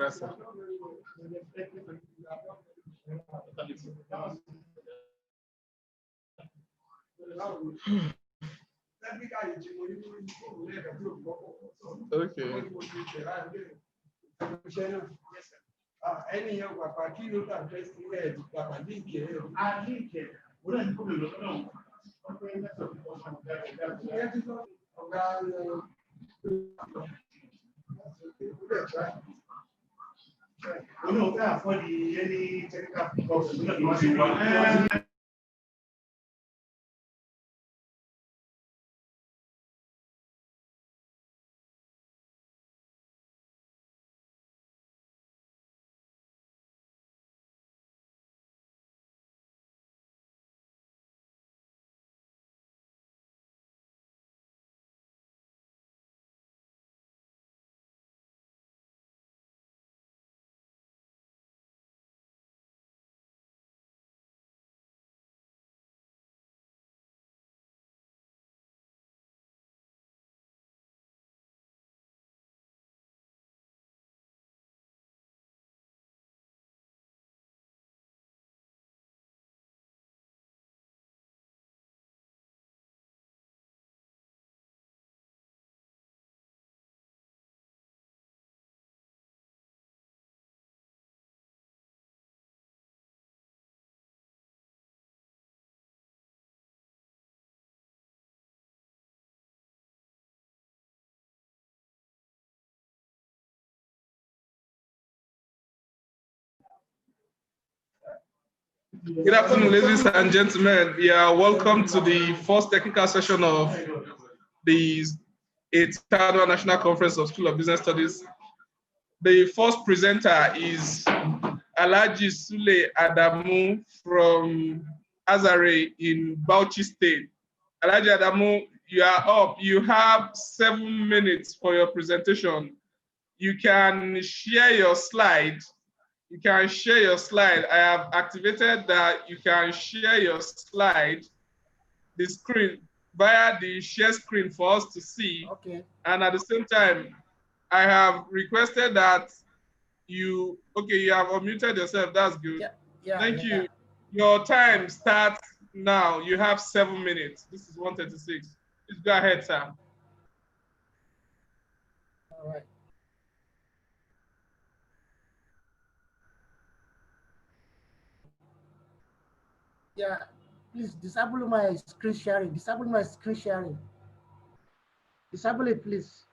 gracias. Okay. Good afternoon, ladies and gentlemen. You are welcome to the first technical session of the 8th National Conference of School of Business Studies. The first presenter is Alhaji Sule Adamu from Azare in Bauchi State. Alhaji Adamu, you are up. You have 7 minutes for your presentation. You can share your slide. You can share your slide. I have activated that you can share your slide, the screen, via the share screen for us to see. Okay. And at the same time, I have requested that you have unmuted yourself. That's good. Yeah. Thank you. Your time starts now. You have 7 minutes. This is 1:36. Please go ahead, sir. All right. Yeah, please disable my screen sharing. Disable my screen sharing. Disable it, please.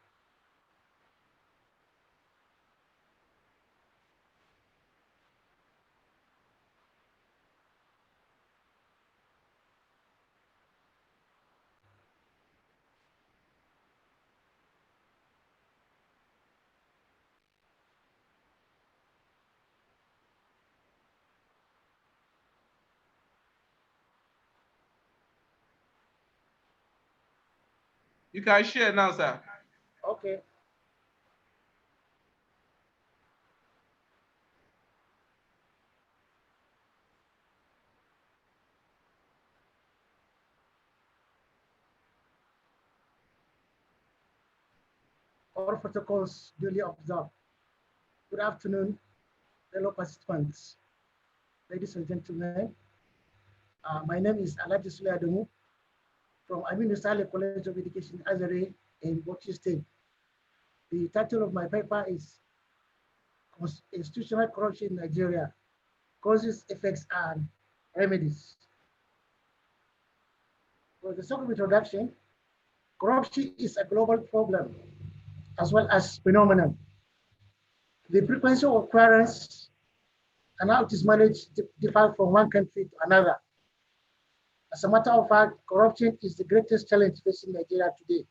You can share now, sir. Okay. All protocols duly observed. Good afternoon, fellow participants, ladies and gentlemen. My name is Alhaji Sule Adamu from Aminu Saleh College of Education, Azare in Bauchi State. The title of my paper is Institutional Corruption in Nigeria, Causes, Effects, and Remedies. For the sake of introduction, corruption is a global problem as well as phenomenon. The frequency of occurrence and how it is managed differ from one country to another. As a matter of fact, corruption is the greatest challenge facing Nigeria today.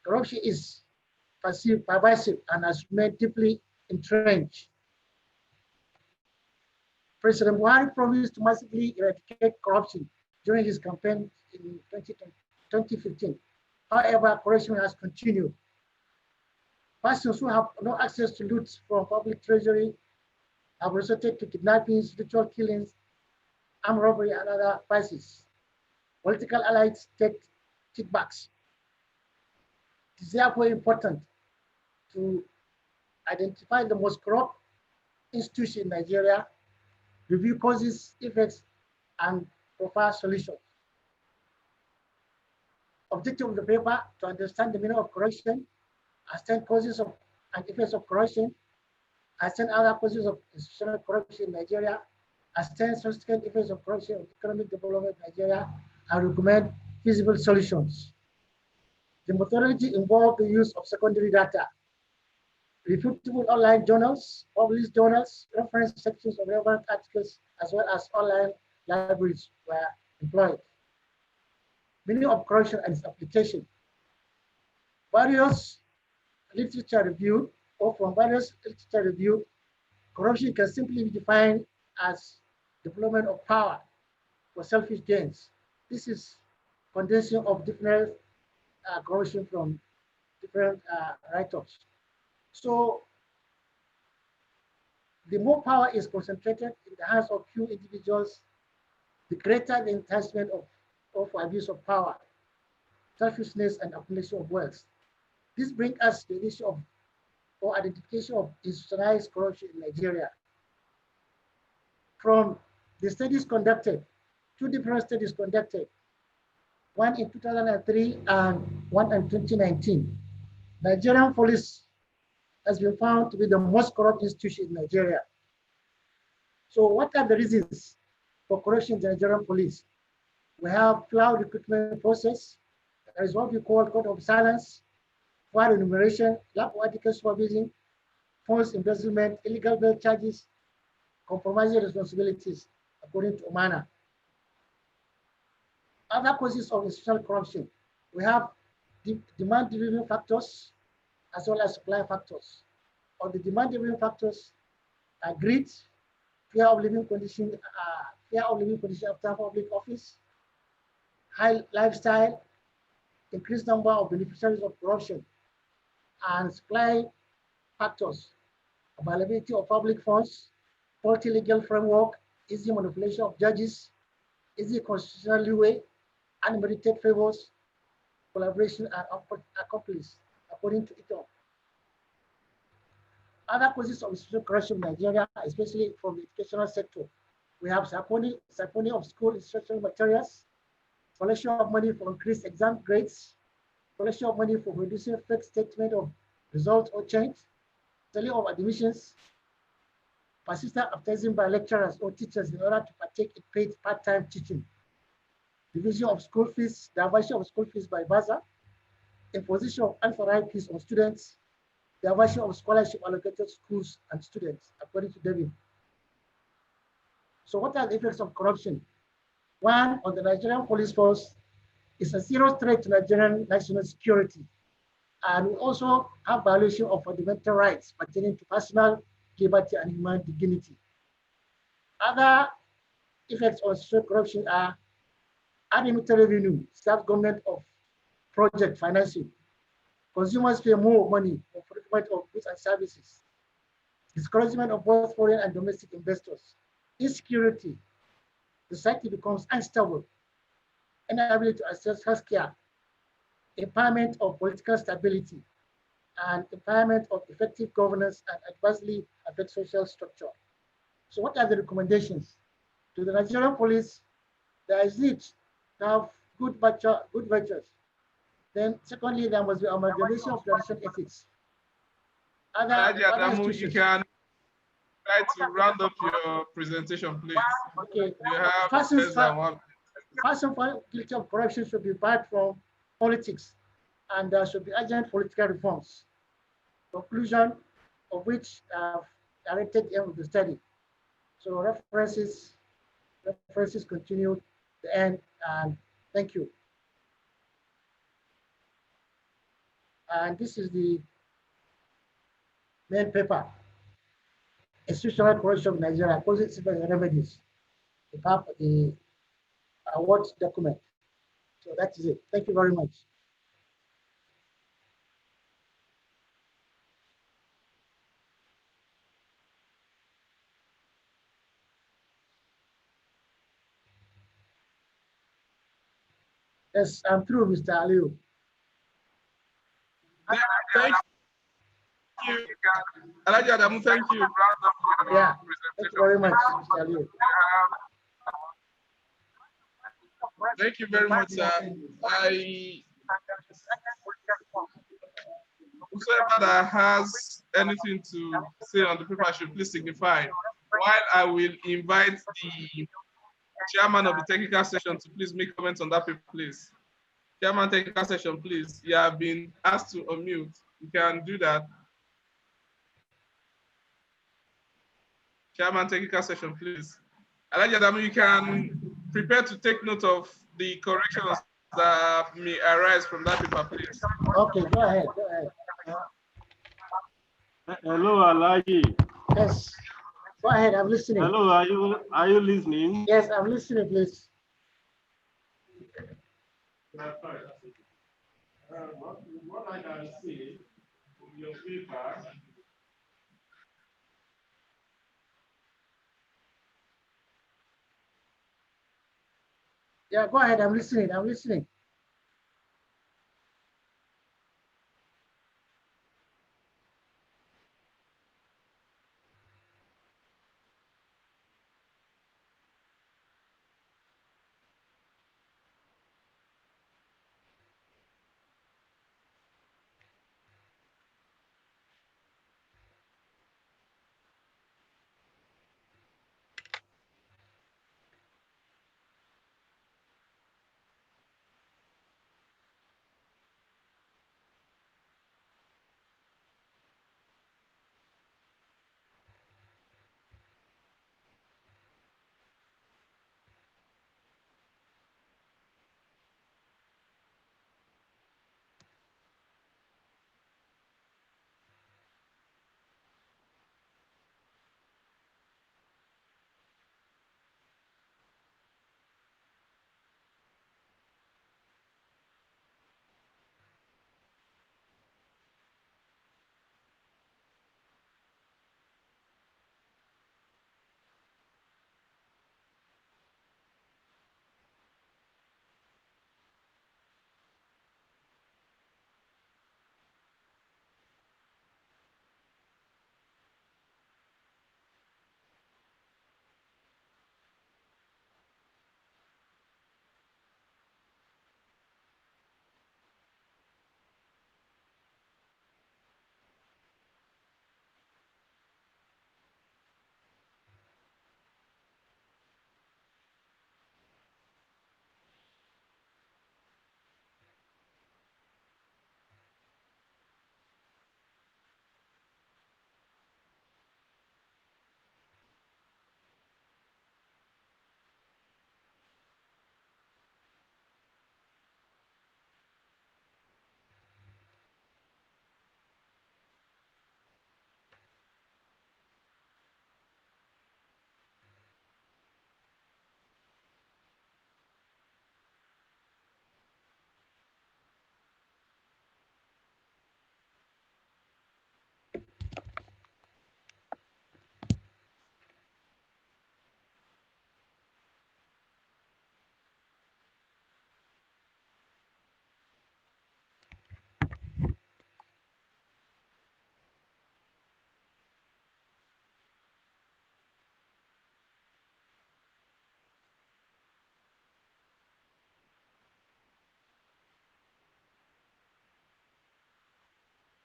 Corruption is pervasive, and has remained deeply entrenched. President Buhari promised to massively eradicate corruption during his campaign in 2015. However, corruption has continued. Persons who have no access to loot from public treasury have resorted to kidnappings, ritual killings, armed robbery, and other vices. Political allies take kickbacks. It is therefore important to identify the most corrupt institution in Nigeria, review causes, effects, and profile solutions. Objective of the paper to understand the meaning of corruption, understand causes of and effects of corruption, understand other causes of institutional corruption in Nigeria, understand subsequent effects of corruption on economic development in Nigeria, and recommend feasible solutions. The methodology involved the use of secondary data, refutable online journals, published journals, reference sections of relevant articles, as well as online libraries were employed. Meaning of corruption and its application. Various literature review, or from various literature review, corruption can simply be defined as deployment of power for selfish gains. This is condensing of different corruption from different write-ups. So the more power is concentrated in the hands of few individuals, the greater the enticement of abuse of power, selfishness, and accumulation of wealth. This brings us to the issue of or identification of institutionalized corruption in Nigeria. From the studies conducted, two different studies conducted, one in 2003 and one in 2019, Nigerian police has been found to be the most corrupt institution in Nigeria. So what are the reasons for corruption in the Nigerian police? We have flawed recruitment process. There is what we call code of silence, file enumeration, lack of ethical supervision, false embezzlement, illegal bail charges, compromising responsibilities, according to Omana. Other causes of institutional corruption, we have demand-driven factors as well as supply factors. On the demand-driven factors are greed, fear of living condition after public office, high lifestyle, increased number of beneficiaries of corruption, and supply factors, availability of public funds, faulty legal framework, easy manipulation of judges, easy constitutional leeway, unmerited favors, collaboration, and accomplice, according to ITO. Other causes of institutional corruption in Nigeria, especially from the educational sector, we have siphoning of school instructional materials, collection of money for increased exam grades, collection of money for producing fake statement of results or change, selling of admissions, persistent advertising by lecturers or teachers in order to partake in paid part-time teaching, division of school fees, diversion of school fees by BASA, imposition of unauthorized fees on students, diversion of scholarship allocated to schools and students, according to David. So what are the effects of corruption? One, on the Nigerian police force is a serious threat to Nigerian national security. And we also have violation of fundamental rights pertaining to personal liberty and human dignity. Other effects of social corruption are unlimited revenue, self-government of project financing. Consumers pay more money for procurement of goods and services. Discouragement of both foreign and domestic investors. Insecurity. Society becomes unstable. Inability to access healthcare. Impairment of political stability. And impairment of effective governance and adversely affect social structure. So what are the recommendations? To the Nigerian police, there is need to have good virtues. Then secondly, there must be amalgamation of traditional ethics. Other you can try to round up your presentation, please. Okay. You have less than one. Person guilty of corruption should be barred from politics, and there should be urgent political reforms. Conclusion of which directed aim of the study. So references continue the end, and thank you. And this is the main paper, Institutional Corruption in Nigeria, Causes and Remedies. The award document. So that is it. Thank you very much. Yes, I'm through, Mr. Aliu. Thank you. Alaji Adamu, thank you. Yeah, thank you very much, Mr. Ali. Thank you very much, sir. Whoever that has anything to say on the paper should please signify. While I will invite the chairman of the technical session to please make comments on that paper, please. Chairman technical session, please. You have been asked to unmute. You can do that. Chairman technical session, please. Alaji Adamu, you can prepare to take note of the corrections that may arise from that paper, please. Okay, go ahead. Go ahead. Hello, Alaji. Yes. Go ahead. I'm listening. Hello, are you listening? Yes, I'm listening, please. What I can see from your paper. Yeah, go ahead. I'm listening. I'm listening.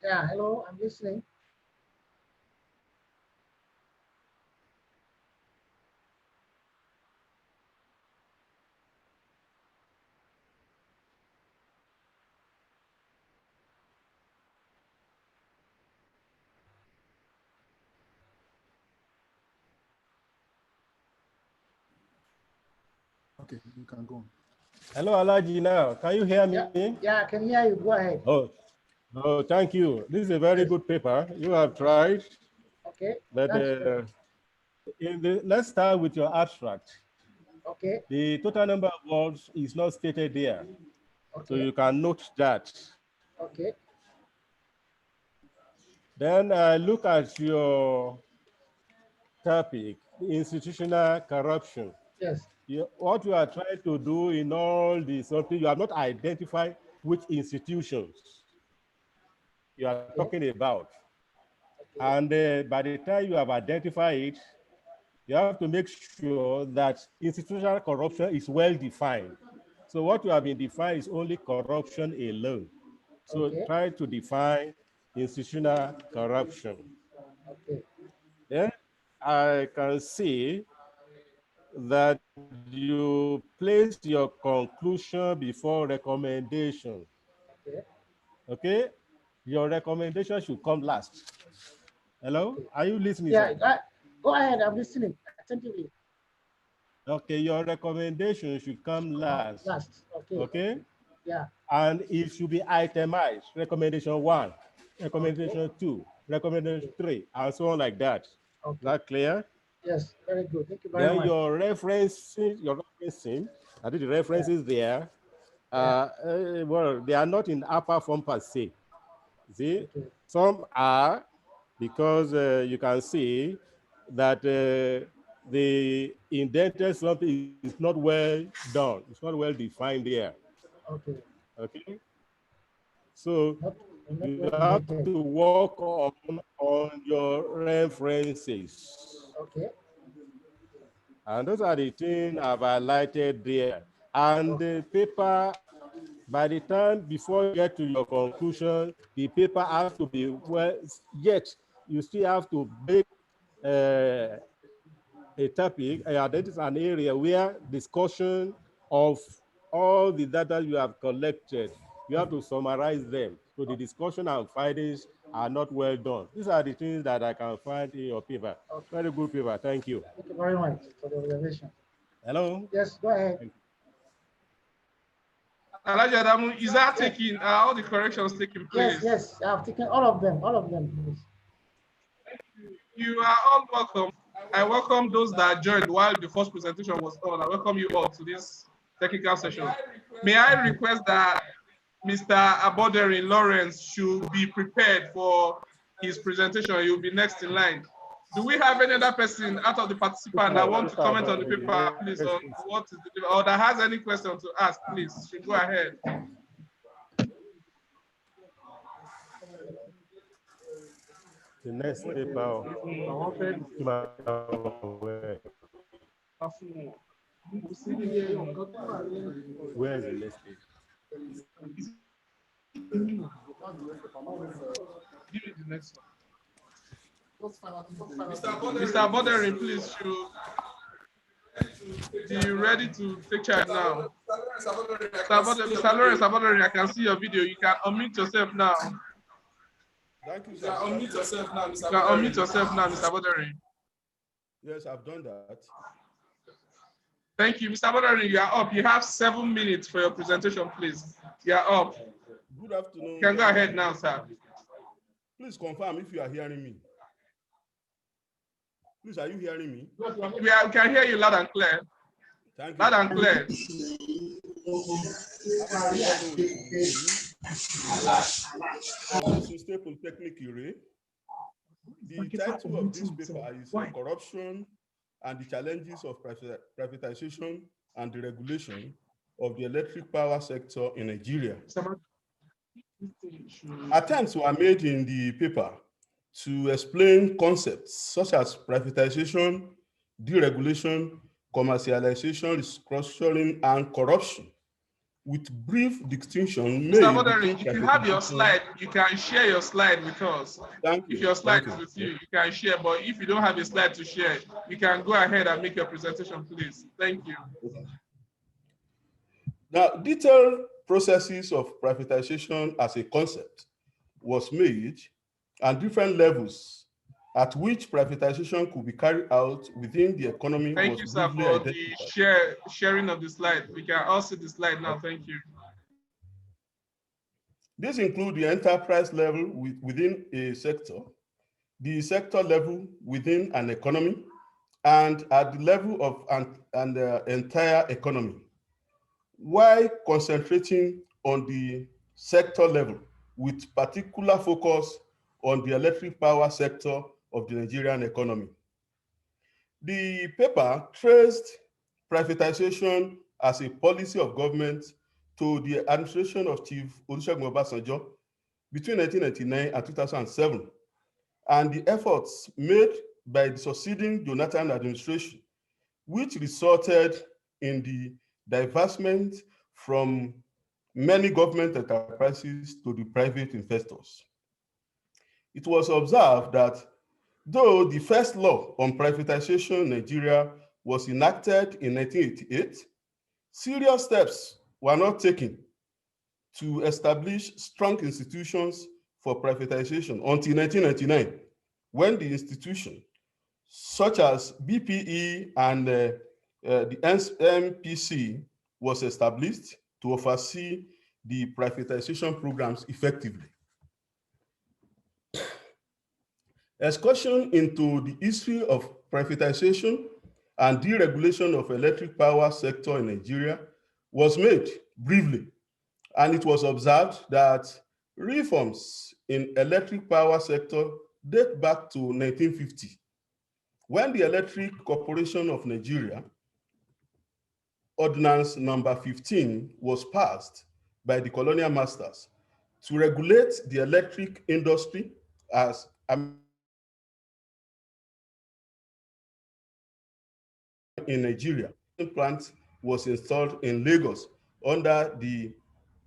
Yeah, hello, I'm listening. Okay, you can go on. Hello, Alaji. Now, can you hear me? Yeah, I can hear you. Go ahead. Oh, thank you. This is a very good paper. You have tried. Okay. But let's start with your abstract. Okay. The total number of words is not stated there. Okay. So you can note that. Okay. Then look at your topic, institutional corruption. Yes. What you are trying to do in all this, something you have not identified which institutions you are talking about. And by the time you have identified it, you have to make sure that institutional corruption is well defined. So what you have been defined is only corruption alone. So Okay. try to define institutional corruption. Okay. Then I can see that you place your conclusion before recommendation. Okay. Okay? Your recommendation should come last. Hello? Okay. Are you listening, Yeah. sir? Go ahead. I'm listening attentively. Okay, your recommendation should come last. Last. Okay. Okay? Yeah. And it should be itemized. Recommendation 1, Okay. recommendation 2, recommendation Okay. 3, and so on like that. Is Okay. that clear? Yes. Very good. Thank you very Then much. your referencing, I did the Yeah. references there. Yeah. Well, they are not in upper form per se. See, Okay. some are because you can see that the indented something is not well done. It's not well defined there. Okay. Okay, so Not not you well have indented. to work on your references. Okay. And those are the things I've highlighted there. And Okay. the paper, by the time before you get to your conclusion, the paper has to be well, yet you still have to make uh, a topic, that is an area where discussion of all the data you have collected, you have to summarize them. So the discussion and findings are not well done. These are the things that I can find in your paper. Okay. Very good paper, thank you. Thank you very much for the observation. Hello? Yes. Go ahead. Elijah Adamu, is that Yes. taking all the corrections taking Yes. place? Yes. I've taken all of them. All of them, please. You are all welcome. I welcome those that joined while the first presentation was on. I welcome you all to this technical session. May I request that Mr. Aboderin Lawrence should be prepared for his presentation. You'll be next in line. Do we have any other person out of the participants that want to comment on the paper, please, on what is the, or that has any question to ask, please, should go ahead. The next paper. Where is the next page? Give me the next one. Mr. Aboderin, please, should be ready to take charge now. Mr. Lawrence Aboderin, I can see your video. You can unmute yourself now. Thank you, You sir. can unmute yourself now, Mr. Aboderin. Unmute yourself now, Mr. Aboderin. Yes, I've done that. Thank you, Mr. Aboderin. You are up. You have 7 minutes for your presentation, please. You are up. Good afternoon. You can go ahead now, sir. Please confirm if you are hearing me. Please, are you hearing me? We can hear you loud and clear. Thank you. Loud and clear. State Polytechnic Ure. The title of this paper is Corruption and the Challenges of Privatization and Deregulation of the Electric Power Sector in Nigeria. Attempts were made in the paper to explain concepts such as privatization, deregulation, commercialization, restructuring, and corruption, with brief distinction made. Mr. Aboderin, if you have your slide, you can share your slide with us. Thank you. If your slide is with you, you can share. But if you don't have a slide to share, you can go ahead and make your presentation, please. Thank you. Okay. Now, detailed processes of privatization as a concept was made, and different levels at which privatization could be carried out within the economy. Thank you, sir, for the sharing of the slide. We can all see the slide now. Thank you. This includes the enterprise level within a sector, the sector level within an economy, and at the level of an entire economy, while concentrating on the sector level with particular focus on the electric power sector of the Nigerian economy. The paper traced privatization as a policy of government to the administration of Chief Olusegun Obasanjo between 1999 and 2007, and the efforts made by the succeeding Jonathan administration, which resulted in the divestment from many government enterprises to the private investors. It was observed that though the first law on privatization in Nigeria was enacted in 1988, serious steps were not taken to establish strong institutions for privatization until 1999, when the institution, such as BPE and the MPC, was established to oversee the privatization programs effectively. Excursion into the history of privatization and deregulation of electric power sector in Nigeria was made briefly, and it was observed that reforms in electric power sector date back to 1950, when the Electric Corporation of Nigeria Ordinance number 15 was passed by the colonial masters to regulate the electric industry as in Nigeria. The plant was installed in Lagos under the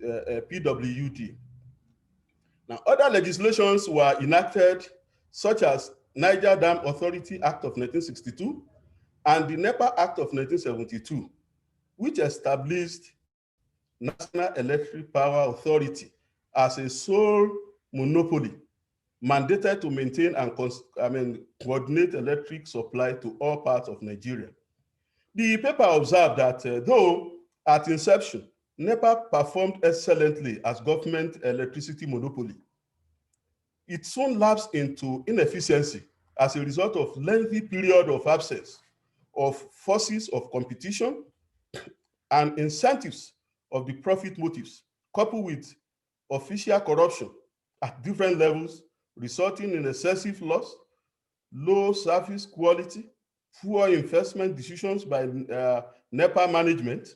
PWUD. Now, other legislations were enacted, such as Niger Dam Authority Act of 1962 and the NEPA Act of 1972, which established National Electric Power Authority as a sole monopoly mandated to maintain and coordinate electric supply to all parts of Nigeria. The paper observed that though at inception, NEPA performed excellently as government electricity monopoly, it soon lapsed into inefficiency as a result of lengthy period of absence of forces of competition and incentives of the profit motives, coupled with official corruption at different levels, resulting in excessive loss, low service quality, poor investment decisions by NEPA management,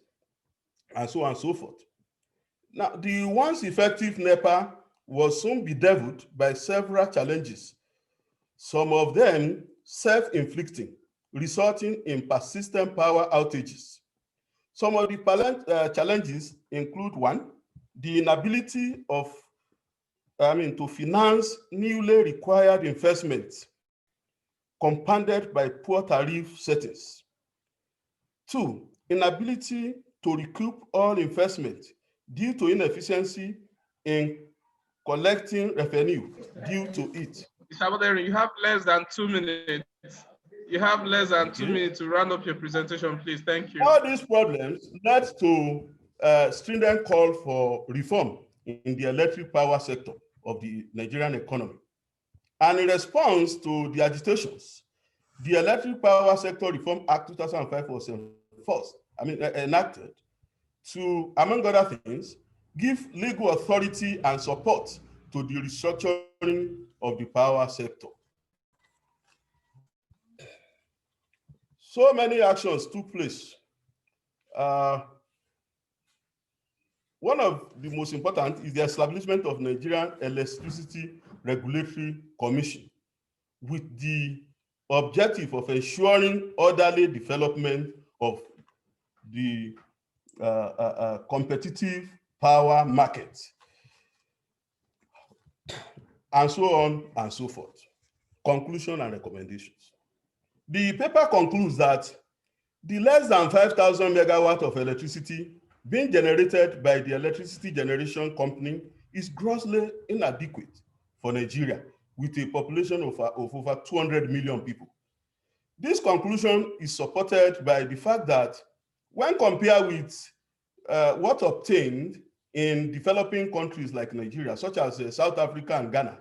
and so on and so forth. Now, the once effective NEPA was soon bedeviled by several challenges, some of them self-inflicting, resulting in persistent power outages. Some of the challenges include: one, the inability of, to finance newly required investments, compounded by poor tariff settings. Two, inability to recoup all investment due to inefficiency in collecting revenue due to it. Mr. Abodere, you have less than 2 minutes. You have less than 2 minutes to round up your presentation, please. Thank you. All these problems led to a stringent call for reform in the electric power sector of the Nigerian economy. And in response to the agitations, the Electric Power Sector Reform Act 2005 was enacted to, among other things, give legal authority and support to the restructuring of the power sector. So many actions took place. One of the most important is the establishment of Nigerian Electricity Regulatory Commission, with the objective of ensuring orderly development of the competitive power market, and so on and so forth. Conclusion and recommendations. The paper concludes that the less than 5,000 megawatts of electricity being generated by the electricity generation company is grossly inadequate for Nigeria, with a population of over 200 million people. This conclusion is supported by the fact that when compared with what obtained in developing countries like Nigeria, such as South Africa and Ghana,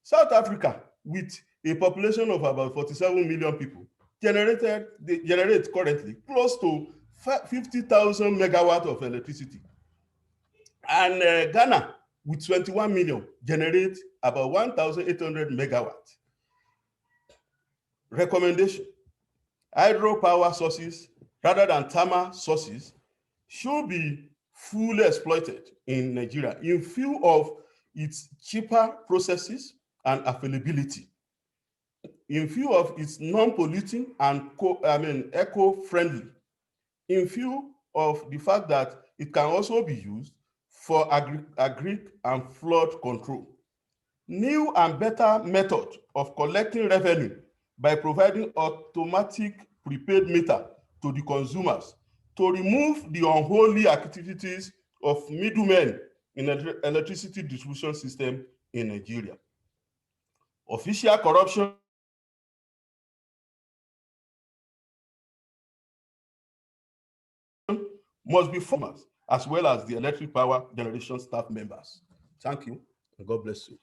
South Africa, with a population of about 47 million people, they generate currently close to 50,000 megawatts of electricity. And Ghana, with 21 million, generate about 1,800 megawatts. Recommendation: hydropower sources rather than thermal sources should be fully exploited in Nigeria in view of its cheaper processes and availability in view of its non-polluting and eco-friendly, in view of the fact that it can also be used for agri and flood control. New and better method of collecting revenue by providing automatic prepaid meter to the consumers to remove the unholy activities of middlemen in electricity distribution system in Nigeria. Official corruption must be farmers as well as the electric power generation staff members. Thank you, and God bless you.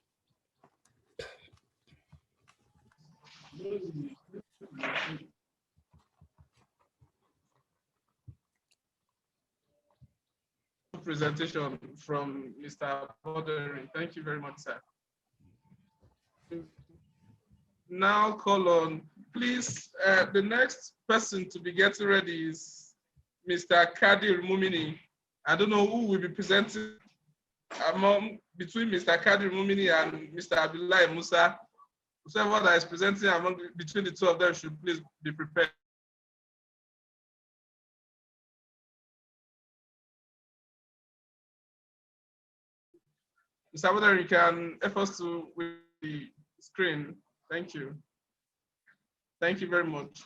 Presentation from Mr. Boderi. Thank you very much, sir. Now call on, please, the next person to be getting ready is Mr. Kadir Mumini. I don't know who will be presenting between Mr. Kadir Mumini and Mr. Abdullahi Musa. Whoever that is presenting between the two of them should please be prepared. Mr. Boderi, you can help us with the screen. Thank you. Thank you very much.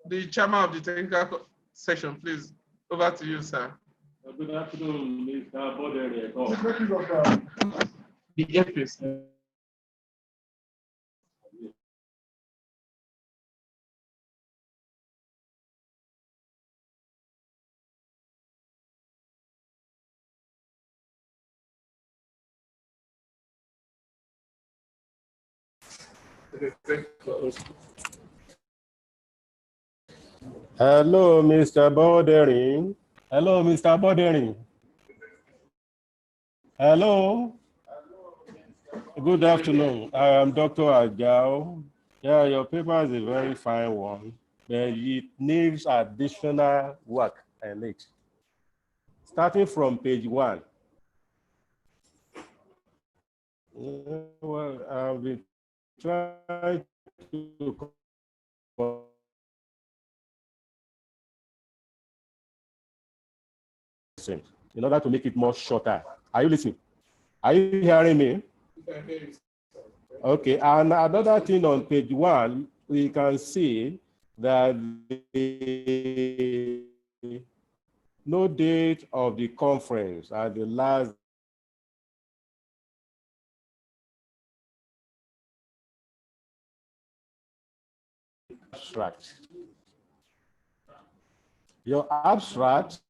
The chairman of the technical section, please. Over to you, sir. Good afternoon, Mr. Boderi. The earpiece. Hello, Mr. Boderi. Hello, Mr. Boderi. Hello. Good afternoon. I am Dr. Ajao. Yeah, your paper is a very fine one, but it needs additional work on it. Starting from page 1. Well, I've been trying to in order to make it more shorter. Are you listening? Are you hearing me? Okay, and another thing on page 1, we can see that the no date of the conference at the last abstract. Your abstract,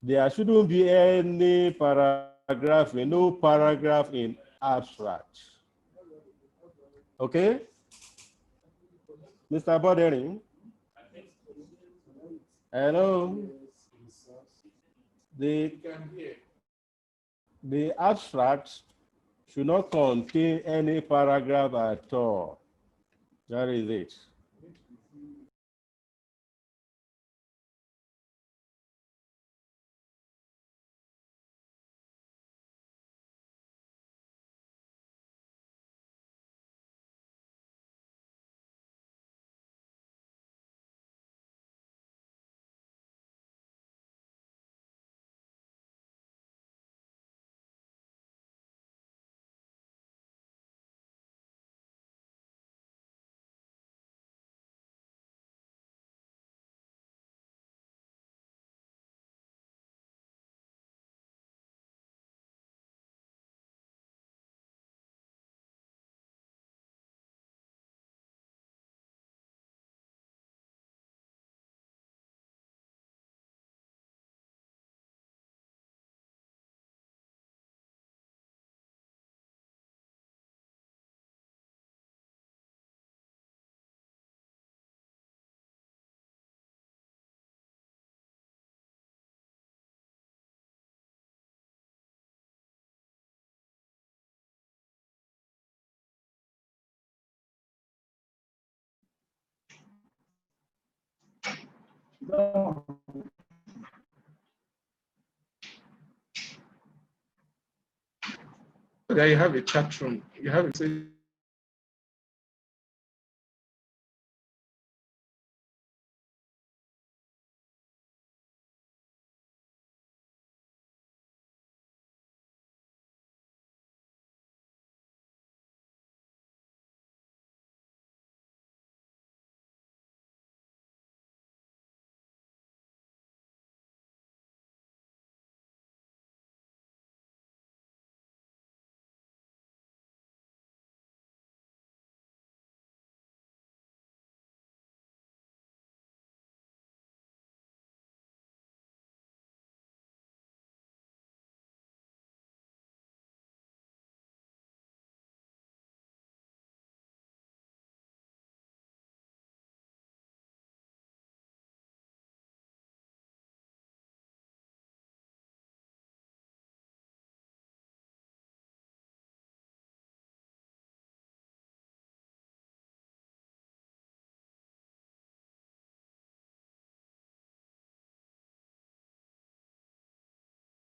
there shouldn't be any paragraph, no paragraph in abstract. Okay? Mr. Bodering? Hello? The abstract should not contain any paragraph at all. That is it. there you have a chat room. You have it.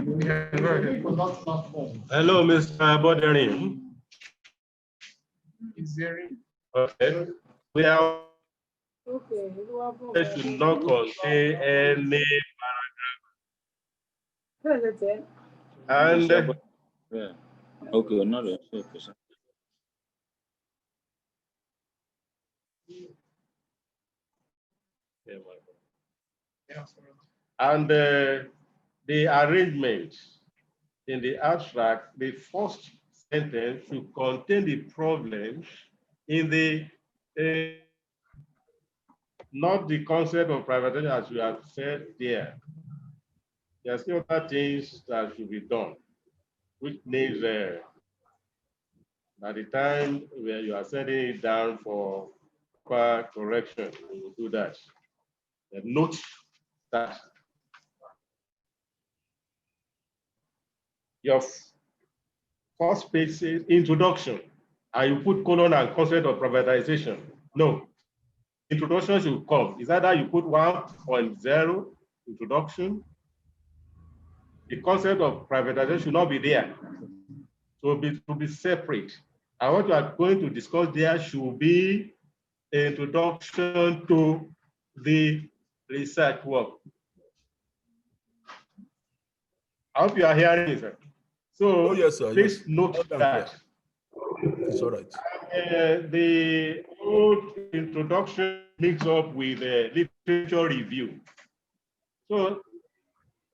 Yeah, go ahead. Hello, Mr. Boderi. Is there? Okay. We are should not contain any paragraph. And Yeah. Okay, another. Okay, sir. and the arrangement in the abstract, the first sentence should contain the problem in the not the concept of privatization as you have said there. There's still other things that should be done, which needs by the time where you are sending it down for correction, we will do that. The note that your first page says introduction, and you put colon and concept of privatization. No, introduction should come. Is either you put 1.0 introduction, the concept of privatization should not be there. So to be separate. And what you are going to discuss there should be introduction to the research work. I hope you are hearing me, sir. So yes, sir. please Yes. note that. It's all right. The old introduction mixed up with literature review. So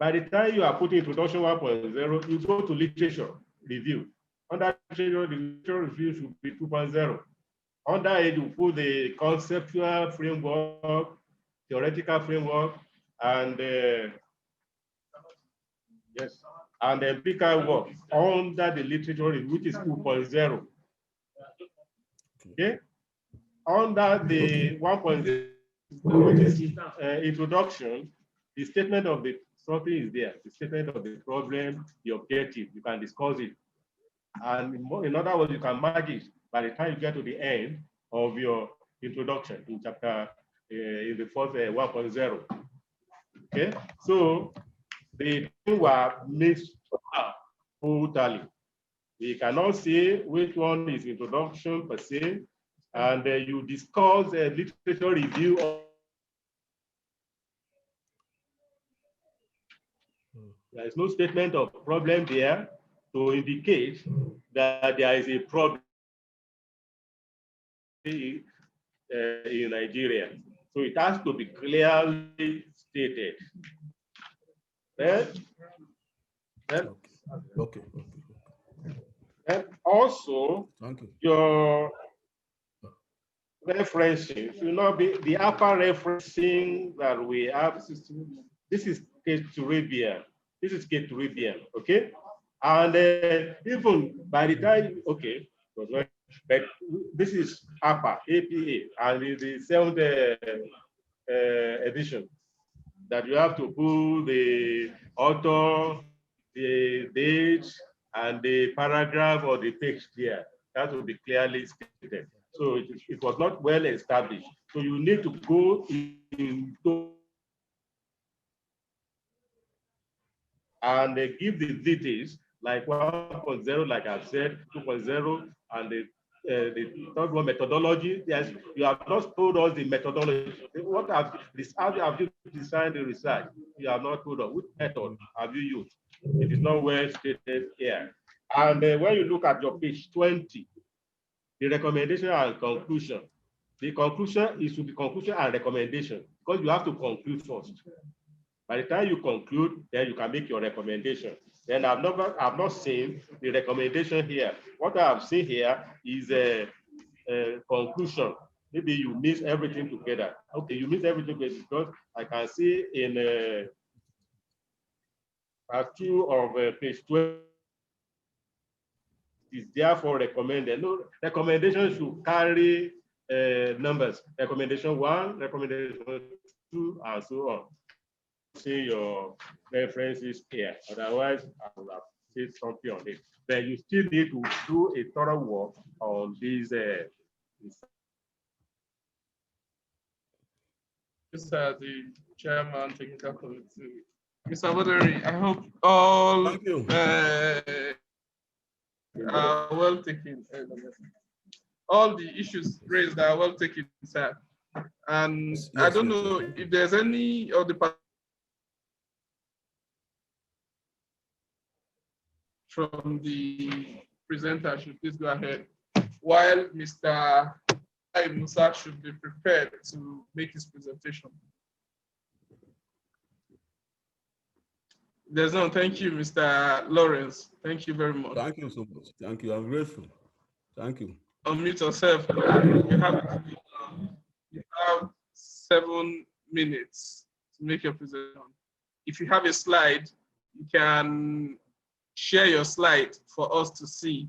by the time you are putting introduction 1.0, you go to literature review. Under literature review should be 2.0. Under it, you put the conceptual framework, theoretical framework, and yes, and the empirical work under the literature review, which is 2.0. Okay, under the 1.0, which is introduction, the statement of the something is there. The statement of the problem, the objective, you can discuss it. And in other words, you can mark it by the time you get to the end of your introduction in chapter, in the first 1.0. Okay, so the two were mixed up totally. We cannot say which one is introduction per se, and you discuss a literature review of there is no statement of problem there to indicate that there is a problem in Nigeria. So it has to be clearly stated. Okay. And also, your referencing should not be the upper referencing that we have. This is Caribbean. This is Caribbean, okay? And even by the time, okay, but this is upper APA, and it's the 7th edition that you have to put the author, the date, and the paragraph or the text there. That will be clearly stated. So it was not well established. So you need to go into and give the details like 1.0, like I've said, 2.0, and the third one, methodology. Yes, you have not told us the methodology. What have this? How have you designed the research? You have not told us which method have you used. It is not well stated here. And when you look at your page 20, the recommendation and conclusion. The conclusion is to be conclusion and recommendation, because you have to conclude first. By the time you conclude, then you can make your recommendation. Then I've not seen the recommendation here. What I have seen here is a conclusion. Maybe you mix everything together. Okay, you mix everything together, because I can see in part 2 of page 12, is therefore recommended. No, recommendation should carry numbers. Recommendation 1, recommendation 2, and so on. See your references here. Otherwise, I will have said something on it. But you still need to do a thorough work on these. Mr. the chairman, technical committee. Mr. Boderi, I hope all are well taken. All the issues raised are well taken, sir. And yes, I don't know if there's any of the from the presenter should please go ahead, while Mr. Musa should be prepared to make his presentation. There's no, thank you, Mr. Lawrence. Thank you very much. Thank you so much. Thank you. I'm grateful. Thank you. Unmute yourself. You have 7 minutes to make your presentation. If you have a slide, you can share your slide for us to see.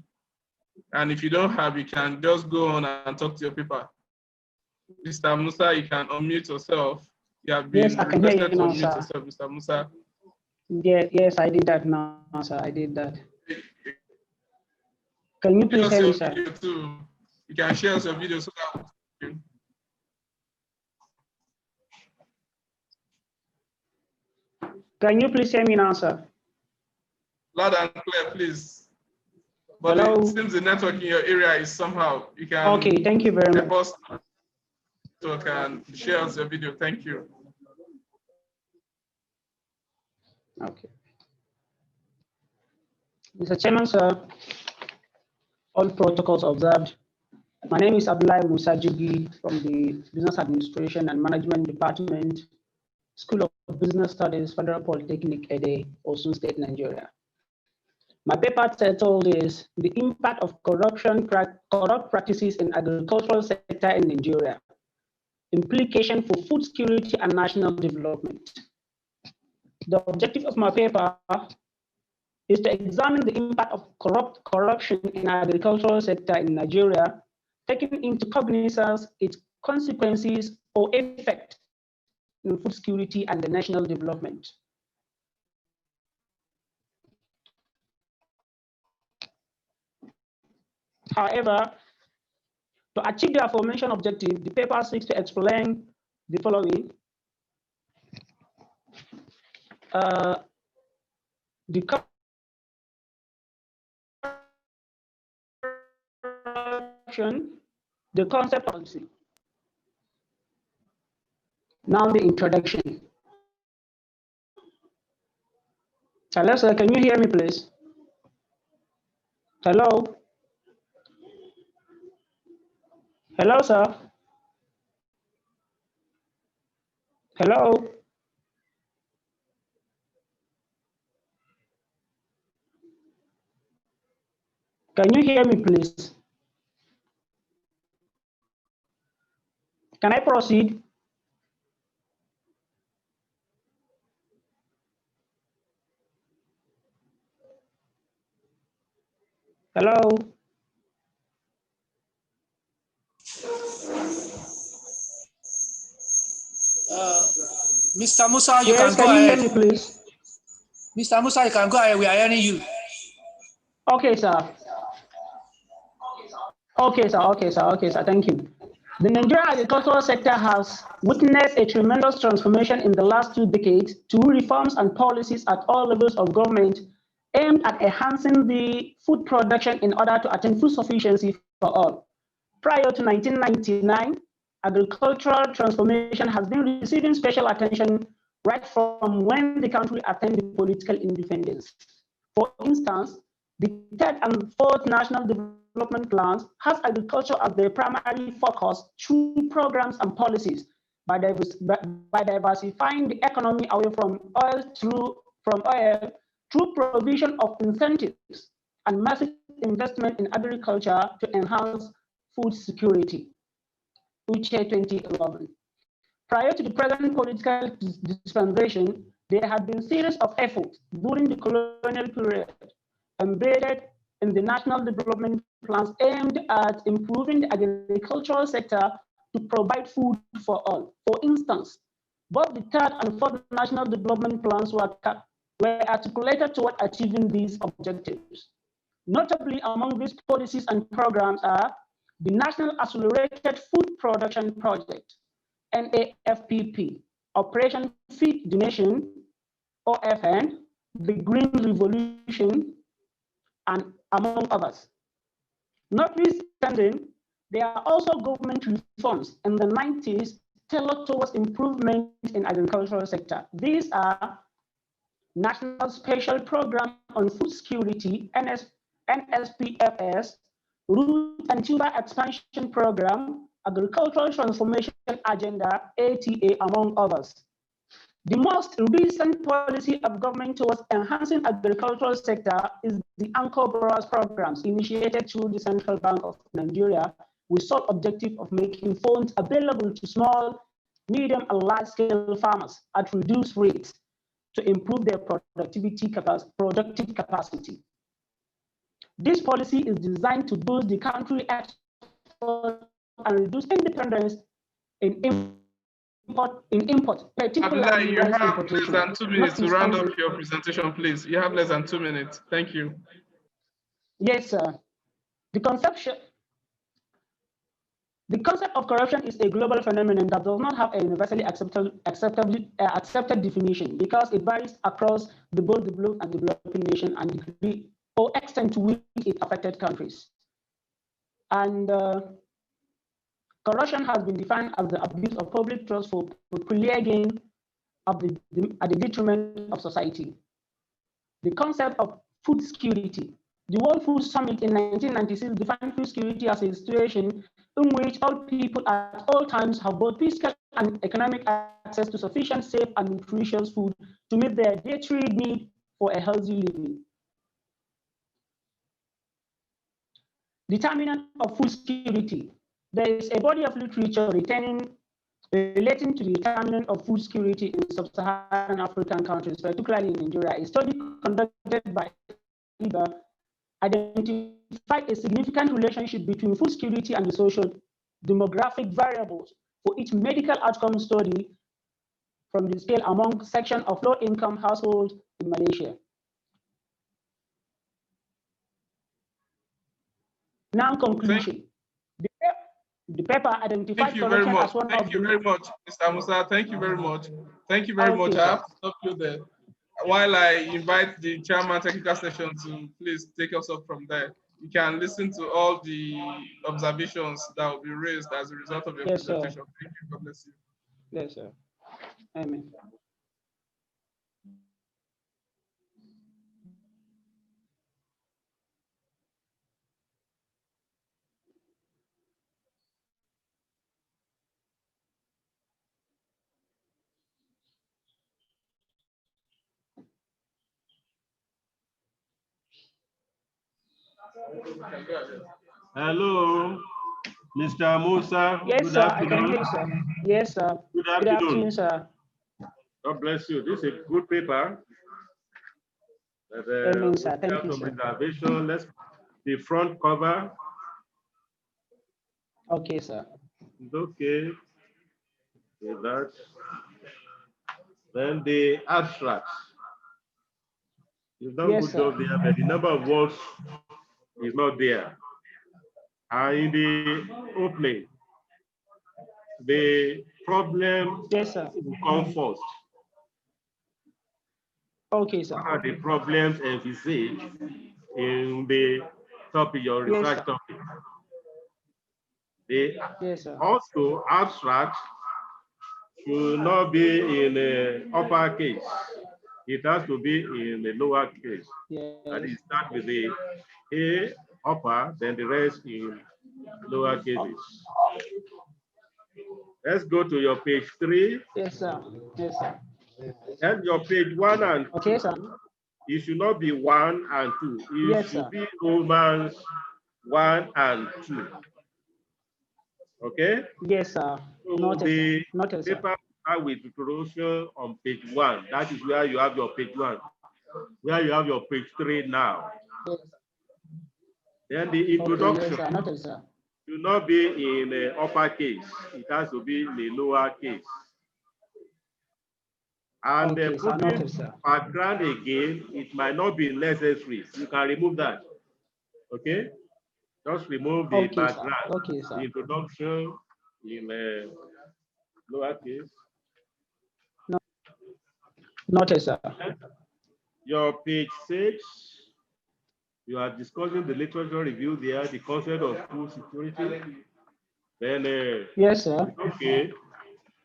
And if you don't have, you can just go on and talk to your paper. Mr. Musa, you can unmute yourself. You have been requested to unmute yourself, Mr. Musa. Yes, I did that now, sir. I did that. Can you please hear me, sir? You can share your video so that Can you please hear me now, sir? Loud and clear, please. But hello? It seems the network in your area is somehow. You can. Okay, thank you very much. So can share us your video. Thank you. Okay. Mr. Chairman, sir, all protocols observed. My name is Abdullahi Musa Jugi from the Business Administration and Management Department, School of Business Studies, Federal Polytechnic, Ede, Osun State, Nigeria. My paper title is The Impact of Corrupt Practices in Agricultural Sector in Nigeria, Implication for Food Security and National Development. The objective of my paper is to examine the impact of corruption in agricultural sector in Nigeria, taking into cognizance its consequences or effect in food security and the national development. However, to achieve the aforementioned objective, the paper seeks to explain the following. The concept policy. Now the introduction. Hello, sir, can you hear me, please? Hello? Hello, sir? Hello? Can you hear me, please? Can I proceed? Hello? Mr. Musa, you yes, can go you ahead. Hear me, please? Mr. Musa, you can go ahead. We are hearing you. Okay, sir. Okay, sir. Okay, sir. Okay, sir. Thank you. The Nigerian agricultural sector has witnessed a tremendous transformation in the last 2 decades through reforms and policies at all levels of government aimed at enhancing the food production in order to attain food sufficiency for all. Prior to 1999, agricultural transformation has been receiving special attention right from when the country attained political independence. For instance, the third and fourth national development plans has agriculture as their primary focus through programs and policies by diversifying the economy away from oil through provision of incentives and massive investment in agriculture to enhance food security. UCHE 2011. Prior to the present political dispensation, there had been a series of efforts during the colonial period embedded in the national development plans aimed at improving the agricultural sector to provide food for all. For instance, both the third and fourth national development plans were articulated toward achieving these objectives. Notably among these policies and programs are the National Accelerated Food Production Project, NAFPP, Operation Feed the Nation, OFN, the Green Revolution, and among others. Notwithstanding, there are also government reforms in the 90s tailored towards improvement in agricultural sector. These are National Special Program on Food Security, NSPFS, Root and Tuber Expansion Program, Agricultural Transformation Agenda, ATA, among others. The most recent policy of government towards enhancing agricultural sector is the Anchor Growers programs initiated through the Central Bank of Nigeria with sole objective of making funds available to small, medium, and large-scale farmers at reduced rates to improve their productive capacity. This policy is designed to boost the country export and reduce independence in import, particularly you rice have less importation. than 2 minutes to round up your presentation, please. You have less than 2 minutes. Thank you. Yes, sir. The concept of corruption is a global phenomenon that does not have a universally accepted definition because it varies across the both developed and developing nation and degree or extent to which it affected countries. And corruption has been defined as the abuse of public trust for clear gain at the detriment of society. The concept of food security. The World Food Summit in 1996 defined food security as a situation in which all people at all times have both physical and economic access to sufficient, safe, and nutritious food to meet their dietary need for a healthy living. Determinant of food security. There is a body of literature relating to the determinant of food security in sub-Saharan African countries, particularly in Nigeria. A study conducted by IBA identified a significant relationship between food security and the social demographic variables for each medical outcome study from the scale among section of low-income households in Malaysia. Now, conclusion. The paper identified corruption as one of the... Thank you very much, Mr. Musa. Thank you very much. Thank you very much. I have to stop you there. While I invite the chairman technical session to please take us up from there, you can listen to all the observations that will be raised as a result of your presentation. Sir. Thank you. God bless you. Yes, sir. Amen. Hello, Mr. Musa. Yes, good sir. afternoon. I can hear you, sir. Yes, sir. Good afternoon, sir. God bless you. This is a good paper. Amen, sir. Thank you, some sir. reservation. Let's the front cover. Okay, sir. Okay. With that. Then the abstract. You've done a good job there, but the number of words is not there. And in the opening, the problem will come first. Okay, sir. What are the problems envisaged in the topic, your Yes, research sir. topic? They Yes, sir. also abstract should not be in a upper case. It has to be in a lower case. Yes. And it start with the A upper, then the rest in lower cases. Let's go to your page 3. Yes, sir. Yes, sir. And your page 1 and 2. Okay, sir. It should not be 1 and 2. It Yes, should sir. be Romans 1 and 2. Okay? Yes, sir. So Noted, the sir. Noted, sir. paper start with introduction on page 1. That is where you have your page 1. Where you have your page 3 now. Yes. Then the Okay, introduction yes, sir. Noted, sir. should not be in upper case. It has to be in the lower case. And Okay, sir. putting Noted, sir. background again, it might not be necessary. You can remove that. Okay? Just remove the Okay, sir. background. Okay, The sir. introduction in lower case. Noted, sir. Your page 6, you are discussing the literature review there, the concept of food security. Then, Yes, sir. okay,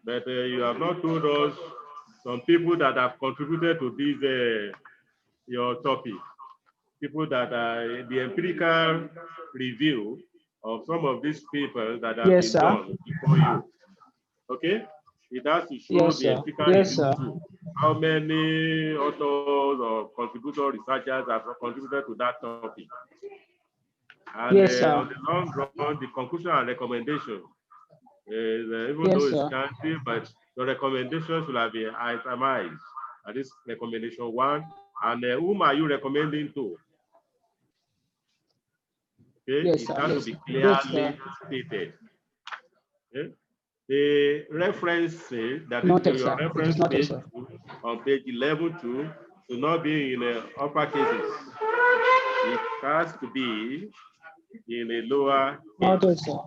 but you have not told us some people that have contributed to this, your topic. People that are the empirical review of some of these papers that have Yes, been sir. done before you. Okay? It has to show Yes, the sir. empirical Yes, review sir. too. How many authors or contributor researchers have contributed to that topic? And Yes, sir. on the long run, the conclusion and recommendation is, even Yes, though it's sir. country, but the recommendation should have been itemized. At this recommendation 1, and whom are you recommending to? Okay, Yes, it sir. has to Yes, be sir. Yes, sir. clearly stated. Okay? The references that is Noted, your sir. It is reference noted, page sir. on page 11 too should not be in upper cases. It has to be in a lower Noted, case. sir.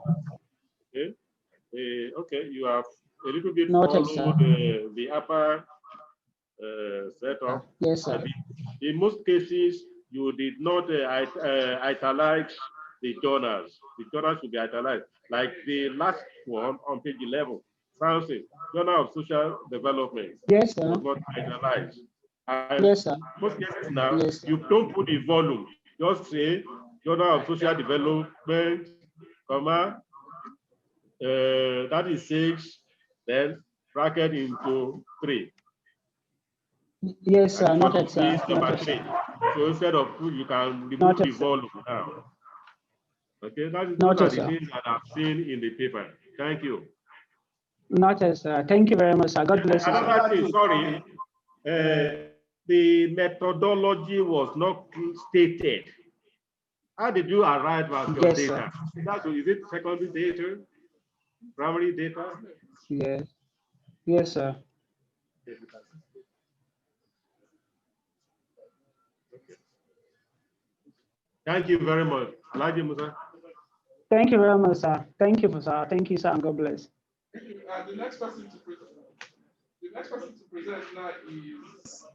Okay, okay, you have a little bit Noted, followed sir. the upper setup. Yes, sir. But in most cases, you did not italize the journals. The journals should be italicized. Like the last one on page 11, Francis, Journal of Social Development, Yes, sir. was not italicized. And Yes, sir. most cases now, Yes, sir. you don't put the volume. Just say Journal of Social Development, comma, that is 6, then bracket into 3. Yes, sir. And this one Noted, sir. is number Noted, 3. sir. So instead of 2, you can remove Noted, the sir. volume now. Okay, those are Noted, the sir. things that I've seen in the paper. Thank you. Noted, sir. Thank you very much, sir. God bless you, sir. Another thing, sorry, the methodology was not stated. How did you arrive at your Yes, data? sir. Is it secondary data, primary data? Yes. Yes, sir. Thank you very much. Alhaji Musa. Thank you very much, sir. Thank you, sir. Thank you, sir, and God bless. The next person to present now is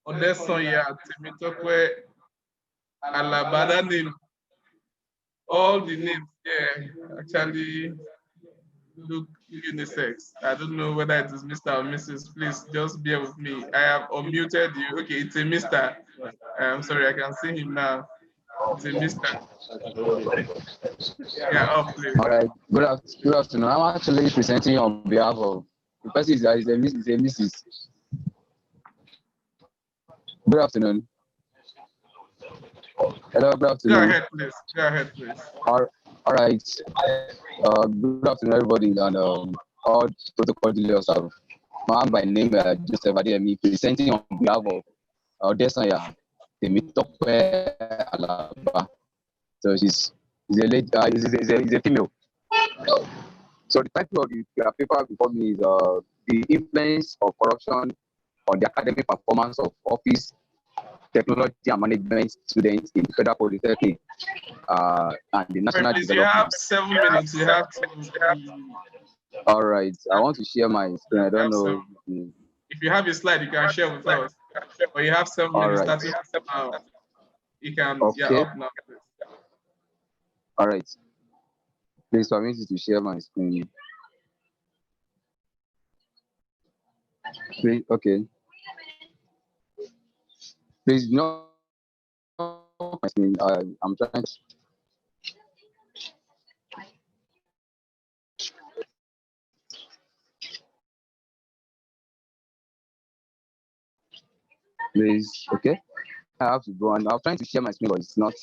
Odesonya Timitokwe Alabada name. All the names actually look unisex. I don't know whether it is Mr. or Mrs. Please just bear with me. I have unmuted you. Okay, it's a Mr. I'm sorry, I can see him now. It's a Mr. Yeah, off please. All right. Good afternoon. I'm actually presenting on behalf of the person is a Mrs. Good afternoon. Hello, good afternoon. Go ahead, please. Go ahead, please. All right. Good afternoon, everybody, and all protocol dealers have. By name, Joseph Adeyemi, presenting on behalf of Odesanya, the Mitokwe Alaba. So she's a lady, is a female. So the title of the paper before me is the influence of corruption on the academic performance of office, technology and management students in the Federal Polytechnic and the national Please, development. you have 7 minutes. You have to. All right, I want to share my screen. I don't know. If you have a slide, you can share with us. Or you have 7 All minutes right. starting now. You can, Okay. yeah, up now. All right. Please permit me to share my screen. Please, okay. Please no my screen. I'm trying to. Please, okay. I have to go on. I'm trying to share my screen, but it's not.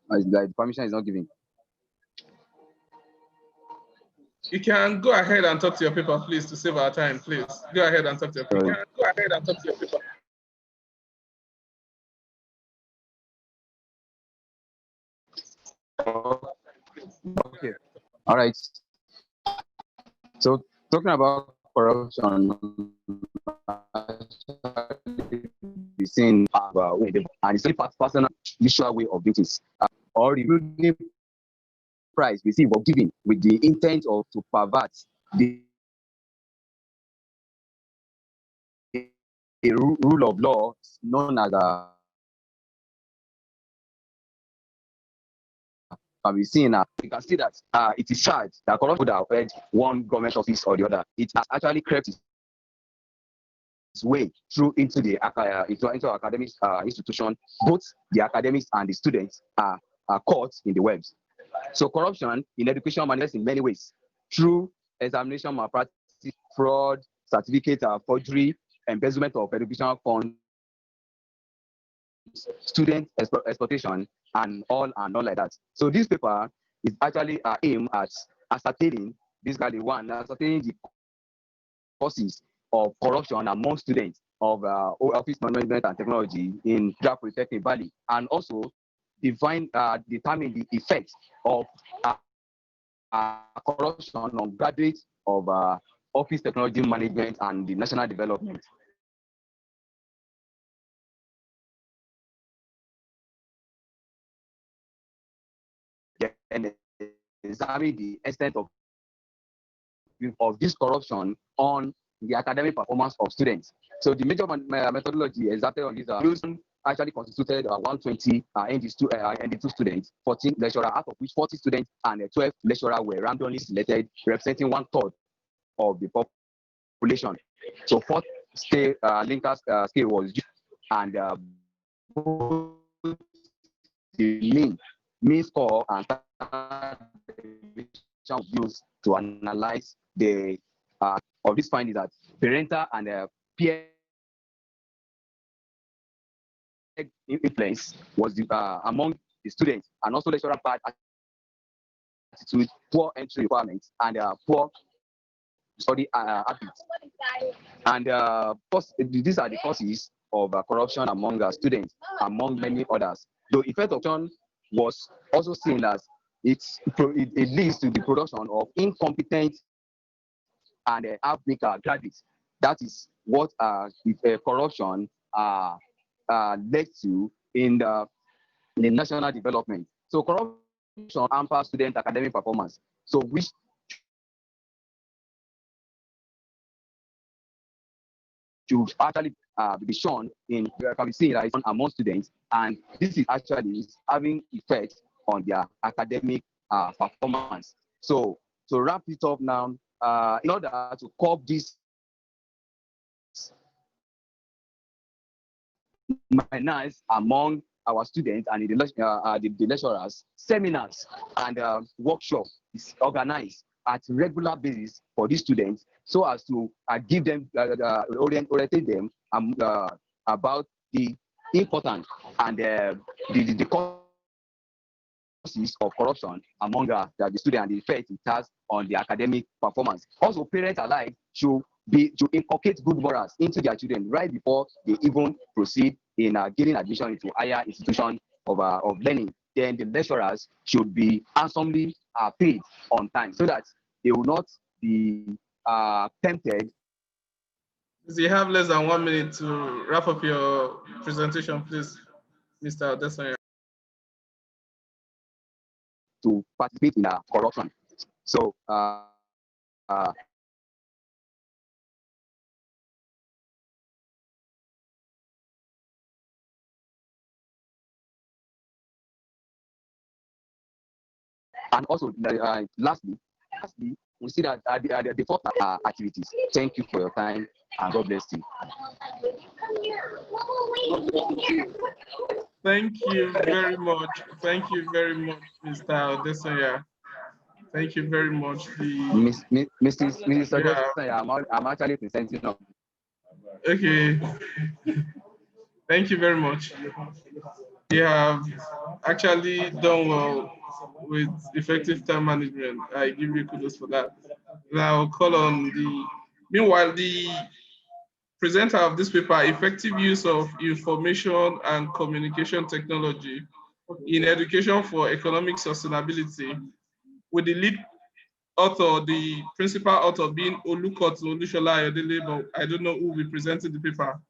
Like the permission is not giving. You can go ahead and talk to your people, please, to save our time, please. Go ahead and talk to your people. Sorry. Go ahead and talk to your people. Okay. All right. So talking about corruption, the same and it's only personal usual way of doing things. Or the ruling price received or given with the intent of to pervert the rule of law known as can be seen. You can see that it is charged that corruption would have held one government office or the other. It has actually crept its way through into the into academic institution. Both the academics and the students are caught in the webs. So corruption in education manifests in many ways through examination malpractice, fraud, certificate forgery, embezzlement of educational funds, student exploitation, and all like that. So this paper is actually aimed at ascertaining basically ascertaining the causes of corruption among students of office management and technology in Gra Polytechnic Valley, and also determine the effects of corruption on graduates of office technology management and the national development. And examine the extent of this corruption on the academic performance of students. So the major methodology exerted on this actually constituted 120 ND2 students, 14 lecturers, out of which 40 students and 12 lecturers were randomly selected, representing 1/3 of the population. So fourth scale Linker scale was used, and the mean score and used to analyze the of this finding that parental and peer influence was among the students, and also lecturer bad attitude, poor entry requirements, and poor study habits. And these are the causes of corruption among students, among many others. The effect of corruption was also seen as it leads to the production of incompetent and half-baked graduates. That is what corruption led to in the national development. So corruption hampers student academic performance. So which should actually be shown in can be seen that among students, and this is actually having effects on their academic performance. So to wrap it up now, in order to curb this minus among our students and the lecturers, seminars and workshops is organized at regular basis for these students, so as to give them orientate them about the importance and the causes of corruption among the student and the effect it has on the academic performance. Also, parents alike should inculcate good morals into their children right before they even proceed in getting admission into higher institutions of learning. Then the lecturers should be handsomely paid on time, so that they will not be tempted. You have less than 1 minute to wrap up your presentation, please, Mr. Adesanya. To participate in corruption. So And also, lastly, we see that the fourth activities. Thank you for your time, and God bless you. Thank you very much. Thank you very much, Mr. Odesanya. Thank you very much. Mrs. Yeah. Odesanya, I'm actually presenting now. Okay. Thank you very much. You have actually done well with effective time management. I give you kudos for that. Now I'll call on meanwhile, the presenter of this paper, effective use of information and communication technology in education for economic sustainability, with the lead author, the principal author being Olukotu Olushola Ayodele, but I don't know who will be presenting the paper.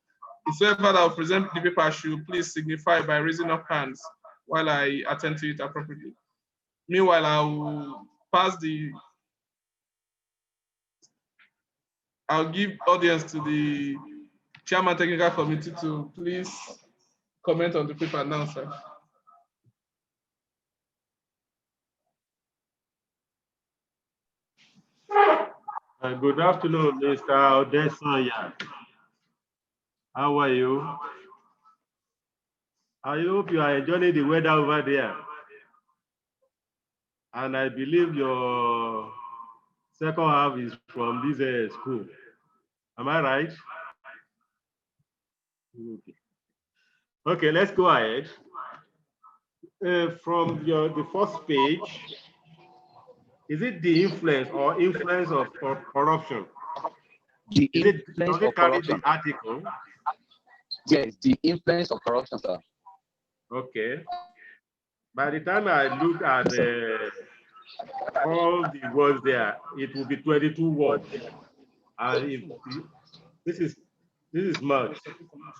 Whoever that will present the paper should please signify by raising up hands while I attend to it appropriately. Meanwhile, I'll give audience to the chairman technical committee to please comment on the paper now, sir. Good afternoon, Mr. Odesanya. How are you? I hope you are enjoying the weather over there. And I believe your second half is from this school. Am I right? Okay. Okay, let's go ahead. From the first page, is it the influence of corruption? The influence does it of carry corruption. the article? Yes, the influence of corruption, sir. Okay. By the time I look at all the words there, it will be 22 words. And if this is much.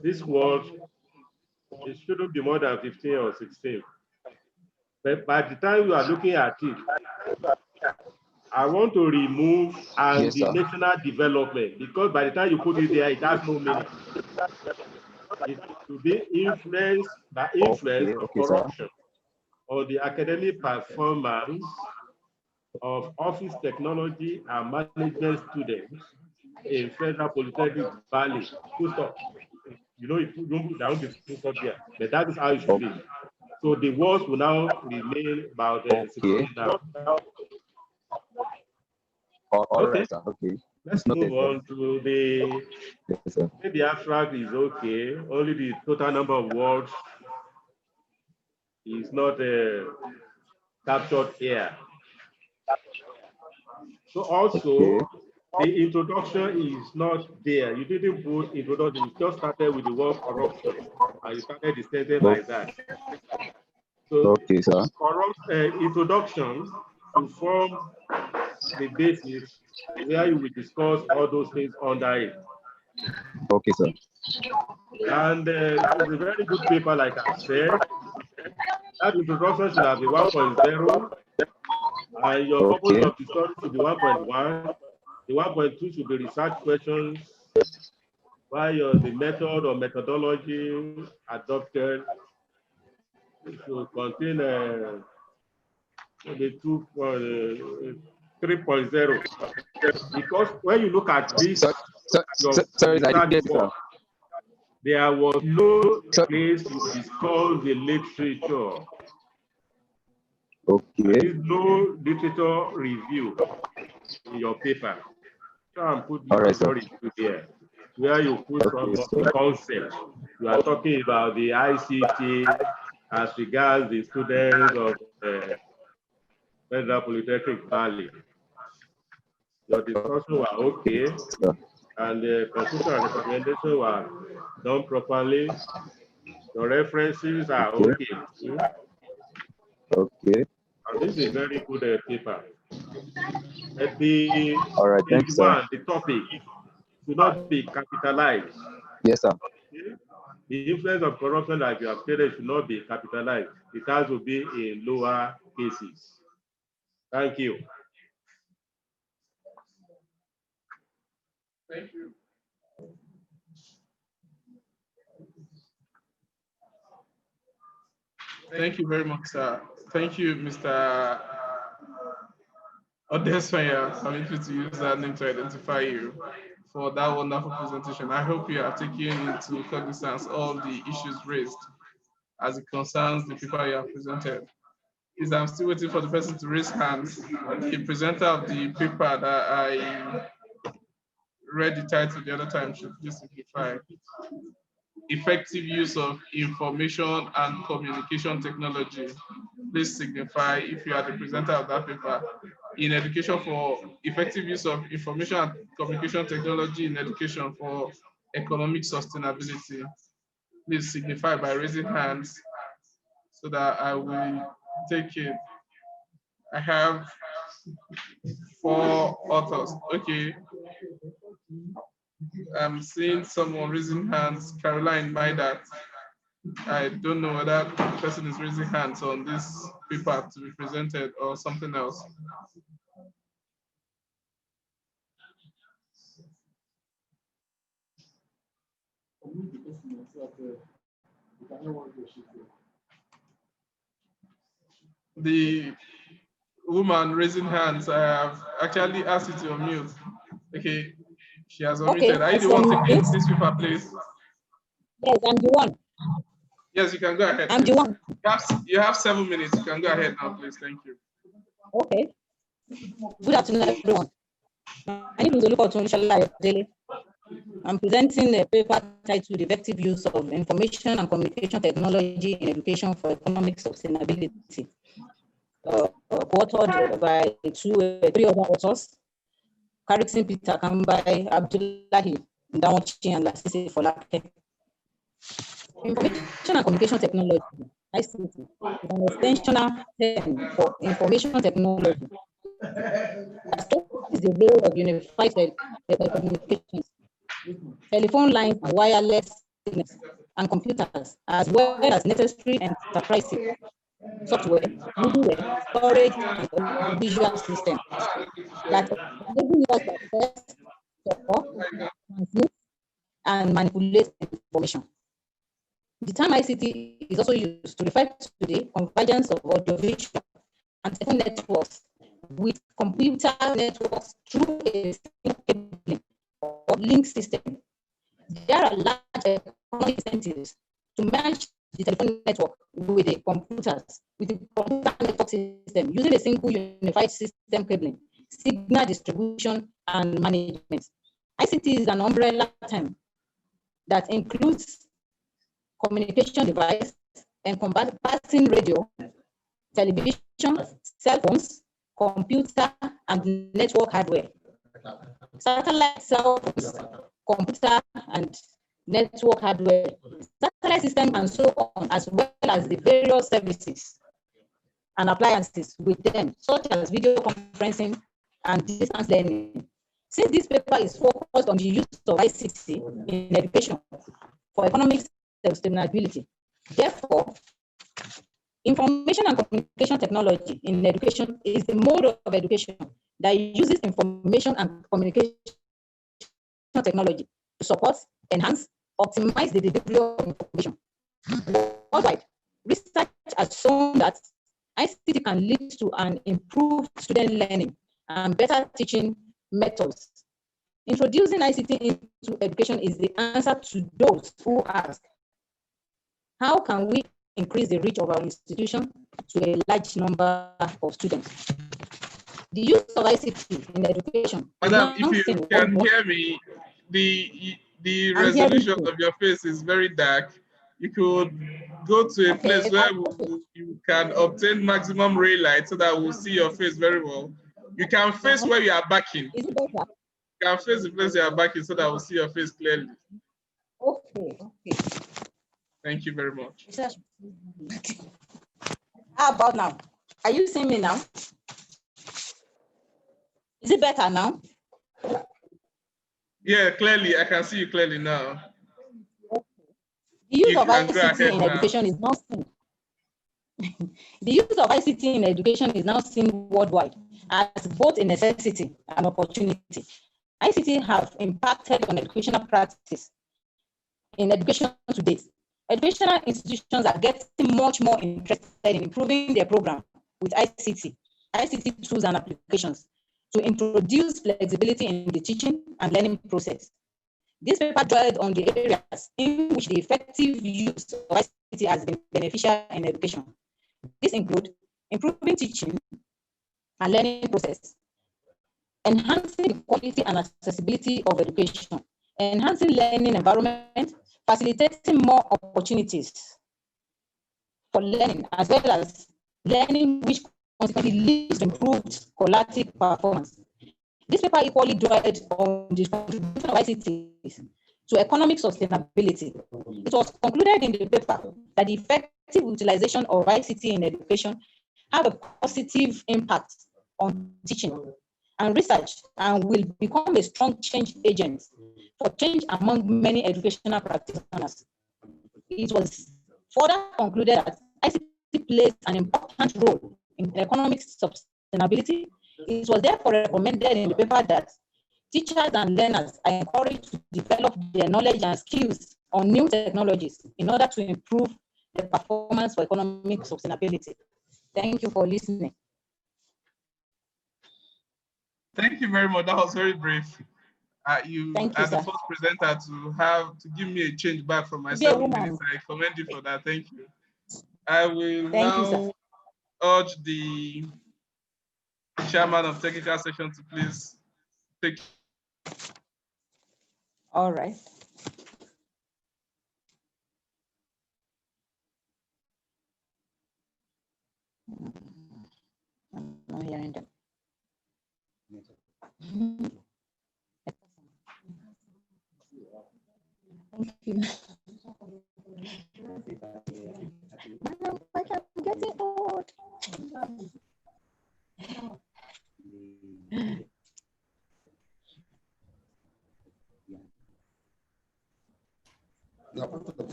This word, it shouldn't be more than 15 or 16. But by the time you are looking at it, I want to remove Yes, the sir. national development, because by the time you put it there, it has no meaning. It should be influence of corruption or the academic performance of office technology and management students in Federal Polytechnic Valley. Full stop. You know, there won't be full stop there, but that is how it should be. So the words will now remain about 16 now. All right, sir. Okay. Let's move on to the abstract is okay. Only the total number of words is not captured here. So also, the introduction is not there. You didn't put introduction. You just started with the word corruption, and you started the sentence like that. So, sir. Introduction to form the basis where you will discuss all those things under it. Okay, sir. And it's a very good paper, like I said. That introduction should have been 1.0, and your purpose of the study should be 1.1. The 1.2 should be research questions, while the method or methodology adopted should contain the 3.0. Because when you look at this, there was no place to discuss the literature. There is no literature review in your paper. Try and put literature review there, where you put some of the concepts. You are talking about the ICT as regards the students of Federal Polytechnic Valley. Your discussion was okay, and the conclusion and recommendation were done properly. The references are okay. Okay. And this is a very good paper. The thanks, sir. the topic should not be capitalized. Yes, sir. The influence of corruption that you have stated should not be capitalized. It has to be in lower cases. Thank you. Thank you. Thank you very much, sir. Thank you, Mr. Odesanya, I'm happy to use that name to identify you for that wonderful presentation. I hope you are taking into cognizance all the issues raised as it concerns the paper you have presented. Is I'm still waiting for the person to raise hands. The presenter of the paper that I read the title the other time should please simplify. Effective use of information and communication technology. Please signify if you are the presenter of that paper. In education for effective use of information and communication technology in education for economic sustainability. Please signify by raising hands so that I will take it. I have 4 authors. Okay. I'm seeing someone raising hands. Caroline Maidat. I don't know whether the person is raising hands on this paper to be presented or something else. The woman raising hands, I have actually asked you to unmute. Okay, she has unmuted. Are you the one taking this paper, please? Yes, I'm the one. Yes, you can go ahead. I'm the one. You have 7 minutes. You can go ahead now, please. Thank you. Okay. Good afternoon, everyone. My name is Olukotunmi. I'm presenting a paper titled Effective Use of Information and Communication Technology in Education for Economic Sustainability, co-authored by 3 other authors, Carrickson Peter Kambai, Abdullahi Ndawochi, and Lasisi Folake. Information and Communication Technology, ICT, is an extensional term for information technology. That is the role of unified telecommunications, telephone lines, and wireless signals, and computers, as well as necessary enterprise software, middleware, storage, and visual systems that enable us to access, store, transmit, and manipulate information. The term ICT is also used to refer to the convergence of audiovisual and telephone networks with computer networks through a single cabling or link system. There are large economic incentives to manage the telephone network with the computer network system using a single unified system cabling, signal distribution, and management. ICT is an umbrella term that includes communication device encompassing radio, television, cell phones, computer, and network hardware. Satellite cell phones, computer, and network hardware, satellite system, and so on, as well as the various services and appliances with them, such as video conferencing and distance learning. Since this paper is focused on the use of ICT in education for economic sustainability, therefore, information and communication technology in education is the mode of education that uses information and communication technology to support, enhance, optimize the delivery of information. Worldwide, research has shown that ICT can lead to an improved student learning and better teaching methods. Introducing ICT into education is the answer to those who ask, how can we increase the reach of our institution to a large number of students? The use of ICT in education. Madam, if you can hear me, the resolution of your face is very dark. You could go to a place where you can obtain maximum ray light so that we'll see your face very well. You can face where you are backing. Is it better? You can face the place you are backing so that we'll see your face clearly. Okay. Thank you very much. How about now? Are you seeing me now? Is it better now? Yeah, clearly. I can see you clearly now. The use of ICT in education is now seen. The use of ICT in education is now seen worldwide as both a necessity and opportunity. ICT have impacted on educational practice in education to date. Educational institutions are getting much more interested in improving their program with ICT tools and applications. to introduce flexibility in the teaching and learning process. This paper dwelled on the areas in which the effective use of ICT has been beneficial in education. These include improving teaching and learning process, enhancing the quality and accessibility of education, enhancing learning environment, facilitating more opportunities for learning, as well as learning which consequently leads to improved collaborative performance. This paper equally dwelled on the contribution of ICT to economic sustainability. It was concluded in the paper that the effective utilization of ICT in education have a positive impact on teaching and research and will become a strong change agent for change among many educational practitioners. It was further concluded that ICT plays an important role in economic sustainability. It was therefore recommended in the paper that teachers and learners are encouraged to develop their knowledge and skills on new technologies in order to improve the performance for economic sustainability. Thank you for listening. Thank you very much. That was very brief. You are the first presenter to give me a change back from my 7 minutes. I commend you for that. Thank you. I will now urge the chairman of technical section to please take. All right. I'm not hearing them. Thank you. I'm getting old.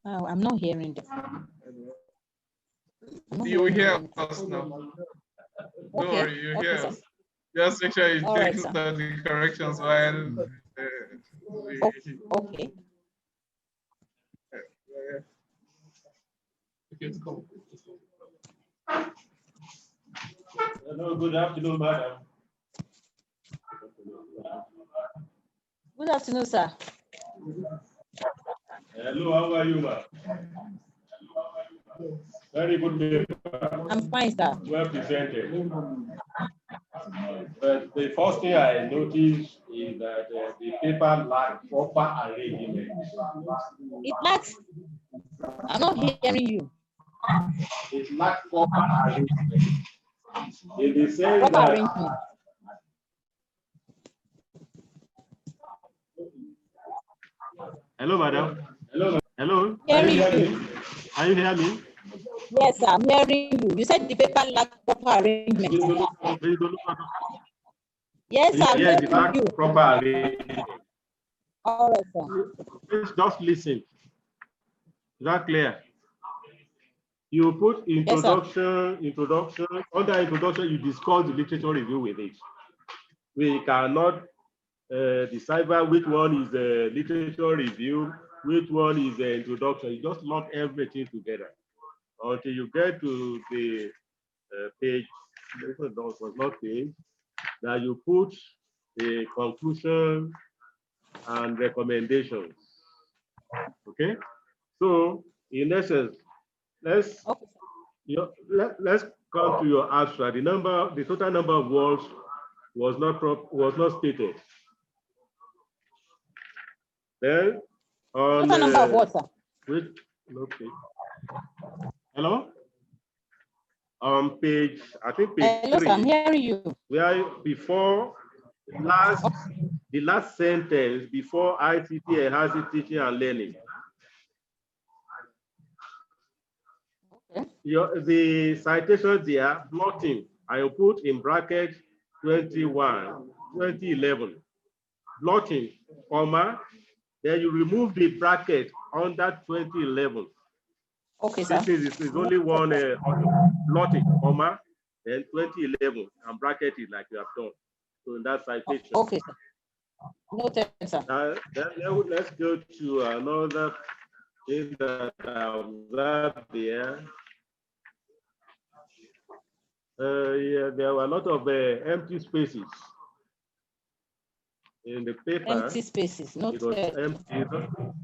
Oh, I'm not hearing them. You hear us now. Don't worry, you hear us. Just make sure you take the corrections while okay. Hello, good afternoon, madam. Good afternoon, sir. Hello, how are you, ma'am? Very good paper. I'm fine, sir. Well presented. But the first thing I noticed is that the paper lacks proper arrangement. It lacks. I'm not hearing you. It lacks proper arrangement. In the sense that arrangement. Hello, madam. Hello. Hello. Can you hear me? Are you hearing me? Yes, sir, I'm hearing you. You said the paper lacks proper arrangement. Yes, sir. Yes, it lacks proper arrangement. All right, sir. Please just listen. Is that clear? You put introduction, introduction. Under introduction, you discuss the literature review with it. We cannot decipher which one is the literature review, which one is the introduction. You just lump everything together until you get to the page. This was not page. That you put the conclusion and recommendations. Okay. So in essence, let's come to your abstract. The total number of words was not stated. Then on total number of words, sir. Okay. Hello. On page, I think page 3. Sir, I'm hearing you. Where before the last sentence before ICT enhances teaching and learning. The citation there, blotting, I will put in bracket 2011. Blotting, comma, then you remove the bracket under 2011. Okay, sir. This is only one blotting, comma, then 2011, and bracket it like you have done. So in that citation. Okay, sir. Noted, sir. Then let's go to another thing that I observed there. Yeah, there were a lot of empty spaces in the paper. Empty spaces, not it was empty.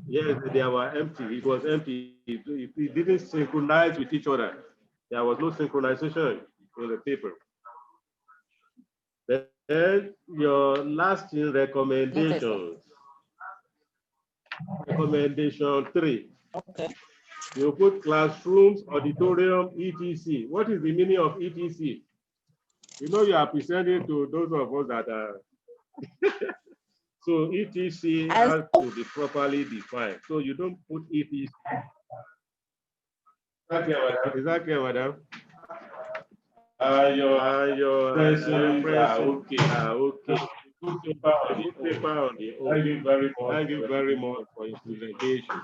Yes, they were empty. It was empty. It didn't synchronize with each other. There was no synchronization in the paper. Then your last recommendations. Recommendation 3. Okay. You put classrooms, auditorium, etc. What is the meaning of etc? You know you are presenting to those of us that are so etc has to be properly defined. So you don't put etc. Is that clear, madam? Your impressions are okay. Good paper on the own. Thank you very much for your presentation.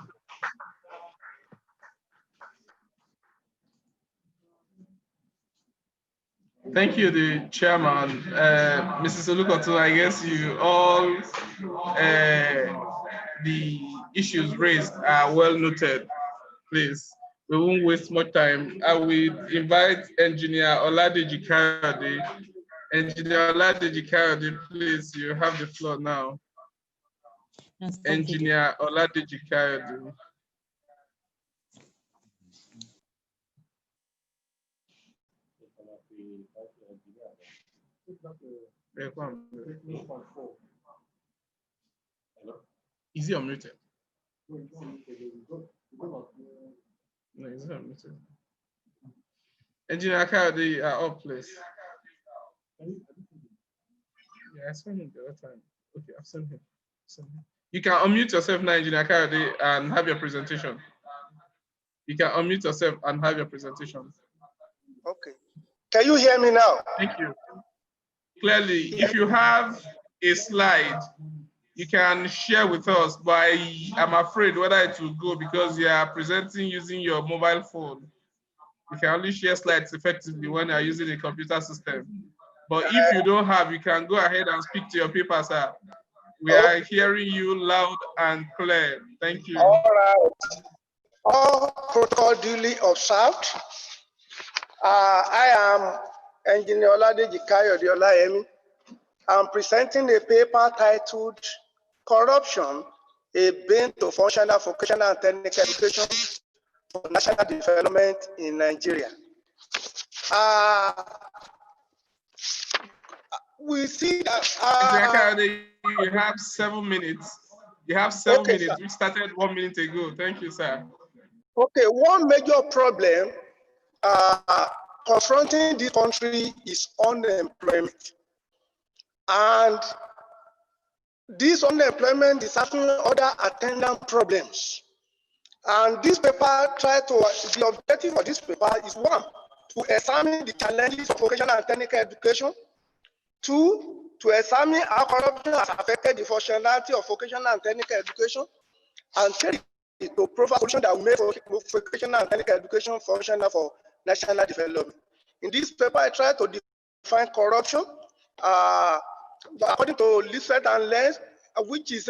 Thank you, the chairman. Mrs. Olukoto, I guess you all, the issues raised are well noted. Please, we won't waste much time. I will invite Engineer Oladeji Kayode. Engineer Oladeji Kayode, please, you have the floor now. Engineer Oladeji Kayode. Is he unmuted? No, he's not unmuted. Engineer Kayode, you are up, please. Yeah, I saw him the other time. Okay, I've seen him. You can unmute yourself now, Engineer Kayode, and have your presentation. You can unmute yourself and have your presentation. Okay. Can you hear me now? Thank you. Clearly, if you have a slide, you can share with us, but I'm afraid whether it will go because you are presenting using your mobile phone. You can only share slides effectively when you're using a computer system. But if you don't have, you can go ahead and speak to your paper, sir. We are hearing you loud and clear. Thank you. All right. All protocol duly observed. I am Engineer Oladeji Kayode Olayemi. I'm presenting a paper titled Corruption, a Bane to Functional, Vocational and Technical Education for National Development in Nigeria. We see that you have 7 minutes. You have 7 minutes. Sir. We started 1 minute ago. Thank you, sir. Okay, one major problem confronting this country is unemployment. And this unemployment is having other attendant problems. And this paper the objective of this paper is 1, to examine the challenges of vocational and technical education. 2, to examine how corruption has affected the functionality of vocational and technical education. And 3, to provide solutions that will make vocational and technical education functional for national development. In this paper, I try to define corruption according to Lisset and Lenz, which is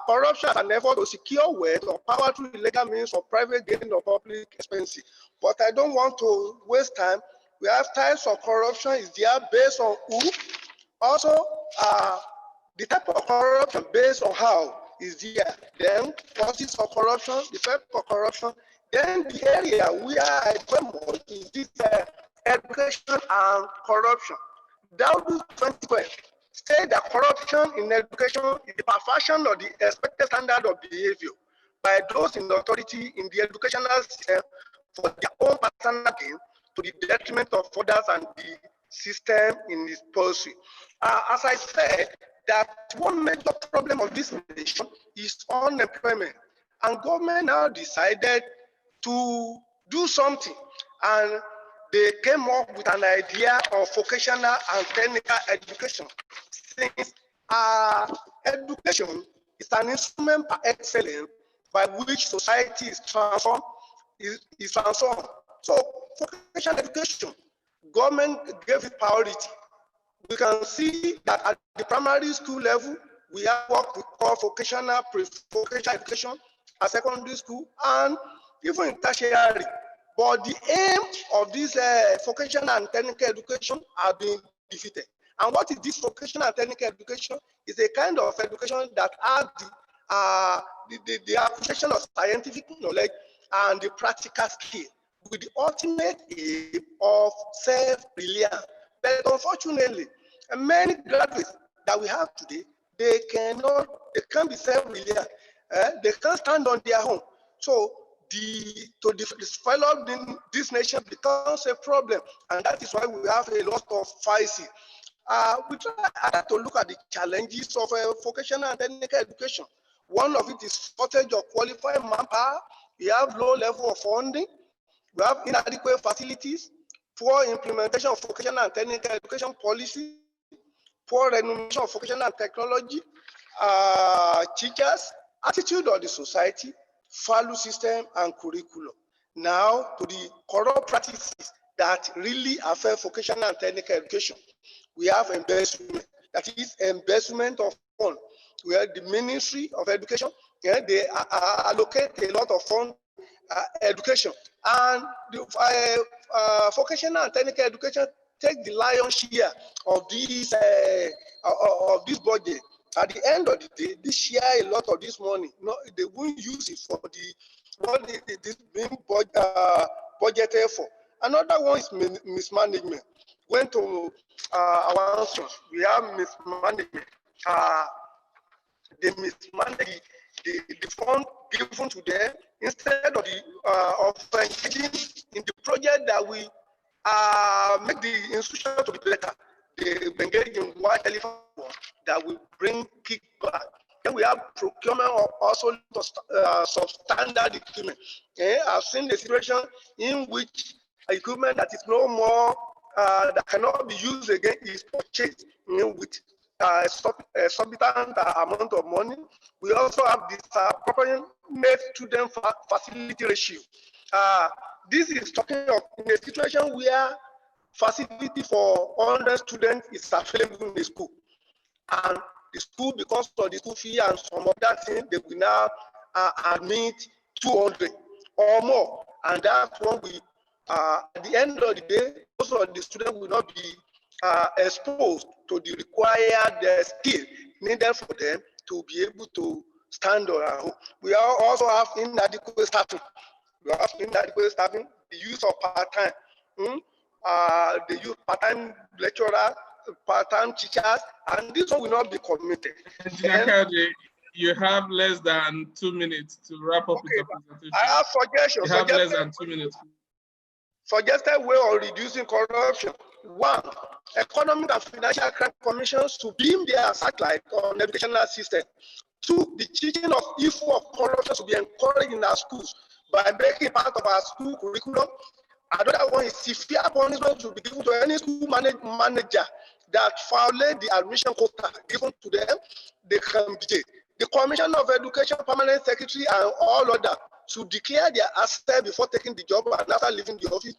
corruption as an effort to secure wealth or power through illegal means of private gain or public expenses. But I don't want to waste time. We have types of corruption is there based on who. Also, the type of corruption based on how is there. Then causes of corruption, the type of corruption. Then the area where I go more is this education and corruption. Down to 2020, say that corruption in education is the perversion of the expected standard of behavior by those in authority in the educational system for their own personal gain to the detriment of others and the system in its policy. As I said, that one major problem of this nation is unemployment, and government now decided to do something, and they came up with an idea of vocational and technical education. Since education is an instrument par excellence by which society is transformed, So vocational education, government gave it priority. We can see that at the primary school level, we have what we call vocational education at secondary school and even in tertiary. But the aim of this vocational and technical education are being defeated. And what is this vocational and technical education? It's a kind of education that has the application of scientific knowledge and the practical skill with the ultimate aim of self-reliance. But unfortunately, many graduates that we have today, they can't be self-reliant. They can't stand on their own. So to develop this nation becomes a problem, and that is why we have a lot of fighting. We try to look at the challenges of vocational and technical education. One of it is shortage of qualified manpower. We have low level of funding. We have inadequate facilities, poor implementation of vocational and technical education policy, poor remuneration of vocational and technology, teachers, attitude of the society, value system, and curriculum. Now to the corrupt practices that really affect vocational and technical education. We have embezzlement, that is embezzlement of funds. We have the Ministry of Education, they allocate a lot of funds education, and the vocational and technical education take the lion's share of this budget. At the end of the day, they share a lot of this money. No, they won't use it for what this being budgeted for. Another one is mismanagement. When to our answers, we have mismanagement. They mismanage the fund given to them instead of engaging in the project that we make the institution to be better. They engage in white elephant that will bring kickback. Then we have procurement of also substandard equipment. I've seen the situation in which equipment that is no more that cannot be used again is purchased with exorbitant amount of money. We also have this proportionate student facility ratio. This is talking of in a situation where facility for 100 students is available in the school, and the school, because of the school fee and some other things, they will now admit 200 or more, and that's when we at the end of the day, most of the students will not be exposed to the required skill needed for them to be able to stand on our own. We also have inadequate staffing. We have inadequate staffing, the use of part-time, the use part-time lecturers, part-time teachers, and this one will not be committed. You have less than 2 minutes to wrap up with your presentation. I have suggestions. You have less than 2 minutes. Suggested way of reducing corruption. One, economic and financial crime commissions to beam their satellite on the educational system. Two, the teaching of issue of corruption to be encouraged in our schools by making part of our school curriculum. Another one is severe punishment to be given to any school manager that violate the admission quota given to them. They can be jailed. The Commission of Education Permanent Secretary and all others should declare their assets before taking the job and after leaving the office.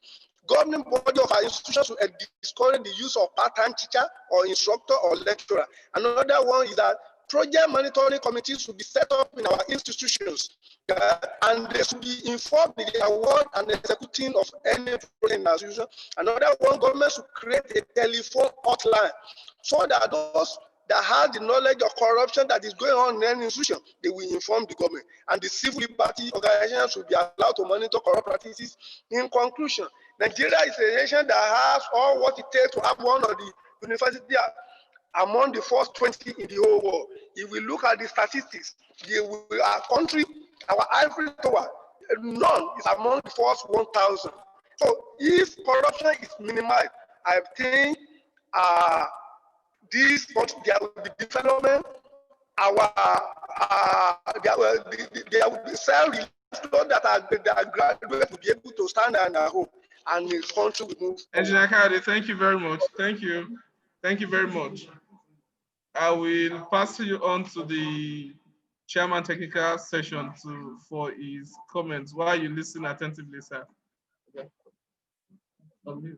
Governing body of our institutions should discourage the use of part-time teacher or instructor or lecturer. Another one is that project monitoring committees should be set up in our institutions, and they should be informed in the award and executing of any project in our institution. Another one, government should create a telephone hotline so that those that have the knowledge of corruption that is going on in any institution, they will inform the government. And the civil liberty organizations should be allowed to monitor corrupt practices. In conclusion, Nigeria is a nation that has all what it takes to have one of the universities among the first 20 in the whole world. If we look at the statistics, our country, our ivory tower, none is among the first 1,000. So if corruption is minimized, I think there will be development. There will be self-reliance that are graduates will be able to stand on their own, and the country will move. Engineer Kayode, thank you very much. Thank you. Thank you very much. I will pass you on to the Chairman Technical Session for his comments while you listen attentively, sir. Okay.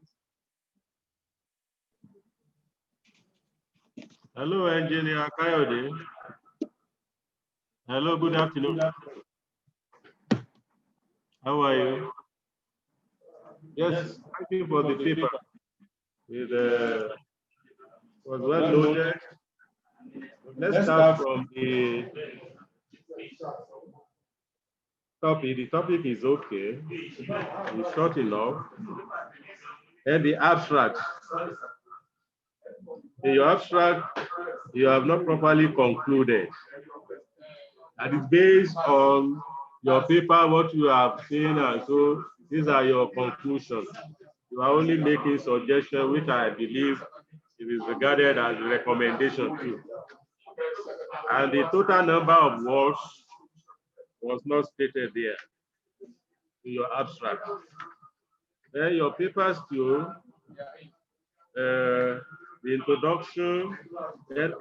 Hello, Engineer Kayode. Hello, good afternoon. How are you? Yes, thank you for the paper. It was well loaded. Let's start from the topic. The topic is okay. It's short enough. And the abstract. In your abstract, you have not properly concluded. And it's based on your paper, what you have seen, and so these are your conclusions. You are only making suggestions, which I believe it is regarded as a recommendation too. And the total number of words was not stated there in your abstract. Then your papers too, the introduction, then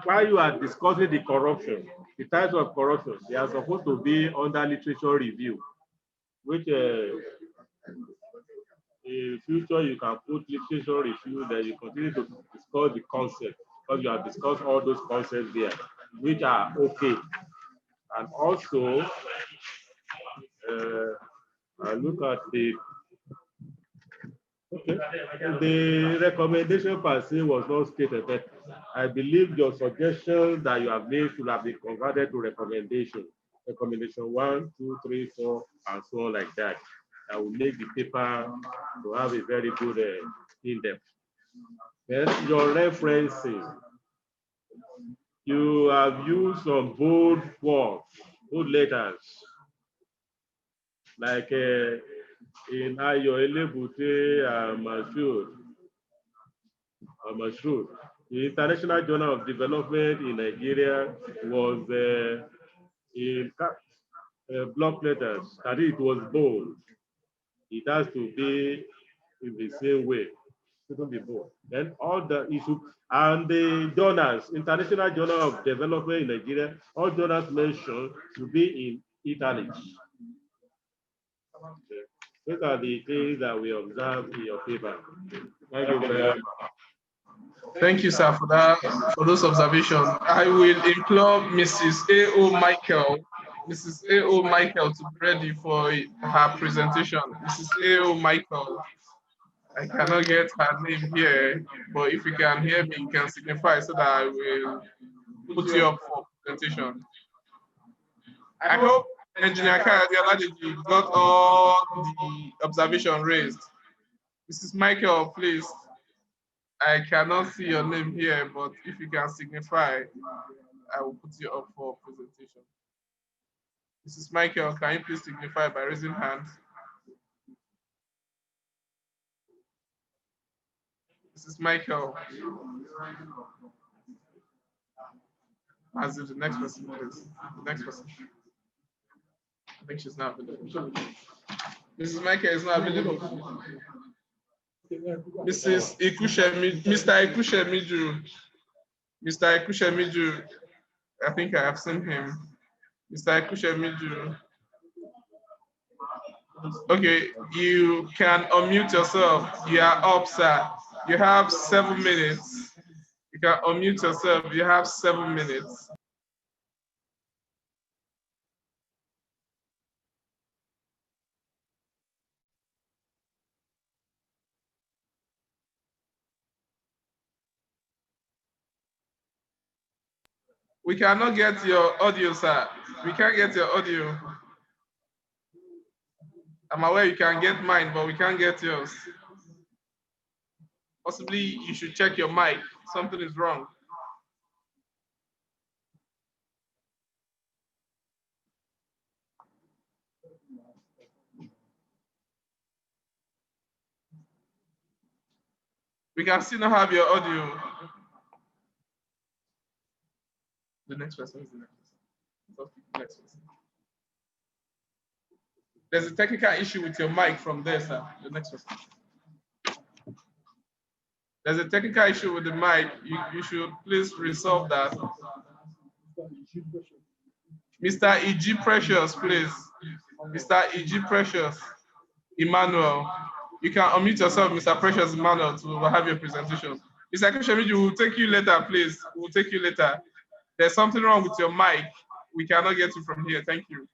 while you are discussing the corruption, the types of corruption, they are supposed to be under literature review, which in future you can put literature review, then you continue to discuss the concept, because you have discussed all those concepts there, which are okay. And also, I look at the the recommendation per se was not stated, but I believe your suggestion that you have made should have been converted to recommendation. Recommendation 1, 2, 3, 4, and so on like that. That will make the paper to have a very good in-depth. Then your references. You have used some bold words, bold letters, like in Ayo Elebute Mashood. The International Journal of Development in Nigeria was in block letters, that it was bold. It has to be in the same way. It shouldn't be bold. Then all the issues and the journals, International Journal of Development in Nigeria, all journals mentioned to be in italics. These are the things that we observe in your paper. Thank you very much. Thank you, sir, for that, for those observations. I will implore Mrs. A.O. Michael, Mrs. A.O. Michael to be ready for her presentation. Mrs. A.O. Michael, I cannot get her name here, but if you can hear me, you can signify so that I will put you up for presentation. I hope Engineer Kayode got all the observation raised. Mrs. Michael, please. I cannot see your name here, but if you can signify, I will put you up for presentation. Mrs. Michael, can you please signify by raising hand? Mrs. Michael. As the next person, please. The next person. I think she's not available. Mrs. Michael is not available. Mrs. Ikushemiju, Mr. Ikushemiju. Mr. Ikushemiju, I think I have seen him. Mr. Ikushemiju. Okay, you can unmute yourself. You are up, sir. You have 7 minutes. You can unmute yourself. You have 7 minutes. We cannot get your audio, sir. We can't get your audio. I'm aware you can get mine, but we can't get yours. Possibly you should check your mic. Something is wrong. We can still not have your audio. The next person is the next person. Next person. There's a technical issue with your mic from there, sir. The next person. There's a technical issue with the mic. You should please resolve that. Mr. E.G. Precious, please. Mr. E.G. Precious, Emmanuel. You can unmute yourself, Mr. Precious Emmanuel, to have your presentation. Mr. Kushamiji, we'll take you later, please. We'll take you later. There's something wrong with your mic. We cannot get you from here. Thank you.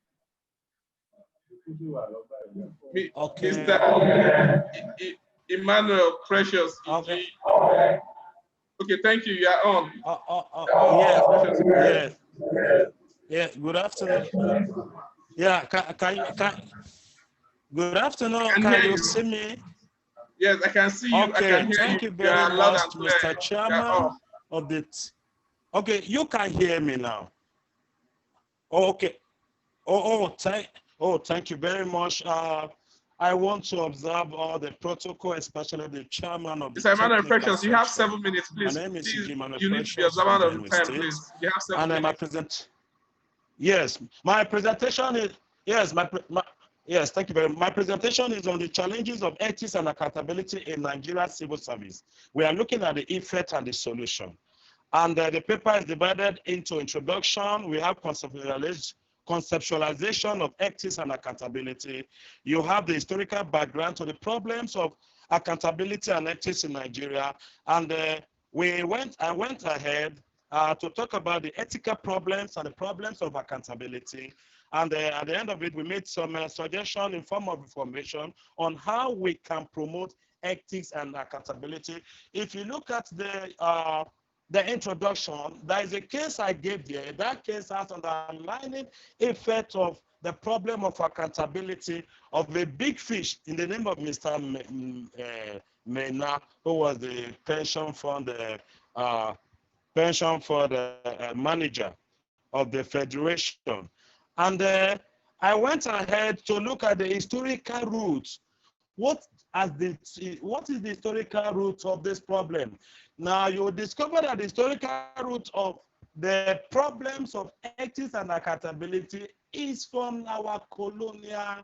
Okay. Mr. Emmanuel Precious. Okay. Okay, thank you. You are on. Yes. Yes. Good afternoon. Yeah. Good afternoon. Can you see me? Yes, I can see you. Okay. I can hear Thank you. you You very are loud much, and clear. Mr. Chairman of the. Okay, you can hear me now. Okay. Thank you very much. I want to observe all the protocol, especially the chairman of the Mr. Emmanuel technical Precious, you have section. 7 minutes, please. My name is Please, Emmanuel you need to be Precious from observant of Benue the time, State. please. You have 7 And minutes. Yes, my presentation is yes, thank you very much. My presentation is on the challenges of ethics and accountability in Nigeria civil service. We are looking at the effect and the solution. And the paper is divided into introduction. We have conceptualization of ethics and accountability. You have the historical background to the problems of accountability and ethics in Nigeria. And I went ahead to talk about the ethical problems and the problems of accountability. And at the end of it, we made some suggestion in form of information on how we can promote ethics and accountability. If you look at the introduction, there is a case I gave there. That case has underlying effect of the problem of accountability of a big fish in the name of Mr. Mena, who was the pension fund manager of the federation. And I went ahead to look at the historical roots. What is the historical root of this problem? Now you discover that the historical root of the problems of ethics and accountability is from our colonial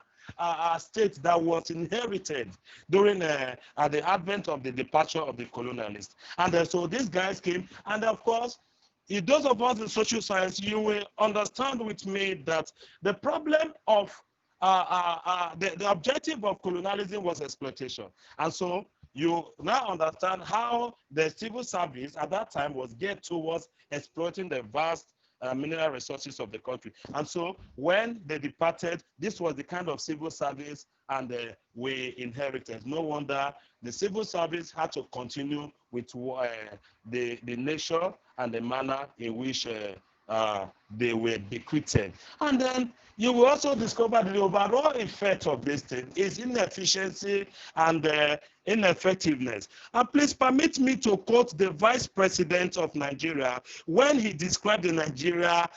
state that was inherited during at the advent of the departure of the colonialists. And so these guys came, and of course, if those of us in social science, you will understand with me that the problem of the objective of colonialism was exploitation. And so you now understand how the civil service at that time was geared towards exploiting the vast mineral resources of the country. And so when they departed, this was the kind of civil service and we inherited. No wonder the civil service had to continue with the nature and the manner in which they were bequeathed. And then you will also discover the overall effect of this thing is inefficiency and ineffectiveness. And please permit me to quote the Vice President of Nigeria when he described the Nigeria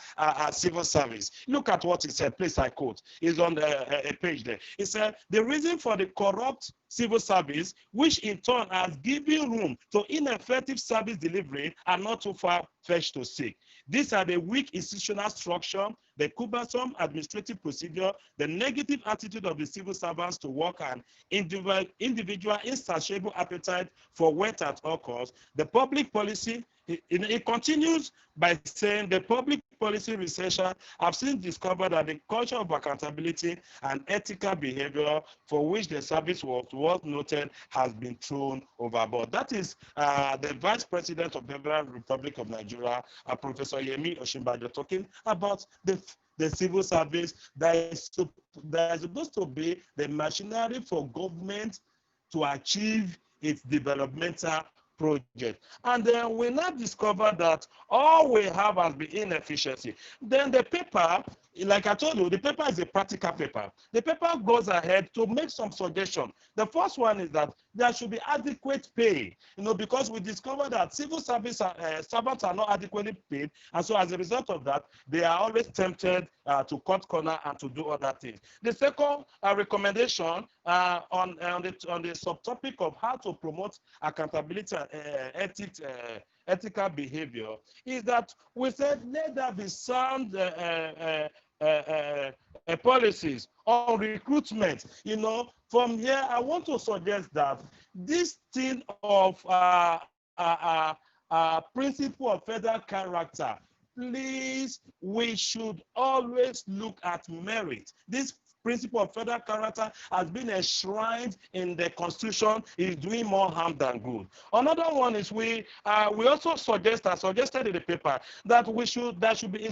civil service. Look at what he said. Please, I quote. It's on a page there. He said, the reason for the corrupt civil service, which in turn has given room to ineffective service delivery, are not too far-fetched to seek. These are the weak institutional structure, the cumbersome administrative procedure, the negative attitude of the civil servants to work, and individual insatiable appetite for wealth at all costs. The public policy, it continues by saying the public policy researchers have since discovered that the culture of accountability and ethical behavior for which the service was noted has been thrown overboard. That is the Vice President of the Federal Republic of Nigeria, Professor Yemi Osinbajo, talking about the civil service that is supposed to be the machinery for government to achieve its developmental project. And then we now discover that all we have has been inefficiency. Then the paper, like I told you, the paper is a practical paper. The paper goes ahead to make some suggestions. The first one is that there should be adequate pay, because we discovered that civil service servants are not adequately paid, and so as a result of that, they are always tempted to cut corner and to do other things. The second recommendation on the subtopic of how to promote accountability and ethical behavior is that we said let there be sound policies on recruitment. From here, I want to suggest that this thing of principle of federal character, please, we should always look at merit. This principle of federal character has been enshrined in the Constitution, is doing more harm than good. Another one is we also suggested in the paper that there should be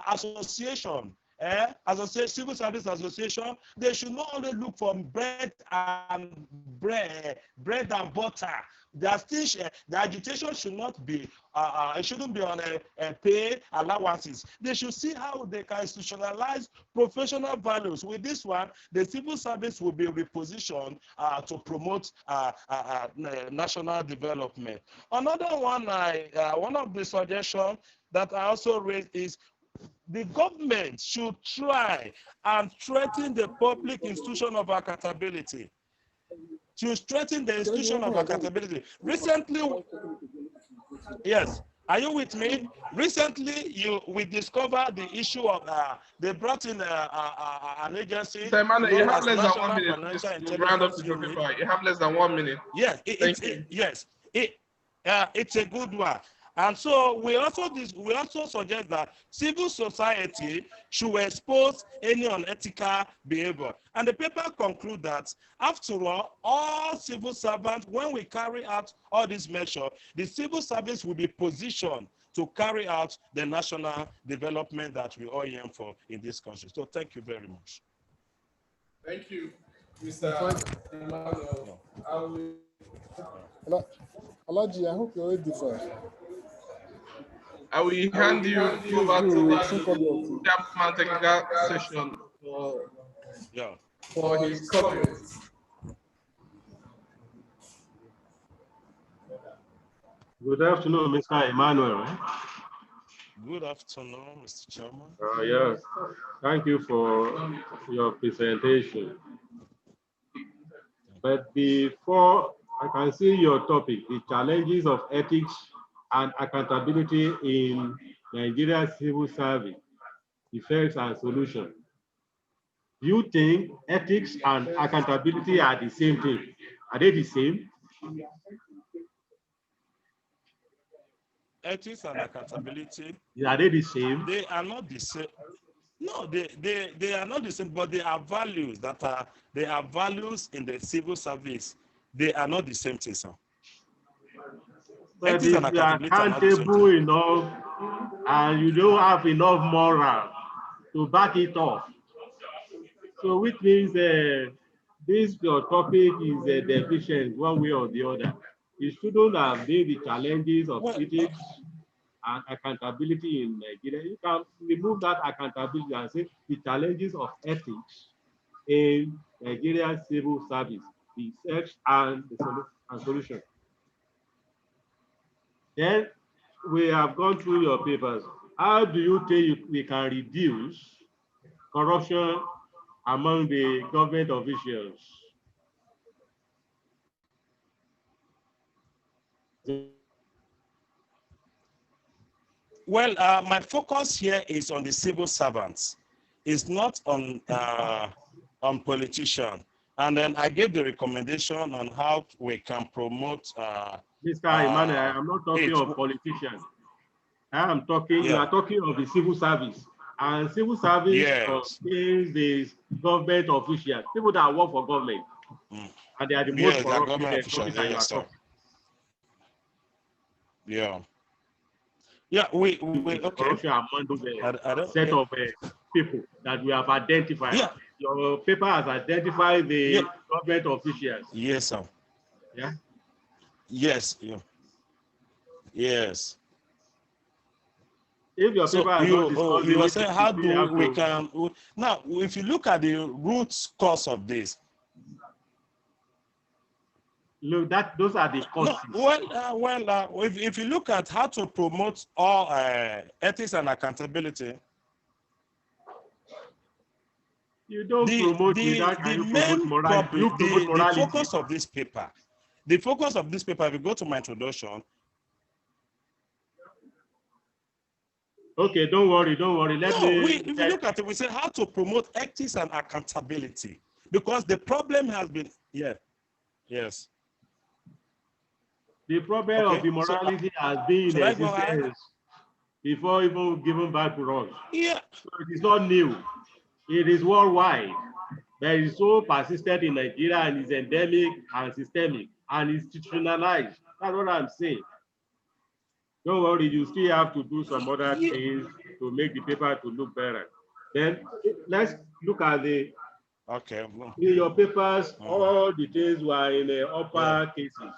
association, civil service association, they should not only look for bread and butter. The agitation should not be, it shouldn't be on a pay allowances. They should see how they can institutionalize professional values. With this one, the civil service will be repositioned to promote national development. Another one, one of the suggestions that I also raised is the government should try and strengthen the public institution of accountability. To strengthen the institution of accountability. Recently, yes, are you with me? Recently, we discovered the issue of, they brought in an agency. Sir Emmanuel, you have less than 1 minute. Financial Please round up with your Unit. paper. You have less than 1 minute. Yes, it's a good one. And so we also suggest that civil society should expose any unethical behavior. And the paper concludes that, after all civil servants, when we carry out all these measures, the civil service will be positioned to carry out the national development that we all aim for in this country. So thank you very much. Thank you, Mr. Emmanuel. Alaji, I hope you're ready first. I will hand you over to the Chapman technical session for his comments. Good afternoon, Mr. Emmanuel. Good afternoon, Mr. Chairman. Yes, thank you for your presentation. But before I can see your topic, the challenges of ethics and accountability in Nigeria civil service, effects and solutions. Do you think ethics and accountability are the same thing? Are they the same? Ethics and accountability. Are they the same? They are not the same. No, they are not the same, but they are values in the civil service. They are not the same thing, sir. But if you are accountable enough and you don't have enough moral to back it up, so which means this your topic is deficient one way or the other. It shouldn't have been the challenges of ethics and accountability in Nigeria. You can remove that accountability and say the challenges of ethics in Nigeria civil service, the search and the solution. Then we have gone through your papers. How do you think we can reduce corruption among the government officials? Well, my focus here is on the civil servants. It's not on politicians. And then I gave the recommendation on how we can promote. Mr. Emmanuel, I'm not talking of politicians. I am talking. You are talking of the civil service, and civil service is the government officials, people that work for government, and they are the most corrupt officials. We corruption among those set of people that we have identified. Yeah. Your paper has identified the government officials. Yes, sir. Yeah. Yes. Yeah. Yes. If your paper has not you were saying how do we can now? If you look at the root cause of this. Look, those are the causes. No, if you look at how to promote all ethics and accountability, you don't promote without promote morality. You promote morality. The focus of this paper, if you go to my introduction. Okay, don't worry. If you look at it, we say how to promote ethics and accountability, because the problem has been, yes. The problem of the morality has been in existence before even given back to us. Yeah. So it is not new. It is worldwide. But it is so persistent in Nigeria and is endemic and systemic and institutionalized. That's what I'm saying. Don't worry, you still have to do some other things to make the paper to look better. Then let's look at the. Okay. In your papers, all the things were in the upper cases.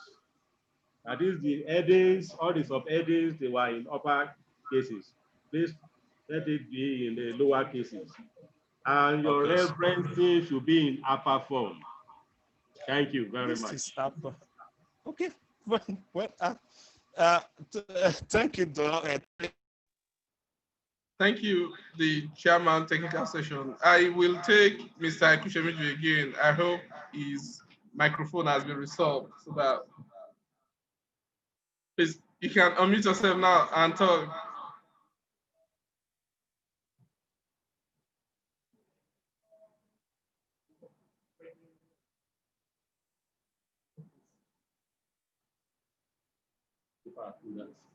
That is the headings, all the subheadings, they were in upper cases. Please let it be in the lower cases. And your referencing should be in upper form. Thank you very much. Is upper. Okay. Thank you, Don. Thank you, the chairman, technical session. I will take Mr. Ikushemiju again. I hope his microphone has been resolved so that, please, you can unmute yourself now and talk.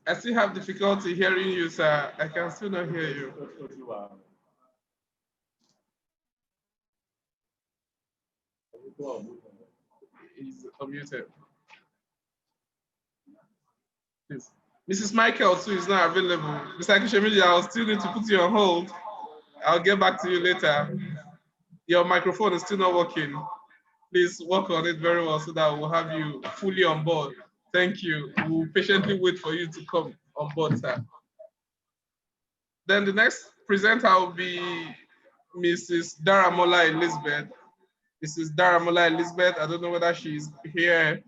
I still have difficulty hearing you, sir. I can still not hear you. He's unmuted. Please. Mrs. Michael too is not available. Mr. Akishemiji, I'll still need to put you on hold. I'll get back to you later. Your microphone is still not working. Please work on it very well so that we'll have you fully on board. Thank you. We'll patiently wait for you to come on board, sir. Then the next presenter will be Mrs. Daramola Elizabeth. Mrs. Daramola Elizabeth, I don't know whether she's here.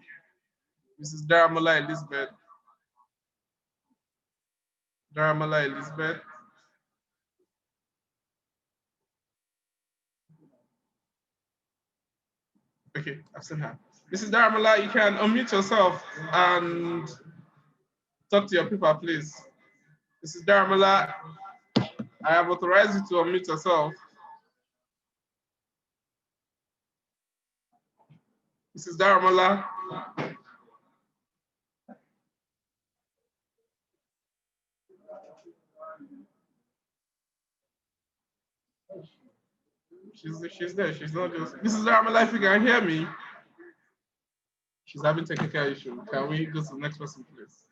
Mrs. Daramola Elizabeth. Daramola Elizabeth. Okay, I've seen her. Mrs. Daramola, you can unmute yourself and talk to your people, please. Mrs. Daramola, I have authorized you to unmute yourself. Mrs. Daramola. She's there. She's not just. Mrs. Daramola, if you can hear me, she's having technical issue. Can we go to the next person, please?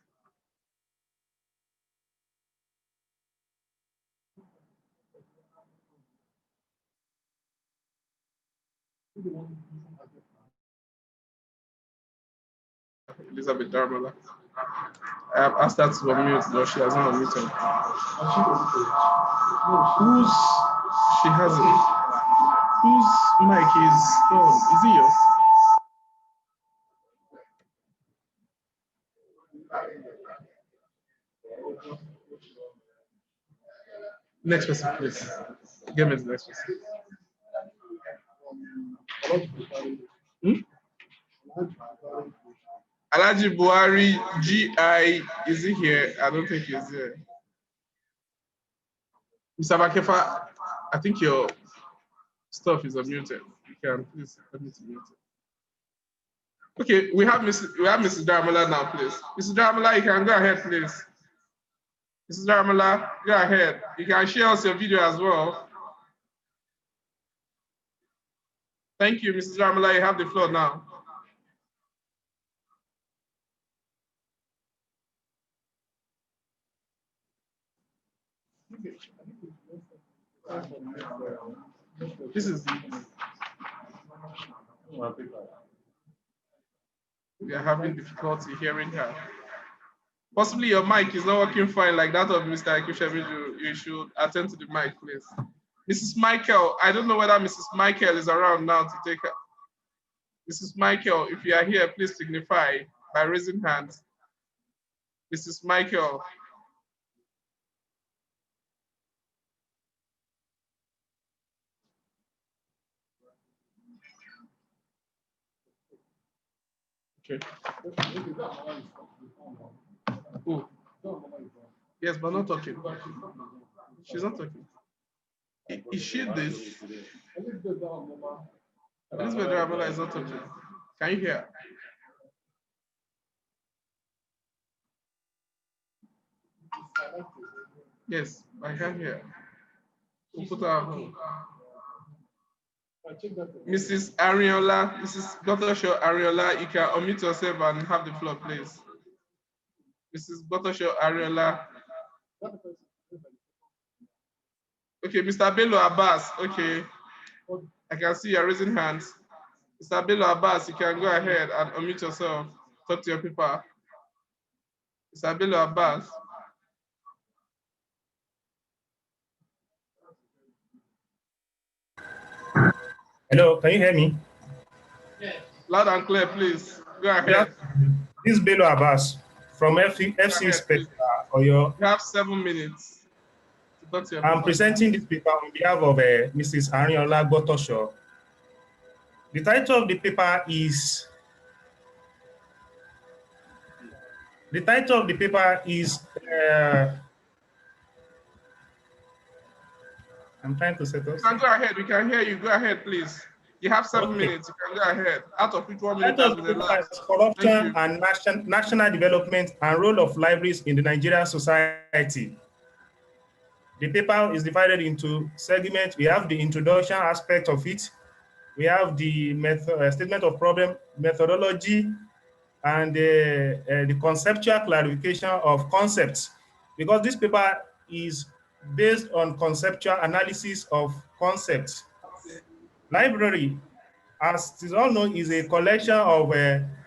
Elizabeth Daramola. I have asked her to unmute, but she has not unmuted. She hasn't. Whose mic is on? Is it yours? Next person, please. Give me the next person. Alaji Buhari GI, is he here? I don't think he's here. Mr. Bakefa, I think your stuff is unmuted. You can please let me mute it. Okay, we have Mrs. Daramola now, please. Mrs. Daramola, you can go ahead, please. Mrs. Daramola, go ahead. You can share us your video as well. Thank you, Mrs. Daramola. You have the floor now. This is we are having difficulty hearing her. Possibly your mic is not working fine like that of Mr. Ikushemiju. You should attend to the mic, please. Mrs. Michael, I don't know whether Mrs. Michael is around now to take her. Mrs. Michael, if you are here, please signify by raising hands. Mrs. Michael. Okay. Oh. Yes, but not talking. She's not talking. Is she this? Elizabeth Daramola is not talking. Can you hear? Yes, I can hear. We'll put her on. Mrs. Ariola, Mrs. Gotosho Ariola, you can unmute yourself and have the floor, please. Mrs. Gotosho Ariola. Okay, Mr. Bello Abbas. Okay, I can see you're raising hands. Mr. Bello Abbas, you can go ahead and unmute yourself. Talk to your people. Mr. Bello Abbas. Hello, can you hear me? Loud and clear, please. Go ahead. Yeah. This is Bello Abbas from FC Spec Oyo. You have 7 minutes to talk to your I'm people. presenting this paper on behalf of Mrs. Ariola Gotosho. The title of the paper is I'm trying to set up. You can go ahead. We can hear you. Go ahead, please. You have 7 minutes. You can go ahead. Out of which 1 minute has been elapsed. Corruption and national development and role of libraries in the Nigerian society. The paper is divided into segments. We have the introduction aspect of it. We have the statement of problem methodology and the conceptual clarification of concepts, because this paper is based on conceptual analysis of concepts. Library, as it is all known, is a collection of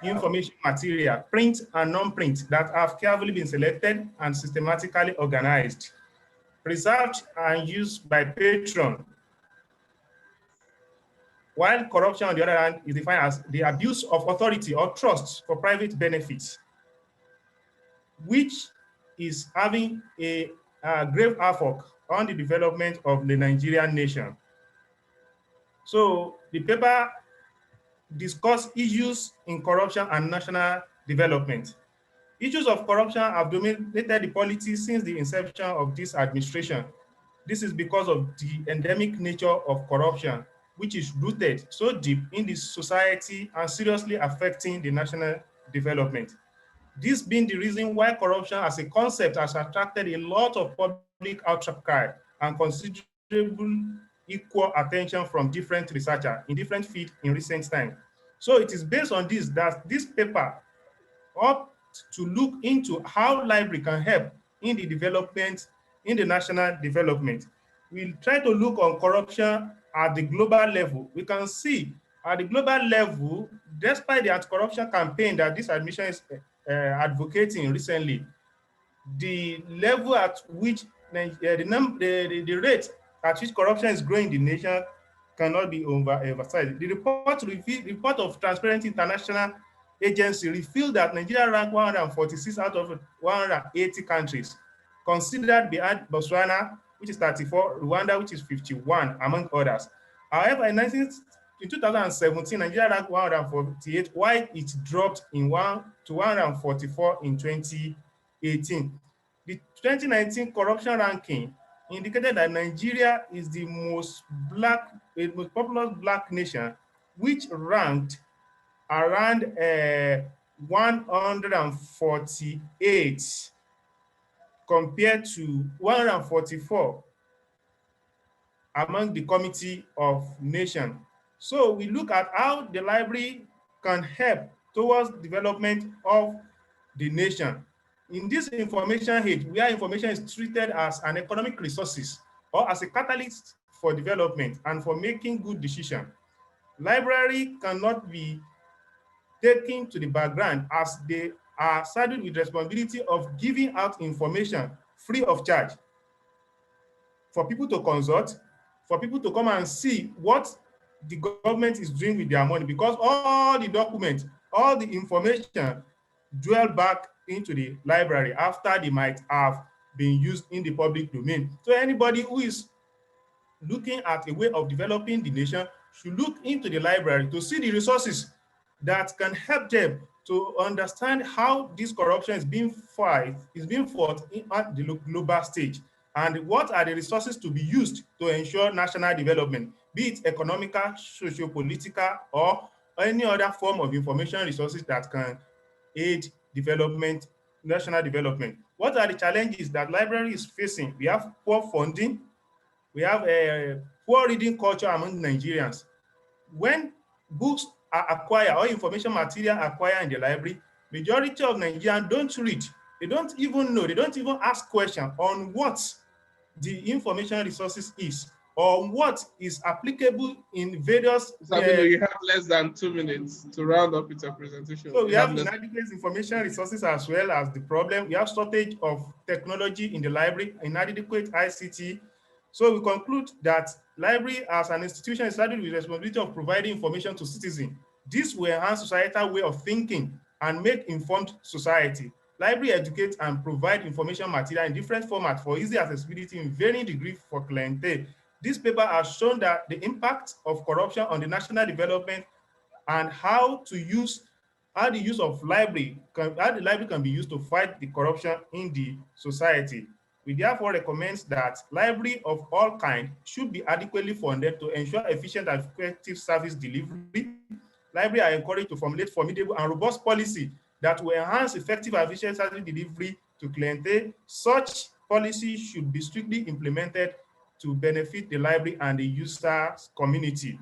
information material, print and non-print, that have carefully been selected and systematically organized, preserved and used by patrons. While corruption, on the other hand, is defined as the abuse of authority or trust for private benefits, which is having a grave havoc on the development of the Nigerian nation. So the paper discussed issues in corruption and national development. Issues of corruption have dominated the polity since the inception of this administration. This is because of the endemic nature of corruption, which is rooted so deep in the society and seriously affecting the national development. This being the reason why corruption as a concept has attracted a lot of public outcry and considerable equal attention from different researchers in different fields in recent times. So it is based on this that this paper ought to look into how library can help in the development, in the national development. We'll try to look on corruption at the global level. We can see at the global level, despite the anti-corruption campaign that this administration is advocating recently, the level at which the rate at which corruption is growing in the nation cannot be emphasized. The report of Transparency International Agency revealed that Nigeria ranked 146 out of 180 countries, considered behind Botswana, which is 34, Rwanda, which is 51, among others. However, in 2017, Nigeria ranked 148, while it dropped to 144 in 2018. The 2019 corruption ranking indicated that Nigeria is the most populous black nation, which ranked around 148 compared to 144 among the Committee of Nations. So we look at how the library can help towards development of the nation. In this information age, where information is treated as an economic resources or as a catalyst for development and for making good decisions, library cannot be taken to the background as they are saddled with responsibility of giving out information free of charge for people to consult, for people to come and see what the government is doing with their money, because all the documents, all the information dwell back into the library after they might have been used in the public domain. So anybody who is looking at a way of developing the nation should look into the library to see the resources that can help them to understand how this corruption is being fought at the global stage, and what are the resources to be used to ensure national development, be it economical, socio-political, or any other form of information resources that can aid development, national development. What are the challenges that library is facing? We have poor funding. We have a poor reading culture among Nigerians. When books are acquired or information material acquired in the library, majority of Nigerians don't read. They don't even know, they don't even ask questions on what the information resources is, or what is applicable in various. Sabino, you have less than 2 minutes to round up with your presentation. So we have inadequate information resources as well as the problem. We have shortage of technology in the library, inadequate ICT. So we conclude that library as an institution is started with the responsibility of providing information to citizens. This will enhance societal way of thinking and make informed society. Library educate and provide information material in different formats for easy accessibility in varying degrees for clientele. This paper has shown that the impact of corruption on the national development and how the use of library can be used to fight the corruption in the society. We therefore recommend that library of all kinds should be adequately funded to ensure efficient and effective service delivery. Libraries are encouraged to formulate formidable and robust policy that will enhance effective and efficient service delivery to clientele. Such policy should be strictly implemented to benefit the library and the user community.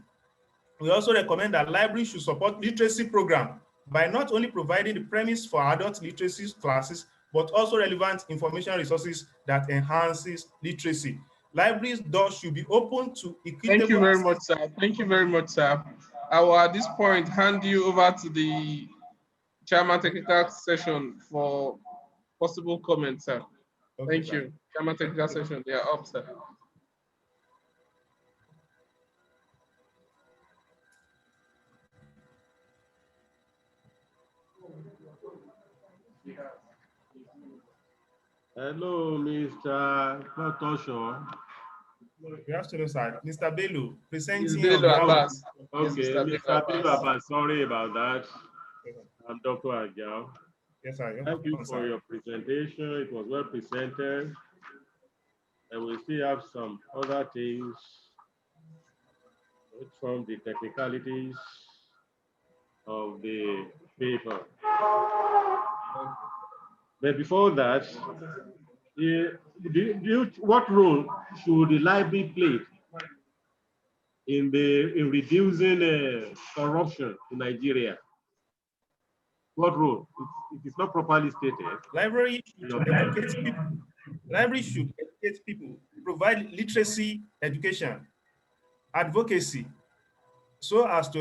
We also recommend that libraries should support literacy program by not only providing the premise for adult literacy classes, but also relevant information resources that enhances literacy. Libraries' doors should be open to equitable. Thank you very much, sir. Thank you very much, sir. I will at this point hand you over to the Chairman Technical Session for possible comments, sir. Okay, thank you. Chairman Technical Session, they are up, sir. Hello, Mr. Dr. Good afternoon, sir. Mr. Bello, presenting. Bello Abbas. Okay, Mr. Bello Abbas, sorry about that. I'm Dr. Ajao. Yes, sir. Thank you for your presentation. It was well presented. And we still have some other things from the technicalities of the paper. But before that, what role should the library play in reducing corruption in Nigeria? What role? It is not properly stated. Library should educate people. Library should educate people, provide literacy education, advocacy, so as to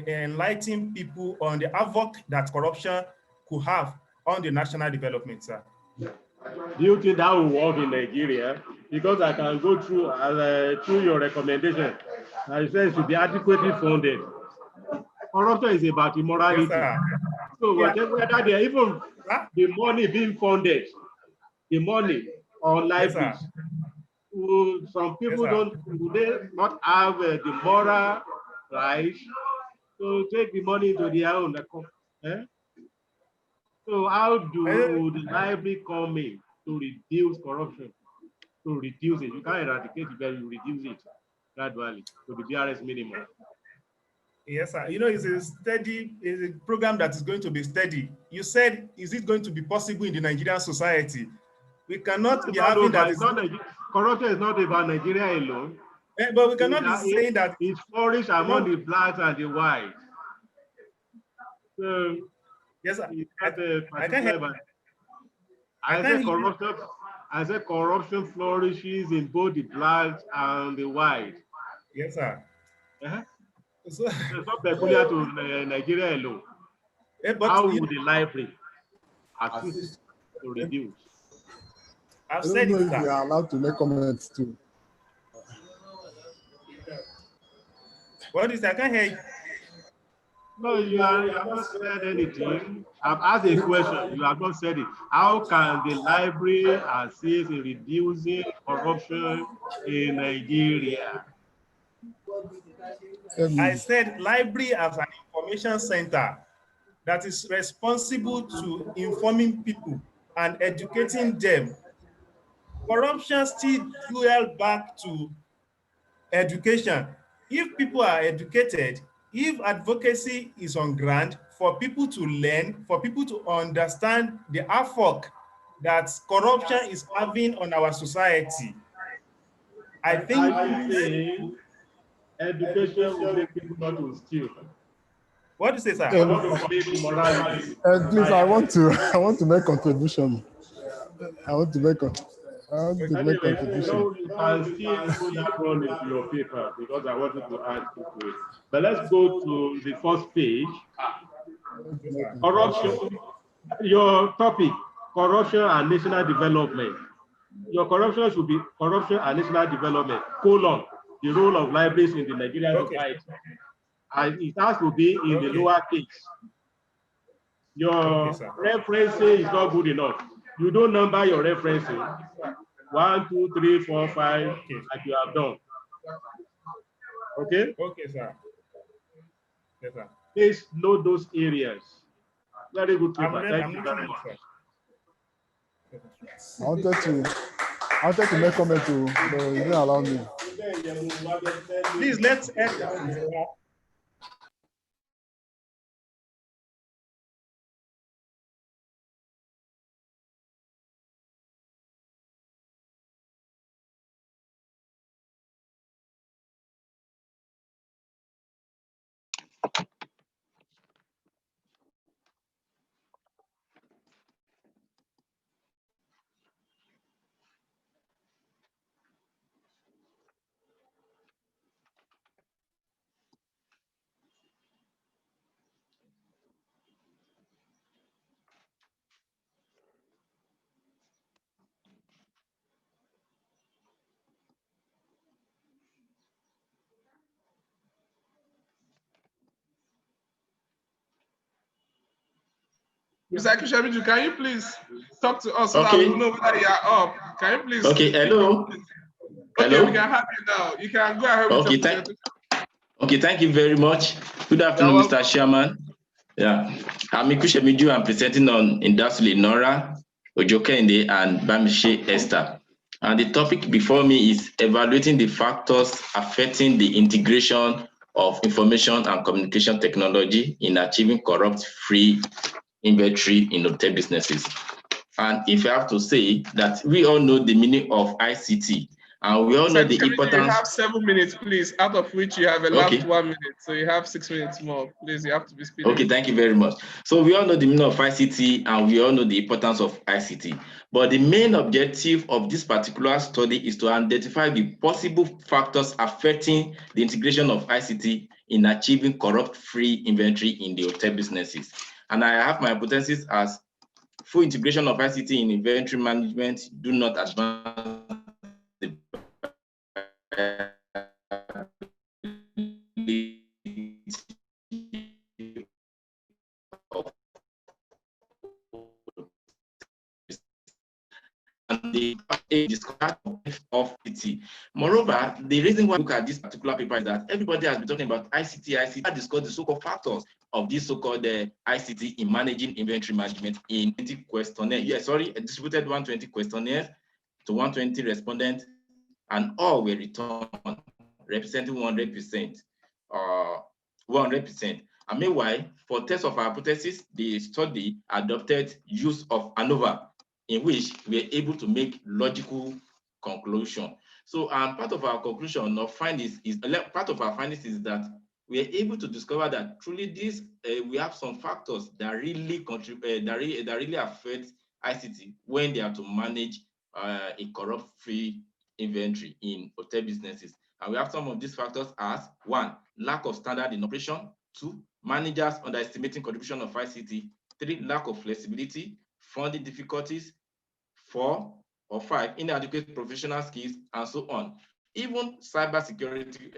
enlighten people on the havoc that corruption could have on the national development, sir. Do you think that will work in Nigeria? Because I can go through your recommendation. I said it should be adequately funded. Corruption is about immorality. Yes, so whether they even the money being funded, the money on libraries, some people do they not have the moral right to take the money into their own? So how do the library come in to reduce corruption? To reduce it, you can't eradicate it, but you reduce it gradually to the BRS minimum. Yes, sir. You know, it's a program that is going to be steady. You said, is it going to be possible in the Nigerian society? We cannot be having that. Corruption is not about Nigeria alone. But we cannot be saying that it's flourished among the blacks and the whites. So, yes, sir. I said corruption flourishes in both the blacks and the whites. Yes, sir. So it's not peculiar to Nigeria alone. But how would the library assist to reduce? I don't know if you are allowed to make comments too. What is that? I can't hear you. No, you have not said anything. I've asked a question. You have not said it. How can the library assist in reducing corruption in Nigeria? I said library as an information center that is responsible to informing people and educating them. Corruption still fuel back to education. If people are educated, if advocacy is on ground for people to learn, for people to understand the havoc that corruption is having on our society, I think education will make people not to steal. What do you say, sir? Please, I want to make contribution. I want to make a to make Anyway, contribution. you can still put that one into your paper because I wanted to add to it. But let's go to the first page. Corruption. Your topic, corruption and national development. Your corruption should be corruption and national development, the role of libraries in the Nigerian society. And it has to be in the lower case. Your referencing is not good enough. You don't number your referencing. 1, 2, 3, 4, 5, like you have done. Okay? Okay, sir. Yes, sir. Please note those areas. Very good paper. Thank you very much. I wanted to make comment too, but you didn't allow me. Please let's end. Mr. Kishamiju, can you please talk to us so that we know whether you are up? Can you please? Okay, hello. Okay, hello? We can have you now. You can go ahead with your presentation. Okay, thank you very much. Good afternoon, Mr. Chairman. Yeah, I'm Kishamiju. I'm presenting on Industrial Nora, Ojokende, and Bamishi Esther. And the topic before me is evaluating the factors affecting the integration of information and communication technology in achieving corrupt-free inventory in hotel businesses. And if I have to say that we all know the meaning of ICT, and we all know the importance. You have 7 minutes, please, out of which you have elapsed 1 minute. So you have 6 minutes more. Please, you have to be speedy. Okay, thank you very much. So we all know the meaning of ICT, and we all know the importance of ICT. But the main objective of this particular study is to identify the possible factors affecting the integration of ICT in achieving corrupt-free inventory in the hotel businesses. And I have my hypothesis as full integration of ICT in inventory management do not advance the and the discussion of IT. Moreover, the reason why we look at this particular paper is that everybody has been talking about ICT. I discussed the so-called factors of this so-called ICT in managing inventory management in 20 questionnaires. Yes, sorry, I distributed 120 questionnaires to 120 respondents, and all were returned, representing 100%. 100%. And meanwhile, for test of our hypothesis, the study adopted use of ANOVA, in which we are able to make logical conclusion. So, part of our conclusion or findings is part of our findings is that we are able to discover that truly this we have some factors that really contribute that really affect ICT when they are to manage a corrupt-free inventory in hotel businesses. And we have some of these factors as 1, lack of standard in operation; 2, managers underestimating contribution of ICT; 3, lack of flexibility; funding difficulties; 4 or 5, inadequate professional skills, and so on. Even cyber security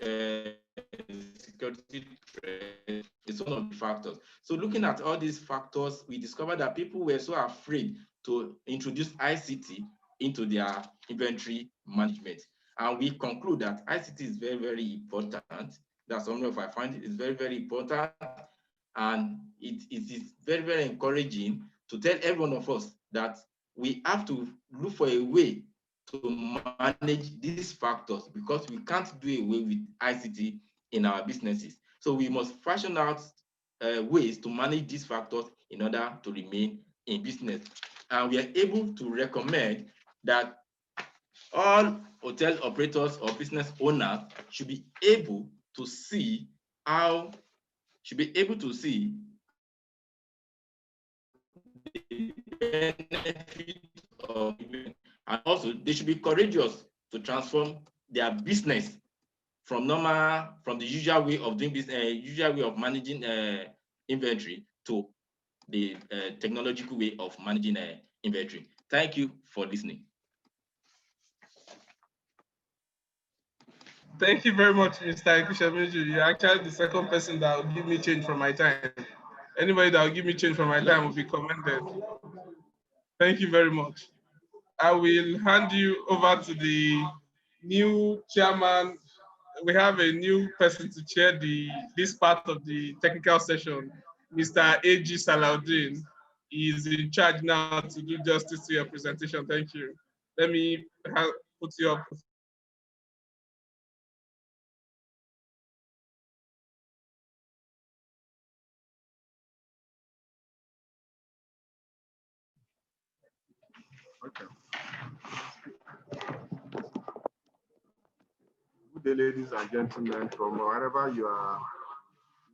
is one of the factors. So looking at all these factors, we discovered that people were so afraid to introduce ICT into their inventory management. And we conclude that ICT is very, very important. That's some of I find it is very, very important. And it is very, very encouraging to tell every one of us that we have to look for a way to manage these factors, because we can't do away with ICT in our businesses. So we must fashion out ways to manage these factors in order to remain in business. And we are able to recommend that all hotel operators or business owners should be able to see the benefit of And also, they should be courageous to transform their business from the usual way of doing business, usual way of managing inventory to the technological way of managing inventory. Thank you for listening. Thank you very much, Mr. Ikushemeju. You're actually the second person that will give me change from my time. Anybody that will give me change from my time will be commended. Thank you very much. I will hand you over to the new chairman. We have a new person to chair this part of the technical session, Mr. A.G. Salaudin. He is in charge now to do justice to your presentation. Thank you. Let me put you up. Okay. Good day, ladies and gentlemen, from wherever you are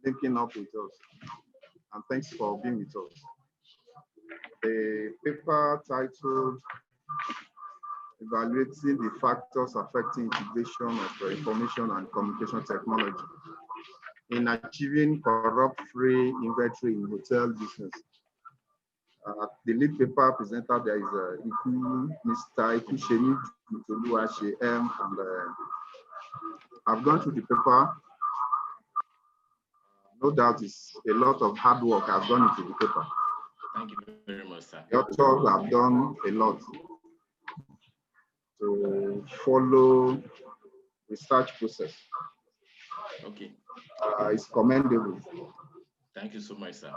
linking up with us, and thanks for being with us. The paper titled Evaluating the Factors Affecting Integration of Information and Communication Technology in Achieving Corrupt-Free Inventory in Hotel Business. The lead paper presenter there is Mr. Ikusheni Mutoluwache M, and I've gone through the paper. No doubt it's a lot of hard work has gone into the paper. Thank you very much, sir. The authors have done a lot to follow research process. Okay. It's commendable. Thank you so much, sir.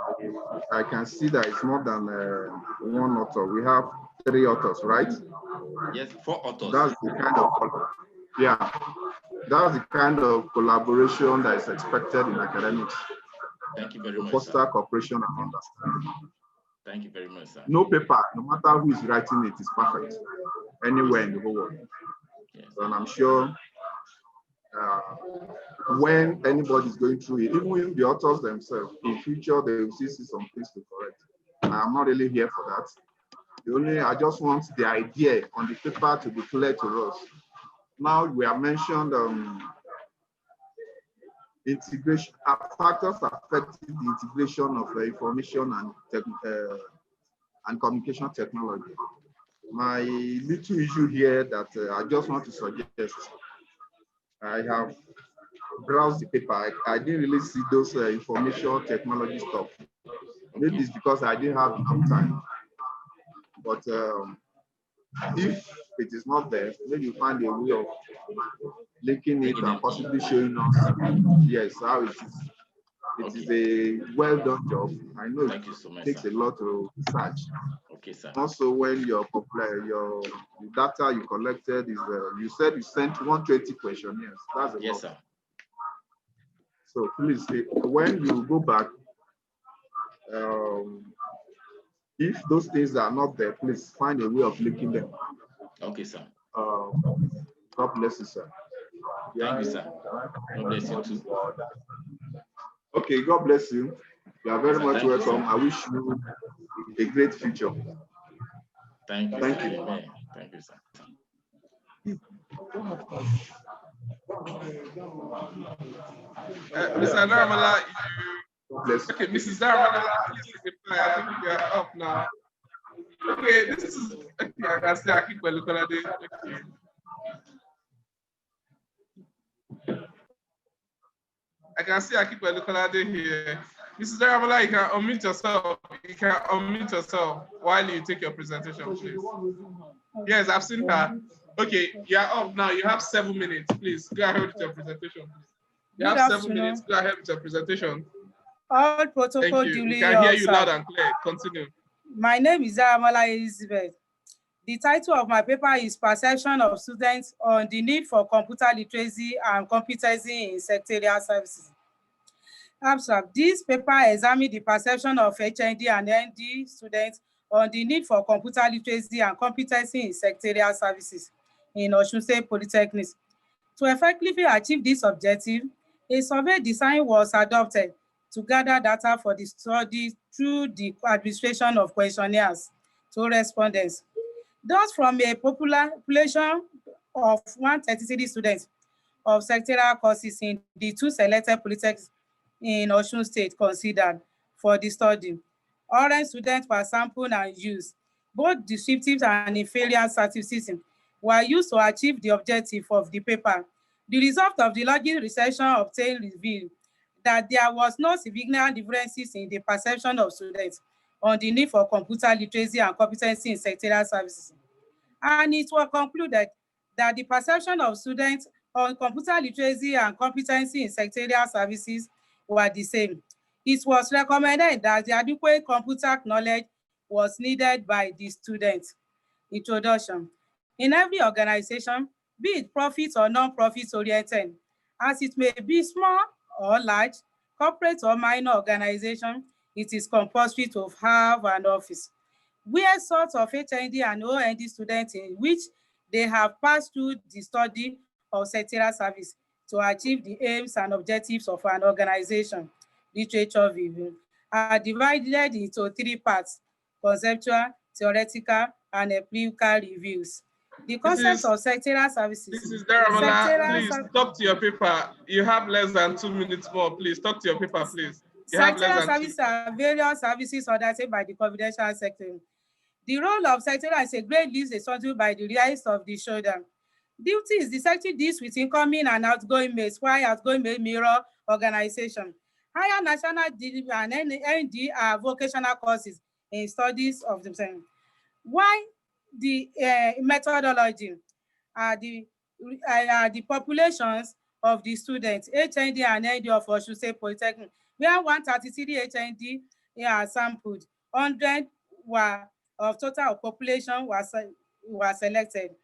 I can see that it's more than one author. We have 3 authors, right? Yes, 4 authors. That's the kind of, that's the kind of collaboration that is expected in academics. Thank you very much, foster sir. cooperation and understanding. Thank you very much, sir. No paper, no matter who is writing it, is perfect anywhere in the whole world. Yes. And I'm sure when anybody is going through it, even the authors themselves, in future they will see some things to correct. I'm not really here for that. I just want the idea on the paper to be clear to us. Now we have mentioned integration factors affecting the integration of information and communication technology. My little issue here that I just want to suggest, I have browsed the paper. I didn't really see those information technology stuff. Maybe it's because I didn't have enough time. But if it is not there, maybe you find a way of linking it and possibly showing us, yes, how it is. It is a well done job. I know it takes a lot of research. Okay, sir. Also, when your data you collected is, you said you sent 120 questionnaires. That's a lot. Sir. So please, when you go back, if those things are not there, please find a way of linking them. Okay, sir. God bless you, sir. Thank you, sir. God bless you too. Okay, God bless you. You are very much welcome. I wish you a great future. Thank you. Thank you. Amen. Thank you, sir. Mr. Daramala, okay, Mrs. Daramala, I think you are up now. Okay, this is, okay, I can say Akikwe Lukolade. Okay. I can see Akikwe Lukolade here. Mrs. Daramala, you can unmute yourself. You can unmute yourself while you take your presentation, please. Yes, I've seen her. Okay, you're up now. You have 7 minutes. Please go ahead with your presentation. You have 7 minutes. Go ahead with your presentation. All protocol duly. We can hear you loud and clear. Continue. My name is Daramala Elizabeth. The title of my paper is Perception of Students on the Need for Computer Literacy and Competency in Secretarial Services. Abstract. This paper examines the perception of HND and ND students on the need for computer literacy and competency in secretarial services in Osun State Polytechnics. To effectively achieve this objective, a survey design was adopted to gather data for the study through the administration of questionnaires to respondents. Thus, from a population of 133 students of sectorial courses in the 2 selected polytechnics in Osun State considered for the study, orange students were sampled and used. Both descriptive and inferior statistics were used to achieve the objective of the paper. The result of the logic research obtained revealed that there was no significant differences in the perception of students on the need for computer literacy and competency in sectorial services. And it was concluded that the perception of students on computer literacy and competency in sectorial services were the same. It was recommended that the adequate computer knowledge was needed by the students. Introduction. In every organization, be it profit or non-profit oriented, as it may be small or large, corporate or minor organization, it is compulsory to have an office where sorts of HND and OND students in which they have passed through the study of sectorial service to achieve the aims and objectives of an organization. Literature review are divided into 3 parts: conceptual, theoretical, and empirical reviews. The concepts of sectorial services. This is Daramola. Please talk to your paper. You have less than 2 minutes more. Please talk to your paper, please. You have less Sectorial than services are various services undertaken by the confidential sector. The role of sectorial is a great least responsible by the rise of the shoulder. Duty is the sector deals with incoming and outgoing mates, while outgoing may mirror organization. Higher national delivery and ND are vocational courses in studies of the same. Why the methodology are the populations of the students, HND and ND of Osun State Polytechnic, where 133 HND are sampled, 100 were of total population were selected.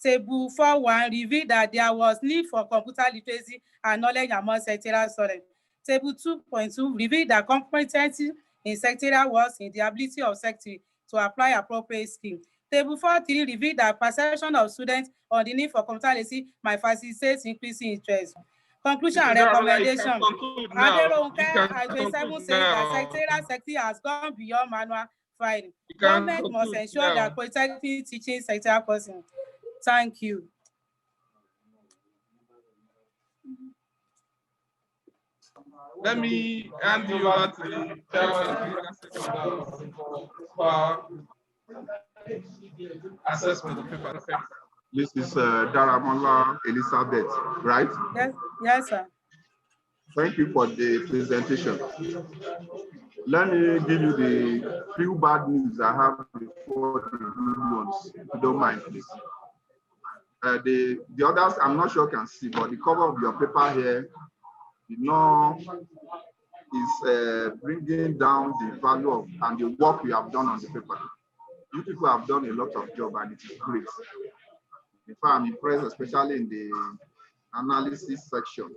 Table 4.1 revealed that there was need for computer literacy and knowledge among sectorial students. Table 2.2 revealed that competency in sectorial was in the ability of sector to apply appropriate skill. Table 4.3 revealed that perception of students on the need for computer literacy might facilitate increasing interest. Conclusion and recommendation. Aderonke 27 says that sectorial sector has gone beyond manual filing. Government must ensure that polytechnic teaching sectorial courses. Thank you. Let me hand you over to the chairman for assessment of paper. This is Daramola Elizabeth, right? Yes, sir. Thank you for the presentation. Let me give you the few bad news I have before the good ones, if you don't mind, please. The others, I'm not sure can see, but the cover of your paper here, is bringing down the value of and the work you have done on the paper. You people have done a lot of job and it is great. In fact, I'm impressed, especially in the analysis section.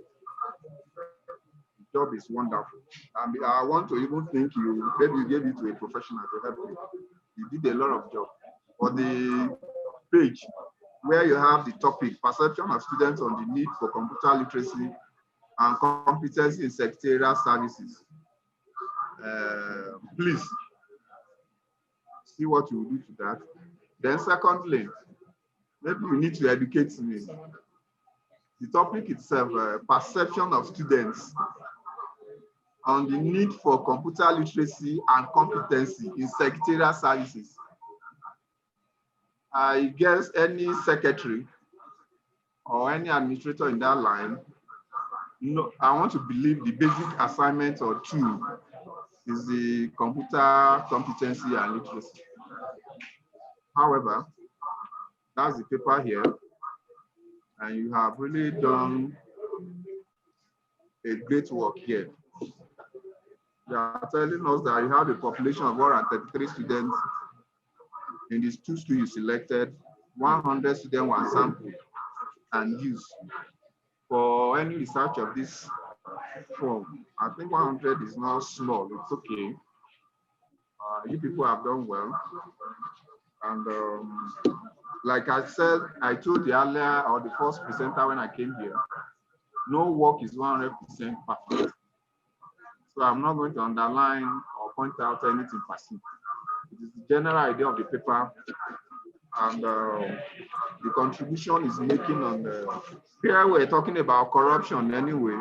The job is wonderful. I want to even thank you, maybe you gave it to a professional to help you. You did a lot of job. For the page where you have the topic, perception of students on the need for computer literacy and competency in sectorial services. Please see what you will do to that. Then secondly, maybe you need to educate me. The topic itself, perception of students on the need for computer literacy and competency in sectorial services. I guess any secretary or any administrator in that line, I want to believe the basic assignment or two is the computer competency and literacy. However, that's the paper here, and you have really done a great work here. You are telling us that you have a population of 133 students in these 2 schools you selected, 100 students were sampled and used. For any research of this form, I think 100 is not small, it's okay. You people have done well. And like I said, I told you earlier, or the first presenter when I came here, no work is 100% perfect. So I'm not going to underline or point out anything passive. It is the general idea of the paper and the contribution is making on the. Here we're talking about corruption anyway,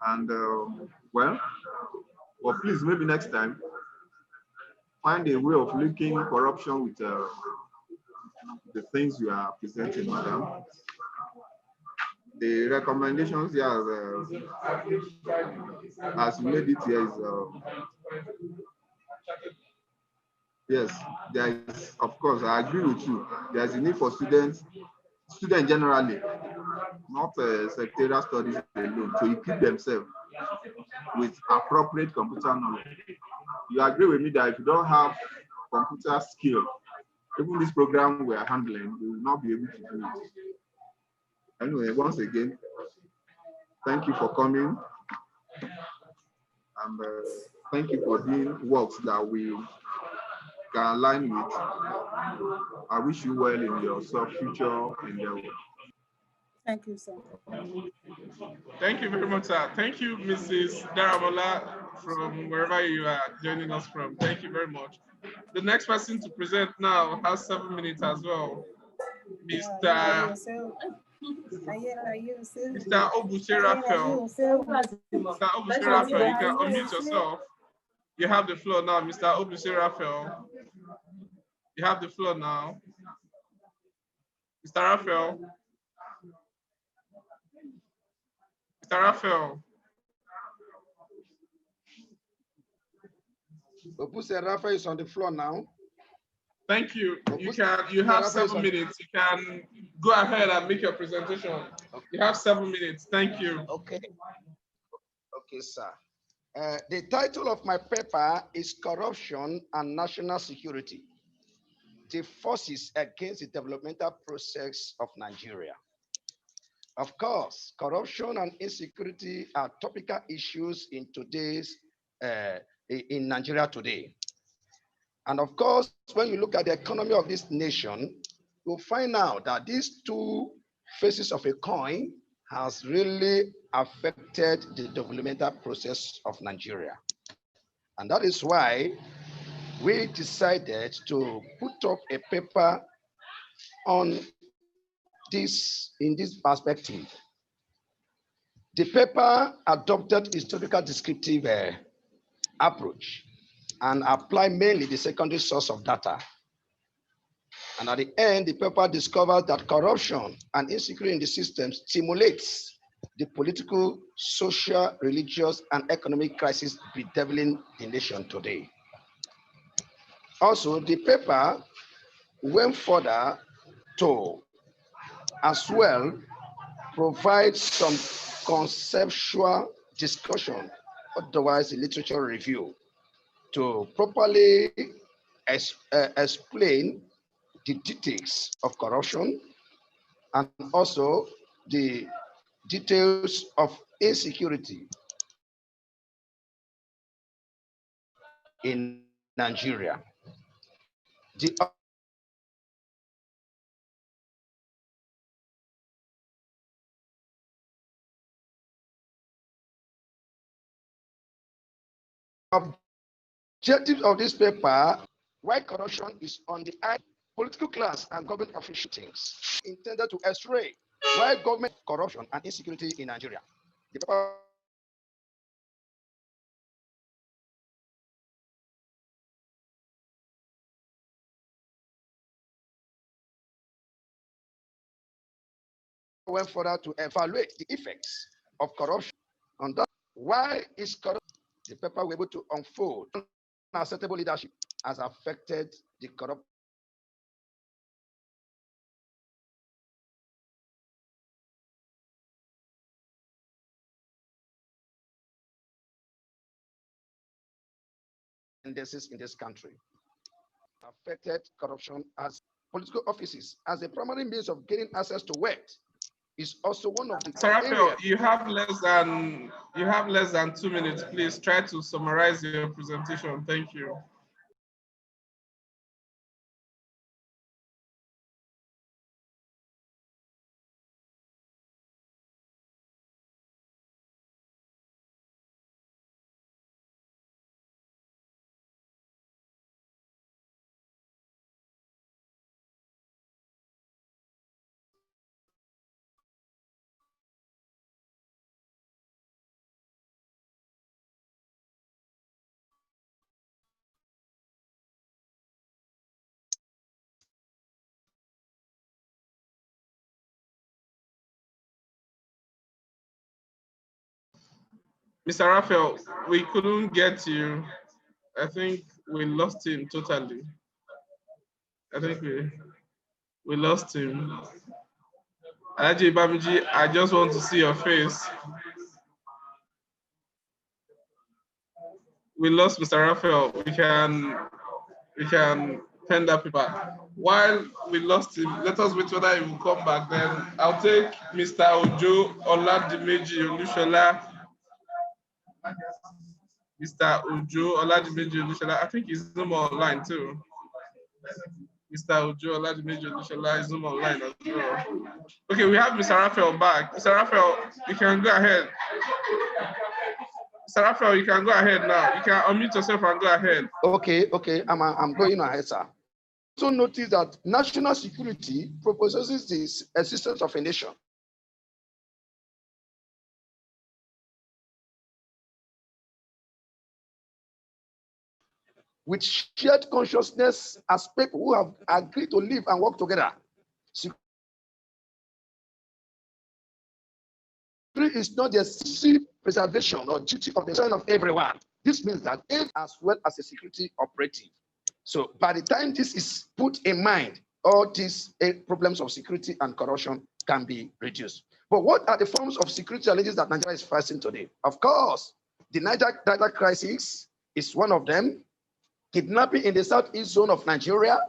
and well, but please maybe next time find a way of linking corruption with the things you are presenting, madam. The recommendations here, as you made it here, is yes, there is, of course, I agree with you. There is a need for students generally, not secretarial studies alone, to equip themselves with appropriate computer knowledge. You agree with me that if you don't have computer skill, even this program we are handling, we will not be able to do it. Anyway, once again, thank you for coming, and thank you for doing works that we can align with. I wish you well in your future endeavor. Thank you, sir. Thank you very much, sir. Thank you, Mrs. Daramola, from wherever you are joining us from. Thank you very much. The next person to present now has 7 minutes as well. Mr. Obuse Raphael. Mr. Obuse Raphael, you can unmute yourself. You have the floor now, Mr. Obuse Raphael. You have the floor now. Mr. Raphael. Mr. Raphael. Obuse Raphael is on the floor now. Thank you. You have 7 minutes. You can go ahead and make your presentation. Okay. You have 7 minutes. Thank you. Okay. Okay, sir. The title of my paper is Corruption and National Security: The Forces Against the Developmental Process of Nigeria. Of course, corruption and insecurity are topical issues in today's in Nigeria today. And of course, when you look at the economy of this nation, you'll find out that these two faces of a coin has really affected the developmental process of Nigeria. And that is why we decided to put up a paper on this in this perspective. The paper adopted historical descriptive approach and apply mainly the secondary source of data. And at the end, the paper discovered that corruption and insecurity in the system stimulates the political, social, religious, and economic crisis bedeviling the nation today. Also, the paper went further to as well provide some conceptual discussion, otherwise a literature review, to properly explain the details of corruption and also the details of insecurity in Nigeria. The objectives of this paper: why corruption is on the eye, political class and government officials intended to x-ray why government corruption and insecurity in Nigeria. The paper went further to evaluate the effects of corruption on that. Why is corruption? The paper was able to unfold unacceptable leadership has affected the corrupt tendencies in this country. Affected corruption as political offices as a primary means of gaining access to wealth is also one of the Raphael, you have less than 2 minutes. Please try to summarize your presentation. Thank you. Mr. Raphael, we couldn't get you. I think we lost him totally. I think we lost him. Alaji Bamiji, I just want to see your face. We lost Mr. Raphael. We can pen that paper. While we lost him, let us wait whether he will come back. Then I'll take Mr. Ojo Oladimeji Olushola. Mr. Ojo Oladimeji Olushola. I think he's no more online too. Mr. Ojo Oladimeji Olushola is no more online as well. Okay, we have Mr. Raphael back. Mr. Raphael, you can go ahead. Mr. Raphael, you can go ahead now. You can unmute yourself and go ahead. Okay, I'm going ahead, sir. Also notice that national security proposes the existence of a nation. With shared consciousness as people who have agreed to live and work together. Security is not the exclusive preservation or duty of the son of everyone. This means that as well as a security operative. So by the time this is put in mind, all these problems of security and corruption can be reduced. But what are the forms of security challenges that Nigeria is facing today? Of course, the Niger Delta crisis is one of them. Kidnapping in the southeast zone of Nigeria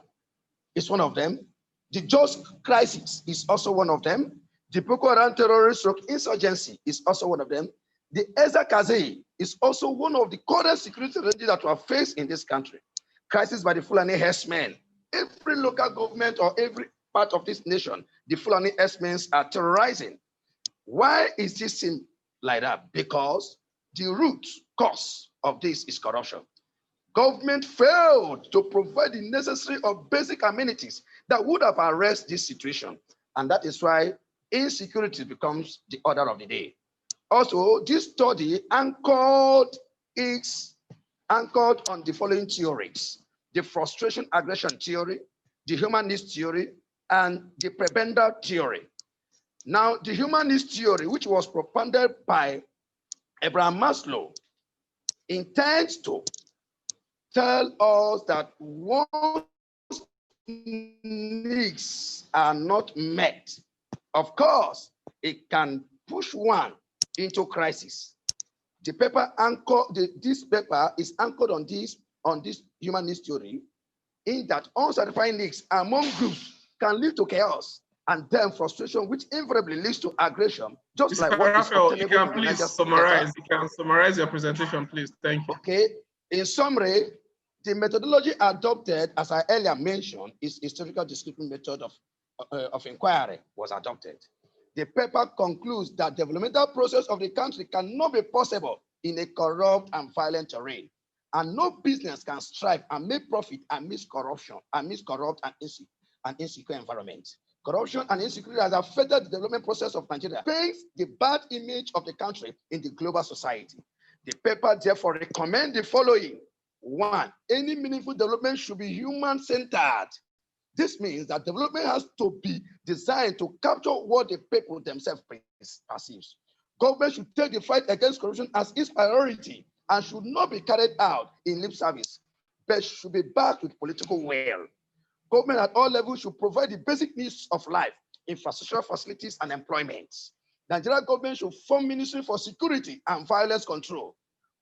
is one of them. The Jos crisis is also one of them. The Boko Haram terrorist insurgency is also one of them. The Eza Kaze is also one of the current security challenges that we are faced in this country. Crisis by the Fulani herdsmen. Every local government or every part of this nation, the Fulani herdsmen are terrorizing. Why is this like that? Because the root cause of this is corruption. Government failed to provide the necessary or basic amenities that would have arrested this situation. And that is why insecurity becomes the order of the day. Also, this study anchored on the following theories: the frustration aggression theory, the humanist theory, and the prebendal theory. Now, the humanist theory, which was propounded by Abraham Maslow, intends to tell us that once needs are not met, of course, it can push one into crisis. The paper this paper is anchored on this humanist theory, in that unsatisfied needs among groups can lead to chaos and then frustration, which invariably leads to aggression, just like what Raphael, you can please summarize. You can summarize your presentation, please. Thank you. Okay. In summary, the methodology adopted, as I earlier mentioned, is historical descriptive method of inquiry was adopted. The paper concludes that developmental process of the country cannot be possible in a corrupt and violent terrain, and no business can strive and make profit amidst corruption, amidst corrupt and insecure environment. Corruption and insecurity has affected the development process of Nigeria, paints the bad image of the country in the global society. The paper therefore recommends the following. 1, any meaningful development should be human-centered. This means that development has to be designed to capture what the people themselves perceive. Government should take the fight against corruption as its priority and should not be carried out in lip service, but should be backed with political will. Government at all levels should provide the basic needs of life, infrastructural facilities, and employment. The Nigerian government should form Ministry for Security and Violence Control.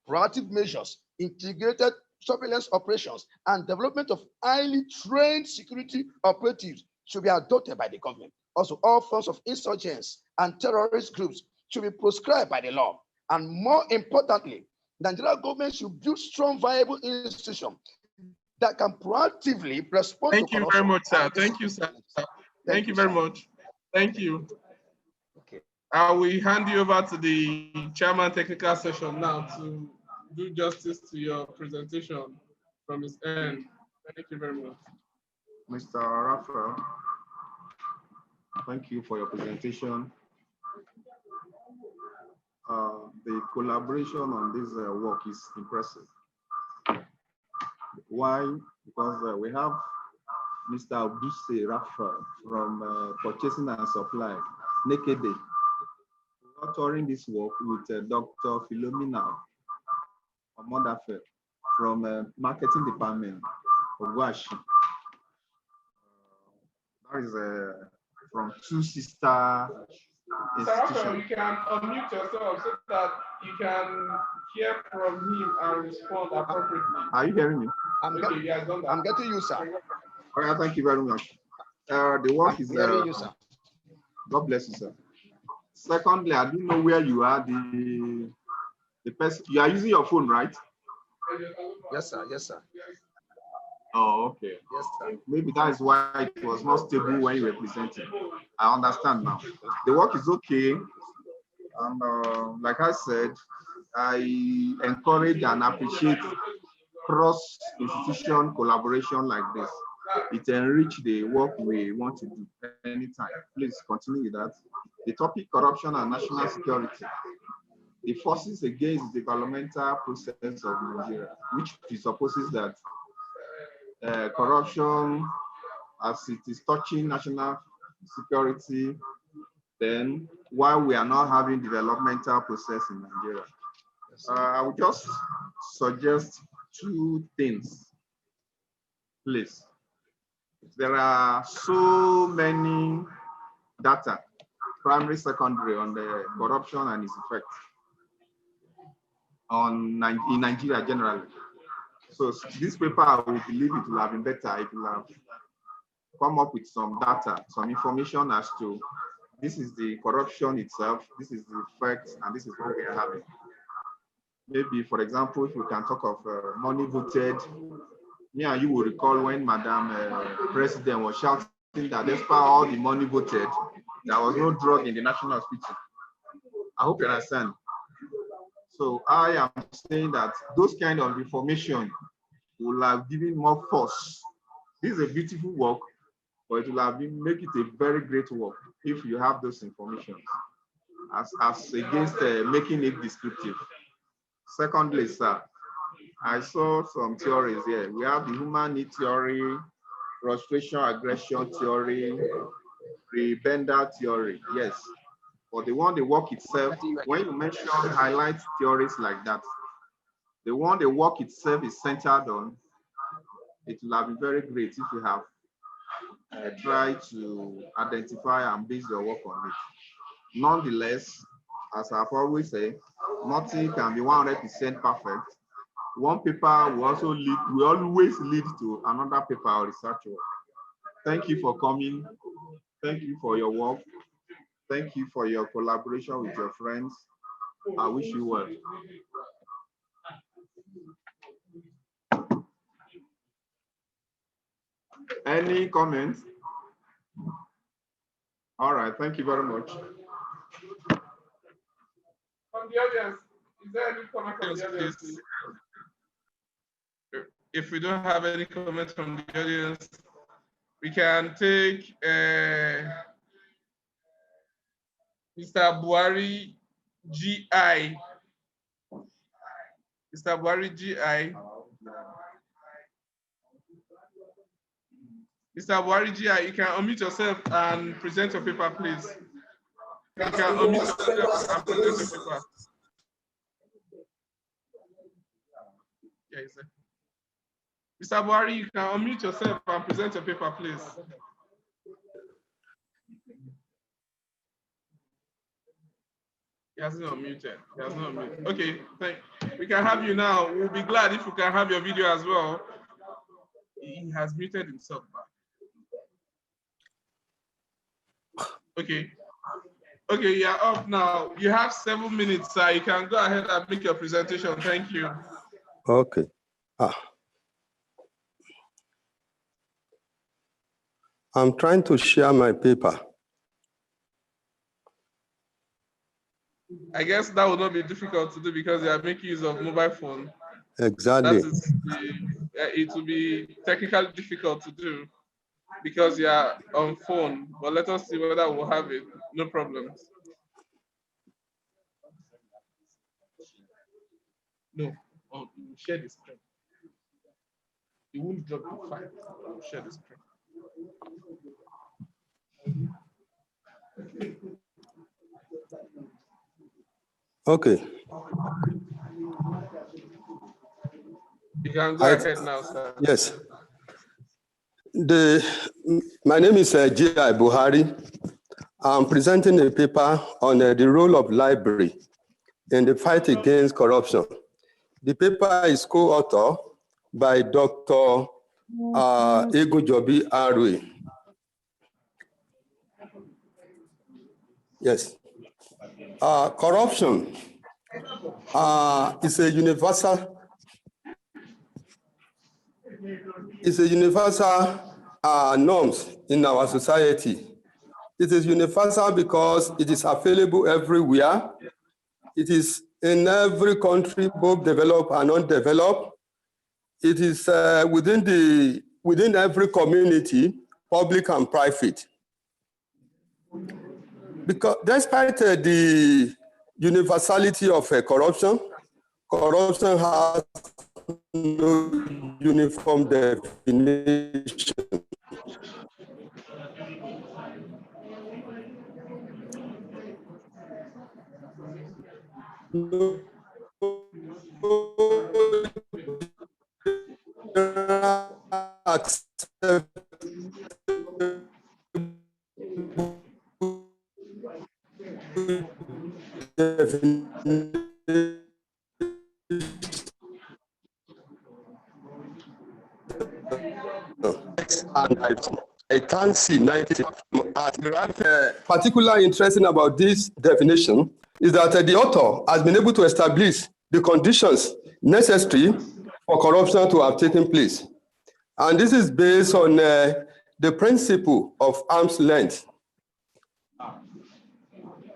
Proactive measures, integrated surveillance operations, and development of highly trained security operatives should be adopted by the government. Also, all forms of insurgents and terrorist groups should be proscribed by the law. And more importantly, the Nigerian government should build strong, viable institutions that can proactively respond to corruption. Thank you very much, sir. Thank you, sir. Thank you very much. Thank you. Okay. I will hand you over to the chairman technical session now to do justice to your presentation from his end. Thank you very much. Mr. Raphael, thank you for your presentation. The collaboration on this work is impressive. Why? Because we have Mr. Abuse Raphael from Purchasing and Supply, Naked Day. authoring this work with Dr. Philomena Omodafe from Marketing Department of Washi. That is from two sister institutions. You can unmute yourself so that you can hear from him and respond appropriately. Are you hearing me? I'm getting you, sir. All right, thank you very much. The work is hearing you, sir. God bless you, sir. Secondly, I don't know where you are. The person you are using your phone, right? Yes, sir. Yes, sir. Oh, okay. Yes, sir. Maybe that is why it was not stable when you were presenting. I understand now. The work is okay. And like I said, I encourage and appreciate cross-institution collaboration like this. It enriches the work we want to do anytime. Please continue with that. The topic, corruption and national security. The forces against the developmental process of Nigeria, which presupposes that corruption, as it is touching national security, then why we are not having developmental process in Nigeria. I would just suggest two things, please. There are so many data, primary, secondary, on the corruption and its effects in Nigeria generally. So this paper, I would believe it will have been better if you have come up with some data, some information as to this is the corruption itself, this is the effects, and this is what we are having. Maybe, for example, if we can talk of money voted, me and you will recall when Madam President was shouting that despite all the money voted, there was no drug in the national hospital. I hope you understand. So I am saying that those kind of information will have given more force. This is a beautiful work, but it will have been make it a very great work if you have those information as against making it descriptive. Secondly, sir, I saw some theories here. We have the human need theory, frustration aggression theory, prebendal theory. Yes, but the work itself, when you mention highlight theories like that, the work itself is centered on, it will have been very great if you have tried to identify and base your work on it. Nonetheless, as I've always said, nothing can be 100% perfect. One paper will always lead to another paper or research work. Thank you for coming. Thank you for your work. Thank you for your collaboration with your friends. I wish you well. Any comments? All right, thank you very much. From the audience, is there any comment from the audience, please? If we don't have any comments from the audience, we can take Mr. Buhari GI. Mr. Buhari GI. Mr. Buhari GI, you can unmute yourself and present your paper, please. You can unmute yourself and present your paper. Yeah, Mr. Buhari, you can unmute yourself and present your paper, please. He hasn't unmuted. He has not unmuted. Okay, we can have you now. We'll be glad if we can have your video as well. He has muted himself back. Okay. Okay, you're up now. You have 7 minutes, sir. You can go ahead and make your presentation. Thank you. Okay. I'm trying to share my paper. I guess that would not be difficult to do because you are making use of mobile phone. Exactly. It will be technically difficult to do because you are on phone. But let us see whether we'll have it. No problems. No. Oh, you share the screen. You won't drop the file. You share the screen. Okay. You can go ahead now, sir. Yes. My name is J.I. Buhari. I'm presenting a paper on the role of library in the fight against corruption. The paper is co-authored by Dr. Egunjobi Arwe. Yes. Corruption is a universal norms in our society. It is universal because it is available everywhere. It is in every country, both developed and undeveloped. It is within every community, public and private. Because despite the universality of corruption, corruption has no uniform definition. No and I can't see 90. Particularly interesting about this definition is that the author has been able to establish the conditions necessary for corruption to have taken place. And this is based on the principle of arm's length.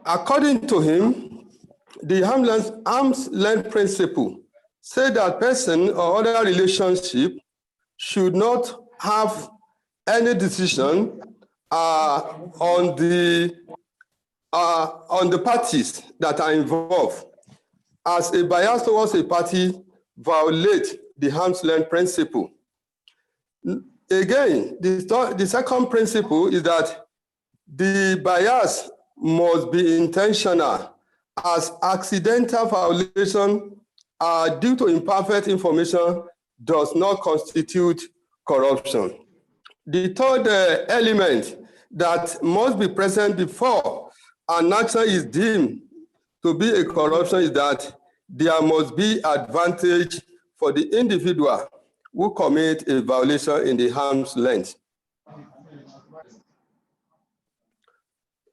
According to him, the arm's length principle said that person or other relationship should not have any decision on the parties that are involved, as a bias towards a party violates the arm's length principle. Again, the second principle is that the bias must be intentional, as accidental violation due to imperfect information does not constitute corruption. The third element that must be present before an action is deemed to be a corruption is that there must be advantage for the individual who commit a violation in the arm's length.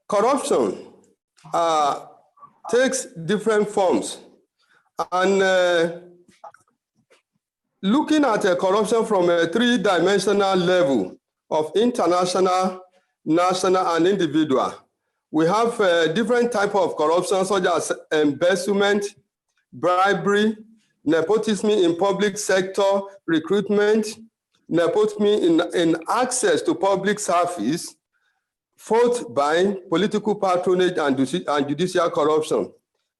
Corruption takes different forms, and looking at corruption from a three-dimensional level of international, national, and individual, we have different types of corruption such as embezzlement, bribery, nepotism in public sector recruitment, nepotism in access to public service, vote buying, political patronage, and judicial corruption.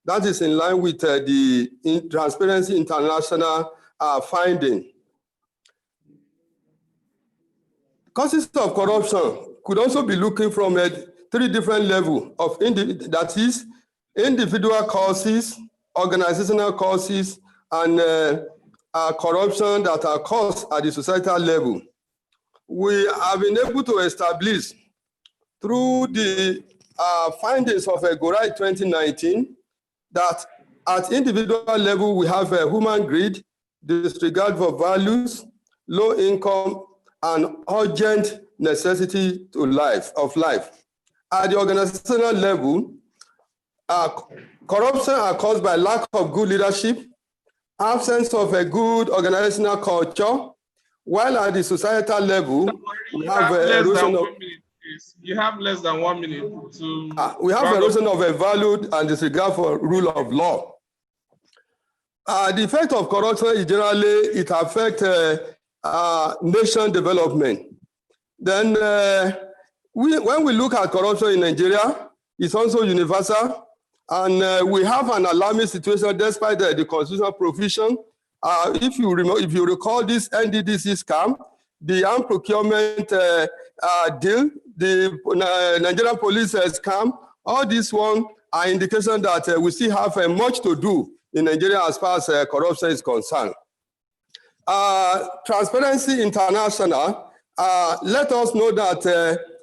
That is in line with the Transparency International finding. Causes of corruption could also be looking from three different levels of that is individual causes, organizational causes, and corruption that are caused at the societal level. We have been able to establish through the findings of GORAI 2019 that at individual level we have human greed, disregard for values, low income, and urgent necessity of life. At the organizational level, corruption are caused by lack of good leadership, absence of a good organizational culture, while at the societal level, we have erosion of... You have less than 1 minute to... we have erosion of a value and disregard for rule of law. The effect of corruption is generally, it affects nation development. Then when we look at corruption in Nigeria, it's also universal. And we have an alarming situation despite the constitutional provision. If you recall this NDDC scam, the armed procurement deal, the Nigerian police scam, all these ones are indication that we still have much to do in Nigeria as far as corruption is concerned. Transparency International let us know that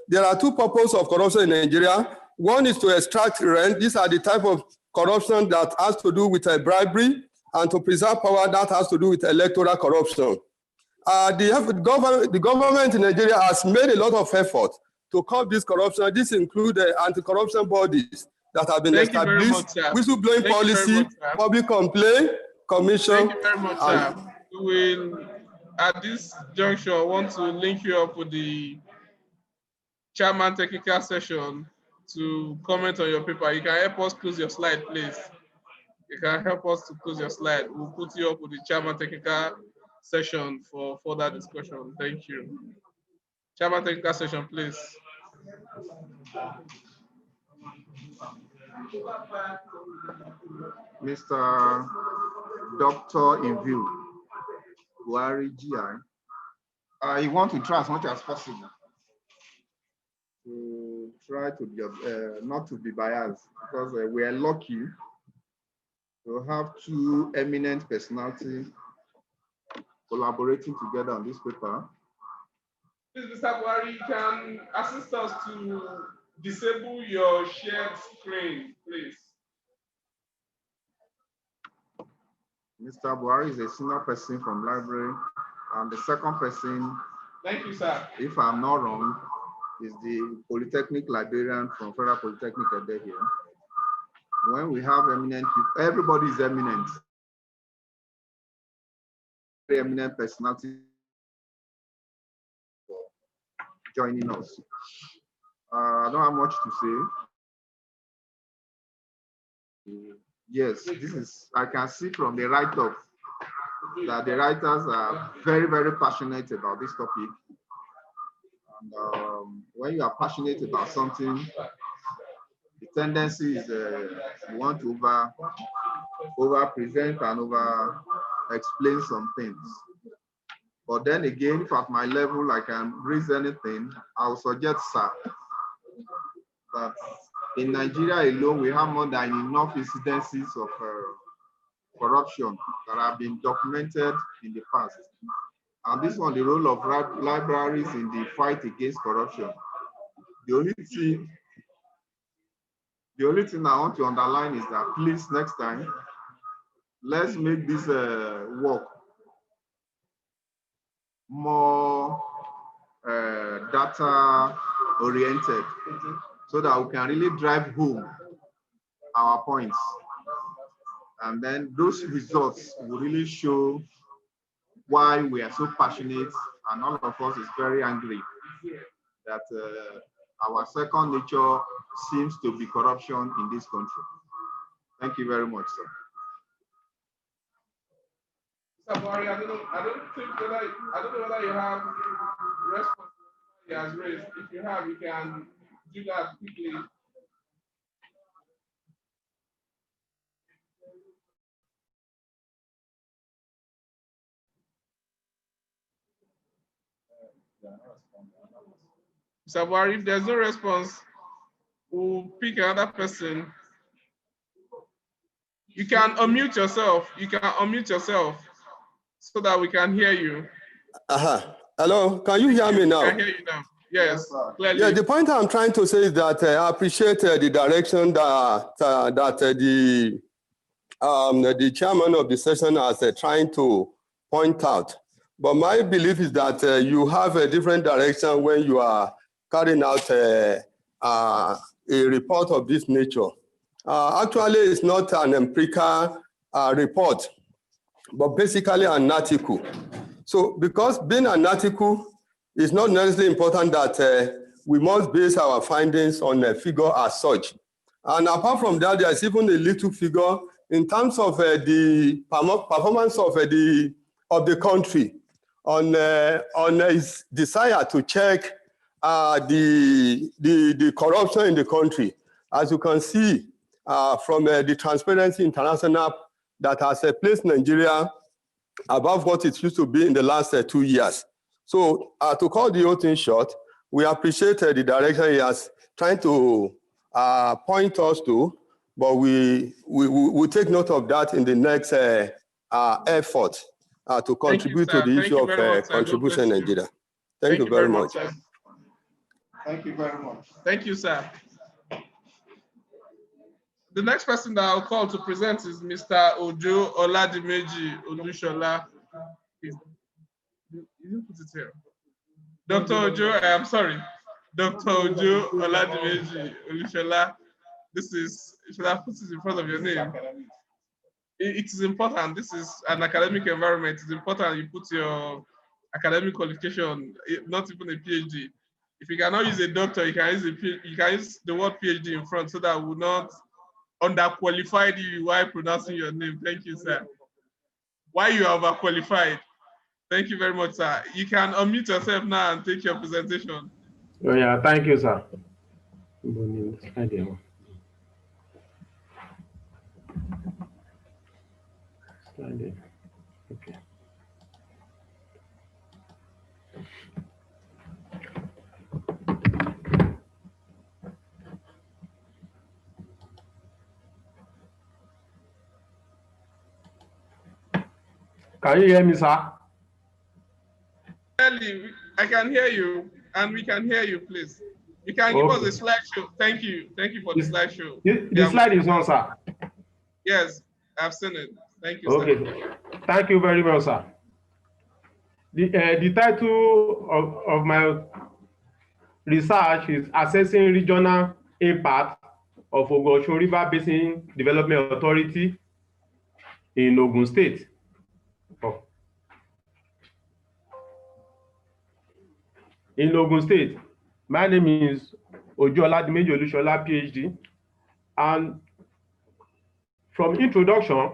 there are two purposes of corruption in Nigeria. One is to extract rent. These are the type of corruption that has to do with bribery, and to preserve power that has to do with electoral corruption. The government in Nigeria has made a lot of effort to curb this corruption. This includes anti-corruption bodies that have been established, whistleblowing policy, public complaint commission. Thank you very much, sir. We will, at this juncture, want to link you up with the chairman technical session to comment on your paper. You can help us close your slide, please. You can help us to close your slide. We'll put you up with the chairman technical session for further discussion. Thank you. Chairman technical session, please. Mr. Doctor in view, Buhari GI, I want to try as much as possible to try to be, not to be biased, because we are lucky to have two eminent personalities collaborating together on this paper. Please, Mr. Buhari, you can assist us to disable your shared screen, please. Mr. Buhari is a senior person from library, and the second person, thank you, sir, if I'm not wrong, is the Polytechnic librarian from Federal Polytechnic here. When we have eminent people, everybody is eminent. Very eminent personality for joining us. I don't have much to say. Yes, this is, I can see from the write-up that the writers are very, very passionate about this topic. And when you are passionate about something, the tendency is you want to over present and over explain some things. But then again, if at my level I can raise anything, I will suggest, sir, that in Nigeria alone, we have more than enough incidences of corruption that have been documented in the past. And this one, the role of libraries in the fight against corruption. The only thing I want to underline is that, please, next time, let's make this work more data oriented, so that we can really drive home our points. And then those results will really show why we are so passionate, and all of us is very angry that our second nature seems to be corruption in this country. Thank you very much, sir. Mr. Buhari, I don't know whether you have response he has raised. If you have, you can do that quickly. Mr. Buhari, if there's no response, we'll pick another person. You can unmute yourself. You can unmute yourself so that we can hear you. Hello, can you hear me now? I can hear you now. Yes, clearly. Yeah, the point I'm trying to say is that I appreciate the direction that the chairman of the session is trying to point out. But my belief is that you have a different direction when you are carrying out a report of this nature. Actually, it's not an empirical report, but basically an article. So because being an article, it's not necessarily important that we must base our findings on a figure as such. And apart from that, there's even a little figure in terms of the performance of the country on its desire to check the corruption in the country. As you can see from the Transparency International that has placed Nigeria above what it used to be in the last 2 years. So to call the whole thing short, we appreciate the direction he has trying to point us to, but we take note of that in the next effort to contribute to the issue of contribution in Nigeria. Thank you very much. Sir. Thank you very much. Thank you, sir. The next person that I'll call to present is Mr. Ojo Oladimeji Olushola. You didn't put it here. Dr. Ojo, I'm sorry. Dr. Ojo Oladimeji Olushola. This is, you should have put it in front of your name. It is important. This is an academic environment. It's important you put your academic qualification, not even a PhD. If you cannot use a doctor, you can use the word PhD in front so that we will not underqualified you while pronouncing your name. Thank you, sir. Why you are overqualified? Thank you very much, sir. You can unmute yourself now and take your presentation. Oh, yeah, thank you, sir. Okay. Can you hear me, sir? I can hear you, and we can hear you, please. You can give us a slideshow. Thank you. Thank you for the slideshow. The slide is on, sir. Yes, I've seen it. Thank you, okay. sir. Thank you very much, sir. The title of my research is Assessing Regional Impact of Ogun River Basin Development Authority in Ogun State. In Ogun State, my name is Ojo Oladimeji Olushola, PhD. And from introduction,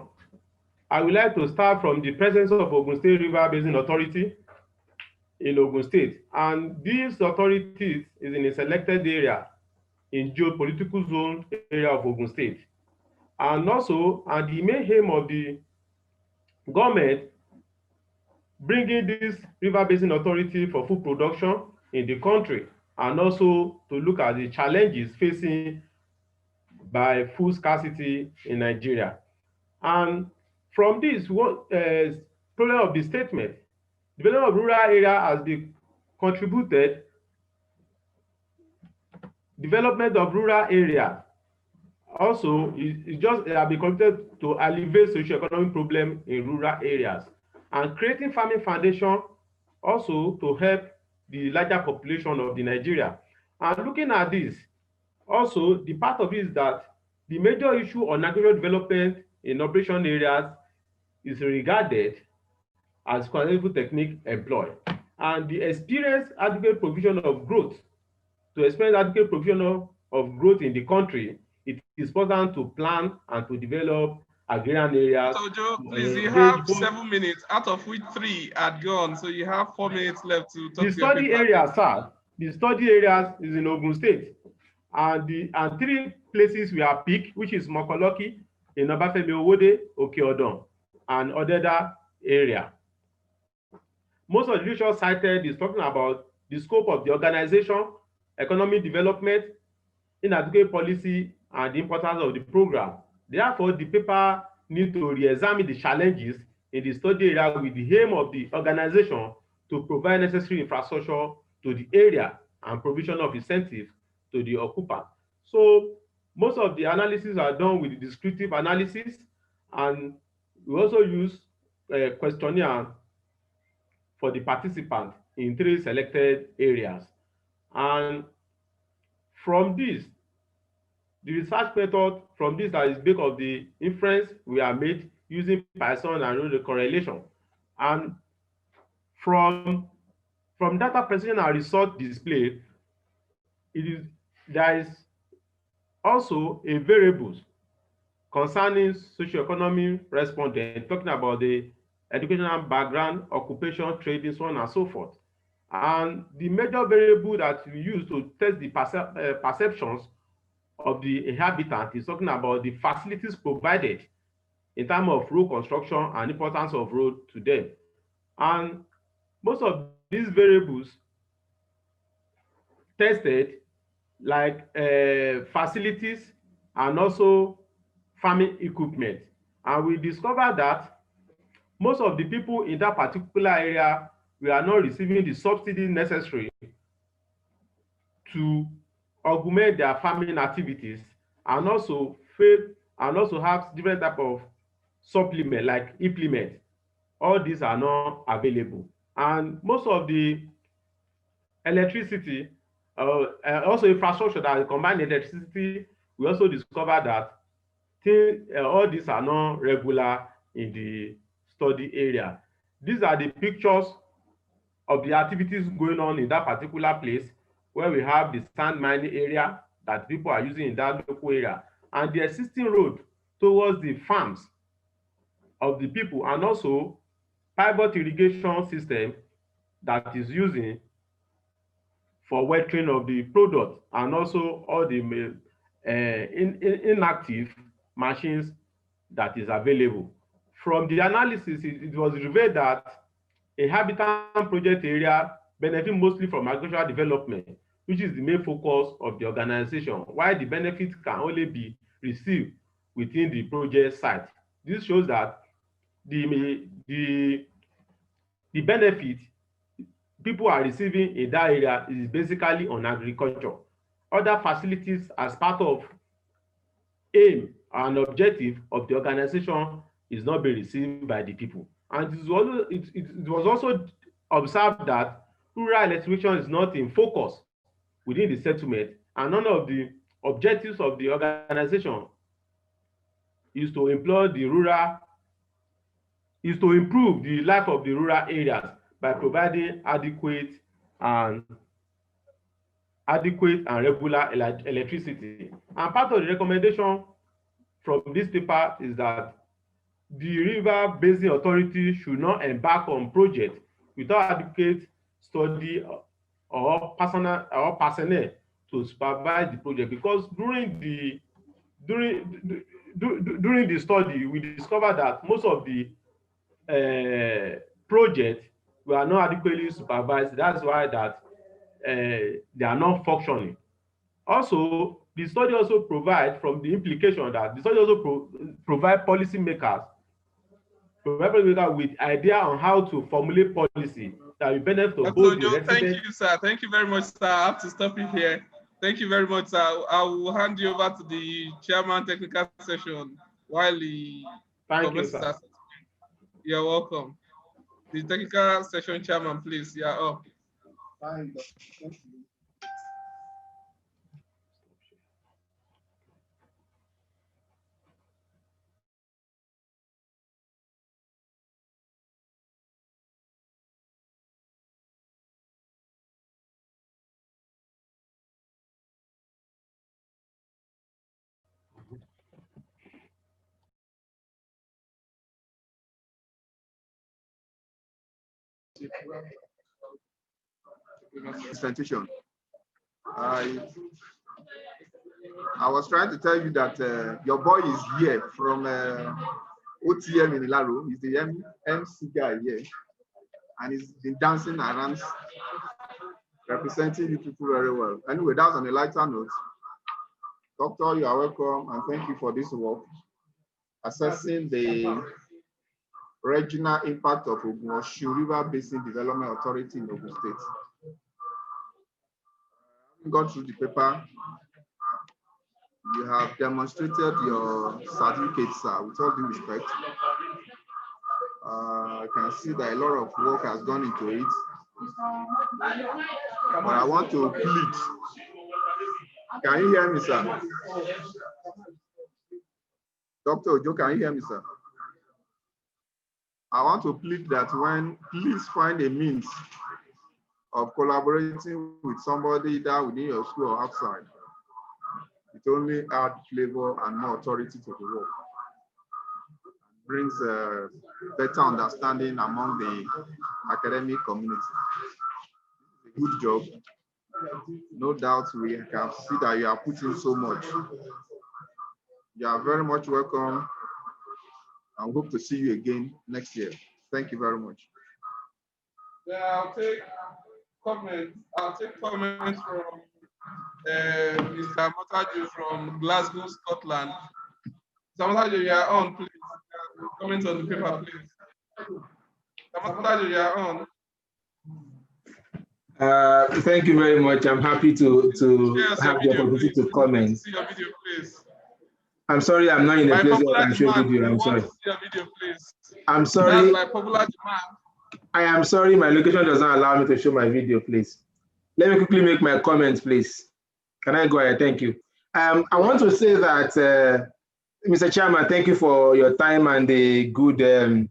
I would like to start from the presence of Ogun State River Basin Authority in Ogun State. And this authority is in a selected area in geopolitical zone area of Ogun State. And also, the main aim of the government bringing this River Basin Authority for food production in the country, and also to look at the challenges facing by food scarcity in Nigeria. And from this, what problem of the statement, development of rural area has been contributed, development of rural area also is just have been contributed to alleviate socio-economic problem in rural areas, and creating farming foundation also to help the larger population of the Nigeria. And looking at this, also the part of it is that the major issue on agricultural development in operation areas is regarded as qualitative technique employed, and the experienced adequate provision of growth. To experience adequate provision of growth in the country, it is important to plan and to develop agrarian areas. So Joe, please, you have 7 minutes, out of which 3 are gone, so you have 4 minutes left to talk the to your study people. areas, sir. The study areas is in Ogun State, and 3 places we are picked, which is Mokoloki, in Obafemi Owode, Okeodon, and Odeda area. Most of the literature cited is talking about the scope of the organization, economic development, inadequate policy, and the importance of the program. Therefore, the paper needs to re-examine the challenges in the study area with the aim of the organization to provide necessary infrastructure to the area and provision of incentives to the occupant. So most of the analysis are done with the descriptive analysis, and we also use a questionnaire for the participant in 3 selected areas. And from this, the research method from this that is based on the inference we are made using Python and the correlation. And from data presentation and result display, there is also a variables concerning socioeconomic respondent, talking about the educational background, occupation, trading, so on and so forth. And the major variable that we use to test the perceptions of the inhabitant is talking about the facilities provided in terms of road construction and importance of road to them. And most of these variables tested, like facilities and also farming equipment. And we discovered that most of the people in that particular area were not receiving the subsidy necessary to augment their farming activities, and also have different type of supplement like implement. All these are not available. And most of the electricity, also infrastructure that combine electricity, we also discover that all these are not regular in the study area. These are the pictures of the activities going on in that particular place, where we have the sand mining area that people are using in that local area, and the existing road towards the farms of the people, and also pivot irrigation system that is using for watering of the product, and also all the inactive machines that is available. From the analysis, it was revealed that a habitat project area benefit mostly from agricultural development, which is the main focus of the organization, while the benefits can only be received within the project site. This shows that the benefit people are receiving in that area is basically on agriculture. Other facilities as part of aim and objective of the organization is not being received by the people. And it was also observed that rural electrification is not in focus within the settlement, and none of the objectives of the organization is to improve the life of the rural areas by providing adequate and regular electricity. And part of the recommendation from this paper is that the River Basin Authority should not embark on projects without adequate study or personnel to supervise the project, because during the study we discovered that most of the projects were not adequately supervised. That's why that they are not functioning. Also, the study also provide from the implication that the study also provide policymakers with idea on how to formulate policy that will benefit both the residents. Thank you, sir. Thank you very much, sir. I have to stop you here. Thank you very much, sir. I will hand you over to the chairman technical session while the Thank you, sir. You're welcome. The technical session chairman, please. You're up. Thank you. Presentation. I was trying to tell you that your boy is here from OTM in Ilaro. He's the MC guy here, and he's been dancing around, representing you people very well. Anyway, that's on a lighter note. Doctor, you are welcome, and thank you for this work, assessing the regional impact of Ogun River Basin Development Authority in Ogun State. Having gone through the paper, you have demonstrated your certificates, sir, with all due respect. I can see that a lot of work has gone into it. But I want to plead. Can you hear me, sir? Dr. Ojo, can you hear me, sir? I want to plead that please find a means of collaborating with somebody either within your school or outside. It only adds flavor and more authority to the work. Brings a better understanding among the academic community. Good job. No doubt we can see that you are putting so much. You are very much welcome, and hope to see you again next year. Thank you very much. Yeah, I'll take comments from Mr. Motaju from Glasgow, Scotland. Samatajo, you are on, please. Comment on the paper, please. Samatajo, you are on. Thank you very much. I'm happy to Yes, have the opportunity to comment. See your video, please. I'm sorry, I'm not in a place where I can show demand, video. I'm sorry. To see your video, please. I'm sorry. That's my popular demand. I am sorry, my location does not allow me to show my video, please. Let me quickly make my comments, please. Can I go ahead? Thank you. I want to say that, Mr. Chairman, thank you for your time and the good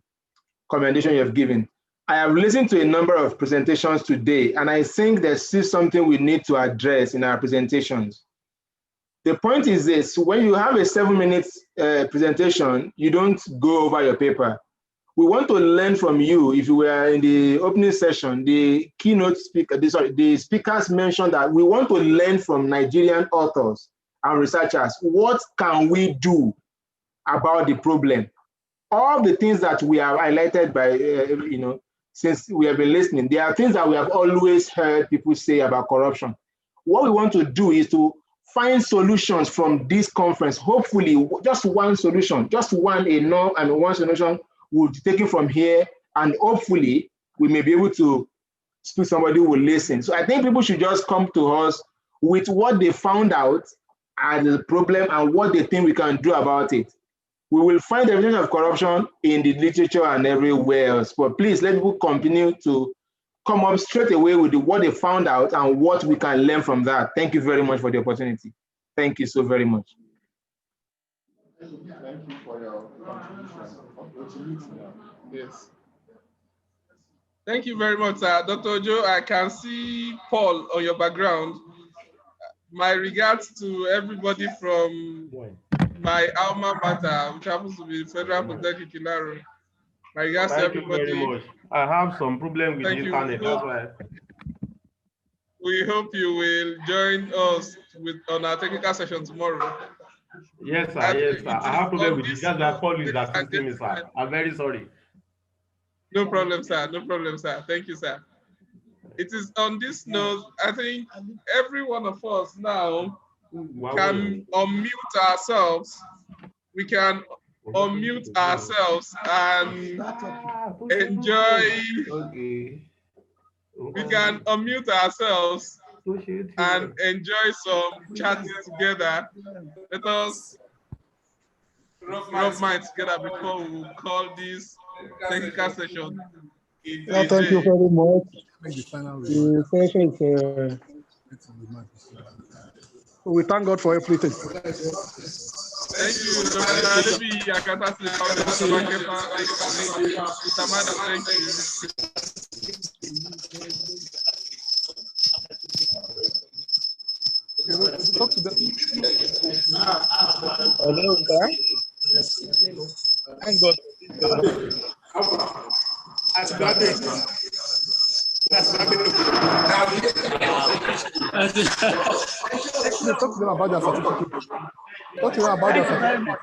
commendation you have given. I have listened to a number of presentations today, and I think there's still something we need to address in our presentations. The point is this: when you have a 7-minute presentation, you don't go over your paper. We want to learn from you. If you were in the opening session, the keynote speaker, the speakers mentioned that we want to learn from Nigerian authors and researchers. What can we do about the problem? All the things that we have highlighted by, since we have been listening, there are things that we have always heard people say about corruption. What we want to do is to find solutions from this conference. Hopefully, just one solution, just one solution will be taken from here, and hopefully we may be able to speak somebody who will listen. So I think people should just come to us with what they found out as the problem and what they think we can do about it. We will find the evidence of corruption in the literature and everywhere else, but please let people continue to come up straight away with what they found out and what we can learn from that. Thank you very much for the opportunity. Thank you so very much. Thank you for your contribution. Yes. Thank you very much, Dr. Ojo. I can see Paul on your background. My regards to everybody from my alma mater, which happens to be Federal Polytechnic Ilaro. My regards to everybody. Thank you very much. I have some problem with the internet, that's why. We hope you will join us on our technical session tomorrow. Yes, sir. Yes, sir. I have problem with it. That's why Paul is assisting me, sir. I'm very sorry. No problem, sir. No problem, sir. Thank you, sir. It is on this note, I think every one of us now can unmute ourselves. We can unmute ourselves and enjoy. We can unmute ourselves and enjoy some chatting together. Let us rub minds together before we will call this technical session. Thank you very much. The session is, we thank God for everything. Thank you, Dr. Alebi Yakata, thank you. Hello, sir. Thank God. Talk to them about their certificate. Talk to them about their certificate.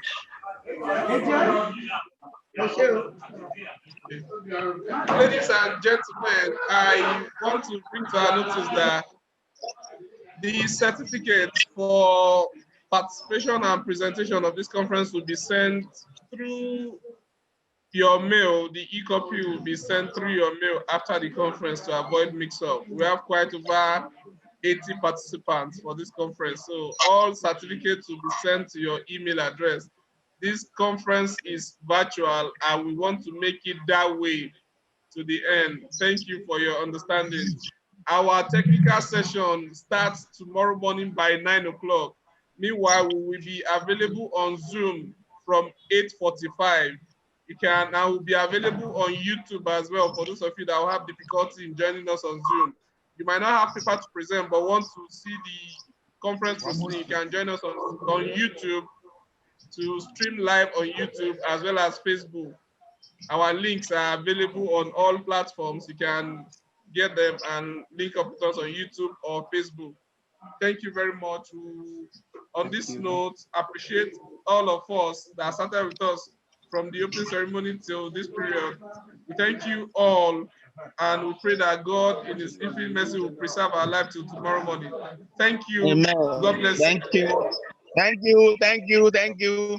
Ladies and gentlemen, I want to bring to our notice that the certificate for participation and presentation of this conference will be sent through your mail. The e-copy will be sent through your mail after the conference to avoid mix-up. We have quite over 80 participants for this conference, so all certificates will be sent to your email address. This conference is virtual and we want to make it that way to the end. Thank you for your understanding. Our technical session starts tomorrow morning by 9 o'clock. Meanwhile, we will be available on Zoom from 8:45. I will be available on YouTube as well for those of you that will have difficulty in joining us on Zoom. You might not have paper to present, but want to see the conference proceeding, you can join us on YouTube to stream live on YouTube as well as Facebook. Our links are available on all platforms. You can get them and link up with us on YouTube or Facebook. Thank you very much. On this note, appreciate all of us that started with us from the opening ceremony till this period. We thank you all and we pray that God in his infinite mercy will preserve our life till tomorrow morning. Thank you. Amen. God bless you. Thank you. Thank you. Thank you. Thank you.